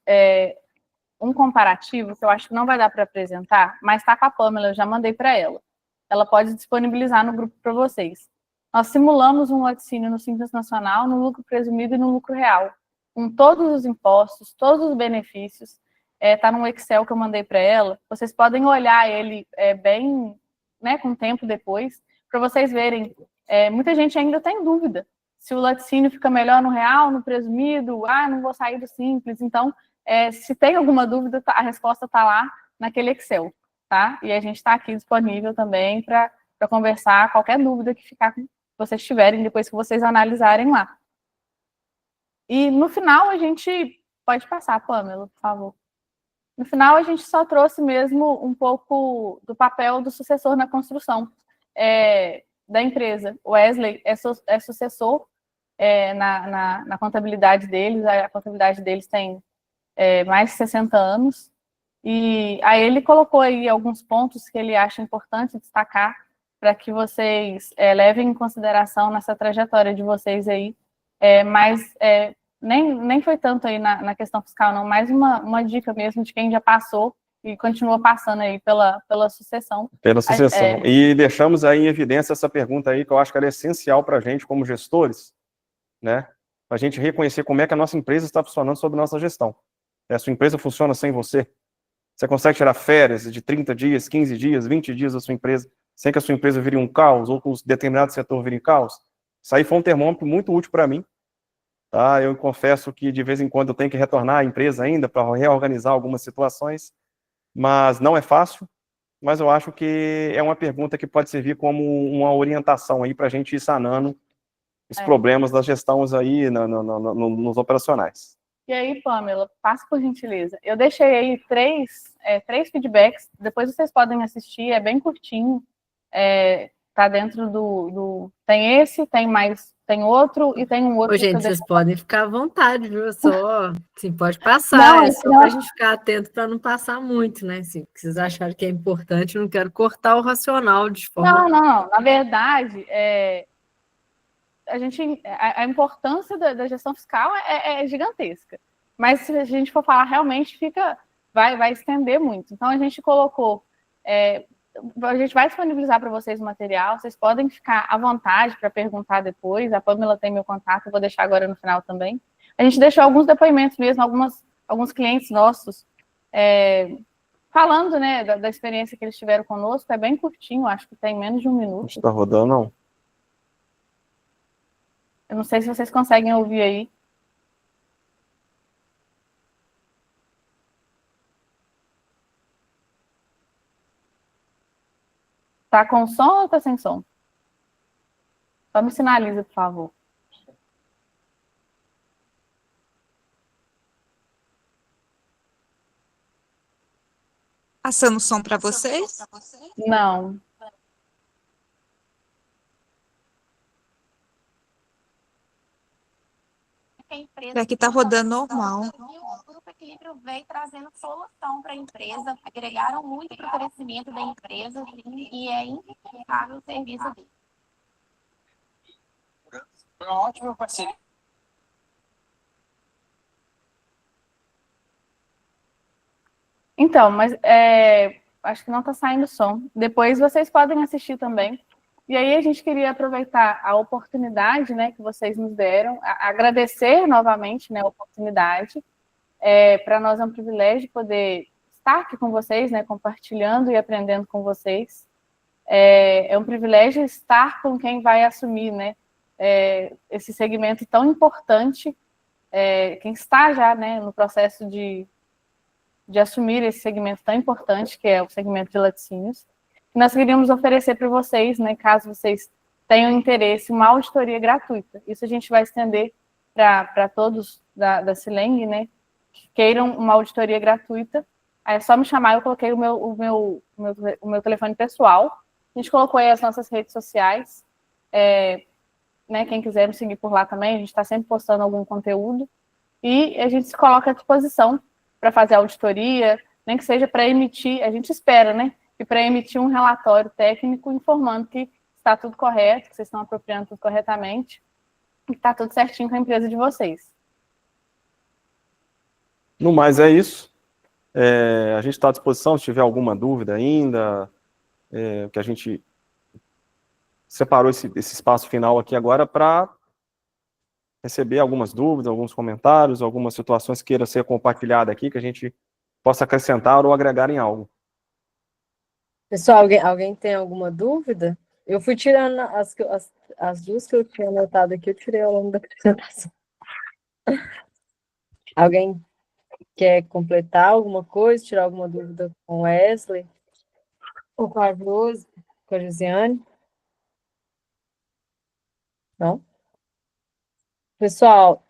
um comparativo, que eu acho que não vai dar para apresentar, mas está com a Pamela, eu já mandei para ela. Ela pode disponibilizar no grupo para vocês. Nós simulamos um laticínio no Simples Nacional, no lucro presumido e no lucro real, com todos os impostos, todos os benefícios. Está no Excel que eu mandei para ela. Vocês podem olhar ele bem, né, com tempo depois, para vocês verem. Muita gente ainda tem dúvida se o laticínio fica melhor no real, no presumido, não vou sair do Simples. Então, se tem alguma dúvida, a resposta está lá naquele Excel, tá? E a gente está aqui disponível também para conversar qualquer dúvida que vocês tiverem depois que vocês analisarem lá. E no final a gente... Pode passar, Pamela, por favor. No final a gente só trouxe mesmo um pouco do papel do sucessor na construção da empresa. O Wesley é sucessor na contabilidade deles, a contabilidade deles tem mais de 60 anos, e aí ele colocou aí alguns pontos que ele acha importante destacar para que vocês levem em consideração nessa trajetória de vocês aí, mas nem foi tanto aí na questão fiscal, não, mais uma dica mesmo de quem já passou e continua passando aí pela sucessão. Pela sucessão. E deixamos aí em evidência essa pergunta aí, que eu acho que ela é essencial para a gente, como gestores, né? Para a gente reconhecer como é que a nossa empresa está funcionando sob nossa gestão. A sua empresa funciona sem você? Você consegue tirar férias de 30 dias, 15 dias, 20 dias da sua empresa, sem que a sua empresa vire um caos, ou que um determinado setor vire caos? Isso aí foi um termômetro muito útil para mim. Tá? Eu confesso que de vez em quando eu tenho que retornar à empresa ainda para reorganizar algumas situações, mas não é fácil, mas eu acho que é uma pergunta que pode servir como uma orientação aí para a gente ir sanando os problemas das gestões aí nos operacionais. E aí, Pamela, passa por gentileza. Eu deixei aí três feedbacks, depois vocês podem assistir, é bem curtinho, tá dentro tem esse, tem outro e tem um outro. Ô, gente, vocês podem ficar à vontade, viu? Sim, pode passar, não, só para a gente ficar atento para não passar muito, né? Assim, se vocês acharem que é importante, eu não quero cortar o racional de forma... Não, na verdade, a importância da gestão fiscal é gigantesca, mas se a gente for falar realmente vai estender muito. Então a gente colocou, a gente vai disponibilizar para vocês o material, vocês podem ficar à vontade para perguntar depois, a Pamela tem meu contato, eu vou deixar agora no final também. A gente deixou alguns depoimentos mesmo, alguns clientes nossos falando, né, da experiência que eles tiveram conosco, é bem curtinho, acho que tem menos de 1 minuto. Está rodando, não? Eu não sei se vocês conseguem ouvir aí. Tá com som ou tá sem som? Só me sinaliza, por favor. Passando som para vocês? Não. Aqui está rodando normal. O Grupo Equilíbrio veio trazendo solução para a empresa, agregaram muito para o crescimento da empresa e é impecável o serviço dele. Foi uma ótima parceria. Então, mas acho que não está saindo som. Depois vocês podem assistir também. E aí a gente queria aproveitar a oportunidade, né, que vocês nos deram, agradecer novamente, né, a oportunidade. Para nós é um privilégio poder estar aqui com vocês, né, compartilhando e aprendendo com vocês. É um privilégio estar com quem vai assumir, né, esse segmento tão importante, quem está já, né, no processo de assumir esse segmento tão importante, que é o segmento de laticínios. E nós queríamos oferecer para vocês, né, caso vocês tenham interesse, uma auditoria gratuita. Isso a gente vai estender para todos da Sileng, né, que queiram uma auditoria gratuita. Aí é só me chamar, eu coloquei o meu telefone pessoal. A gente colocou aí as nossas redes sociais. Né, quem quiser me seguir por lá também, a gente está sempre postando algum conteúdo. E a gente se coloca à disposição para fazer a auditoria, nem que seja para emitir, a gente espera, né, que para emitir um relatório técnico informando que está tudo correto, que vocês estão apropriando tudo corretamente, e que está tudo certinho com a empresa de vocês. No mais, é isso. A gente está à disposição, se tiver alguma dúvida ainda, que a gente separou esse espaço final aqui agora para receber algumas dúvidas, alguns comentários, algumas situações que queiram ser compartilhadas aqui, que a gente possa acrescentar ou agregar em algo. Pessoal, alguém tem alguma dúvida? Eu fui tirando as duas que eu tinha anotado aqui, eu tirei ao longo da apresentação. Alguém quer completar alguma coisa, tirar alguma dúvida com o Wesley? Ou com a Rose, com a Josiane? Não? Pessoal,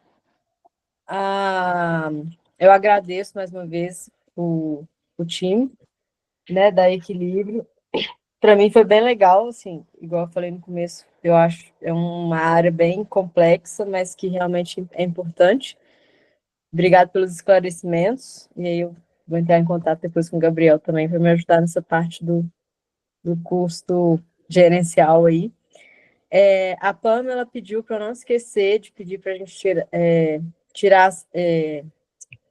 eu agradeço mais uma vez o time, né, da Equilíbrio. Para mim foi bem legal, assim, igual eu falei no começo, eu acho é uma área bem complexa, mas que realmente é importante. Obrigado pelos esclarecimentos, e aí eu vou entrar em contato depois com o Gabriel também para me ajudar nessa parte do custo gerencial aí. A Pamela pediu para não esquecer de pedir para a gente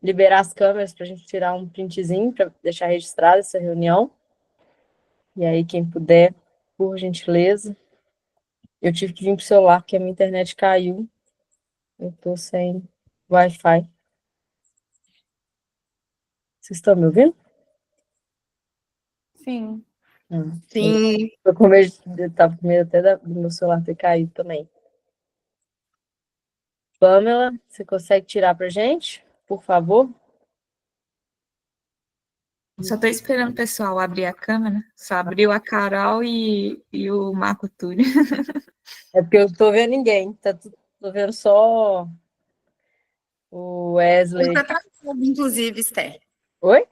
liberar as câmeras para a gente tirar um printzinho para deixar registrada essa reunião. E aí, quem puder, por gentileza. Eu tive que vir para o celular, porque a minha internet caiu. Eu estou sem Wi-Fi. Vocês estão me ouvindo? Sim. Sim. Eu estava com medo até do meu celular ter caído também. Pamela, você consegue tirar para a gente, por favor? Só estou esperando o pessoal abrir a câmera. Só abriu a Carol e o Marco Túlio. É porque eu não estou vendo ninguém. Estou vendo só o Wesley. Está travada, inclusive, Esther. Oi?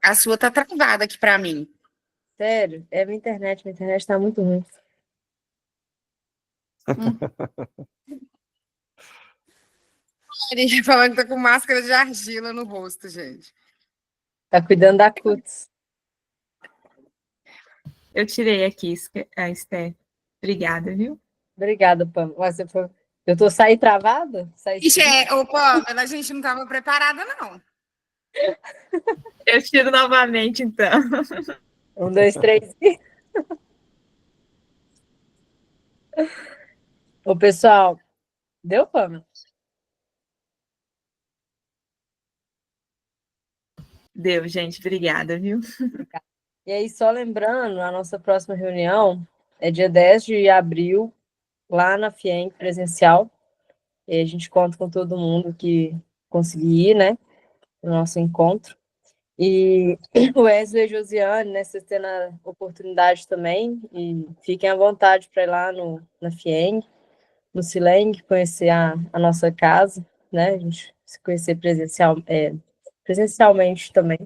A sua está travada aqui para mim. Sério? É minha internet está muito ruim. Ele falando que está com máscara de argila no rosto, gente. Tá cuidando da cutis. Eu tirei aqui, a Esther. Obrigada, viu? Obrigada, Pam. Eu tô saí travada? Ixi, Pamela, a gente não estava preparada, não. Eu tiro novamente, então. 1, 2, 3. Ô, pessoal, deu, Pamela? Deu, gente. Obrigada, viu? E aí, só lembrando, a nossa próxima reunião é dia 10 de abril, lá na FIEM, presencial. E a gente conta com todo mundo que conseguir ir, né, no nosso encontro. E o Wesley e Josiane, né, vocês tendo a oportunidade também, e fiquem à vontade para ir lá na FIEM, no Sileng, conhecer a nossa casa, né, a gente se conhecer presencialmente também,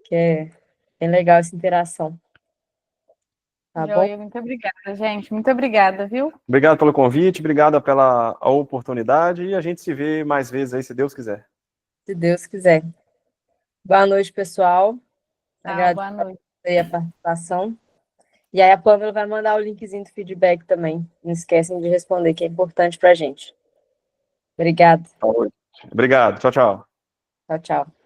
que é bem legal essa interação. Tá bom? Muito obrigada, gente. Muito obrigada, viu? Obrigado pelo convite, obrigado pela oportunidade, e a gente se vê mais vezes aí, se Deus quiser. Se Deus quiser. Boa noite, pessoal. Boa noite. Aí a participação. E aí a Pamela vai mandar o linkzinho do feedback também. Não esquecem de responder, que é importante para a gente. Obrigada. Obrigado. Tchau, tchau. Tchau, tchau.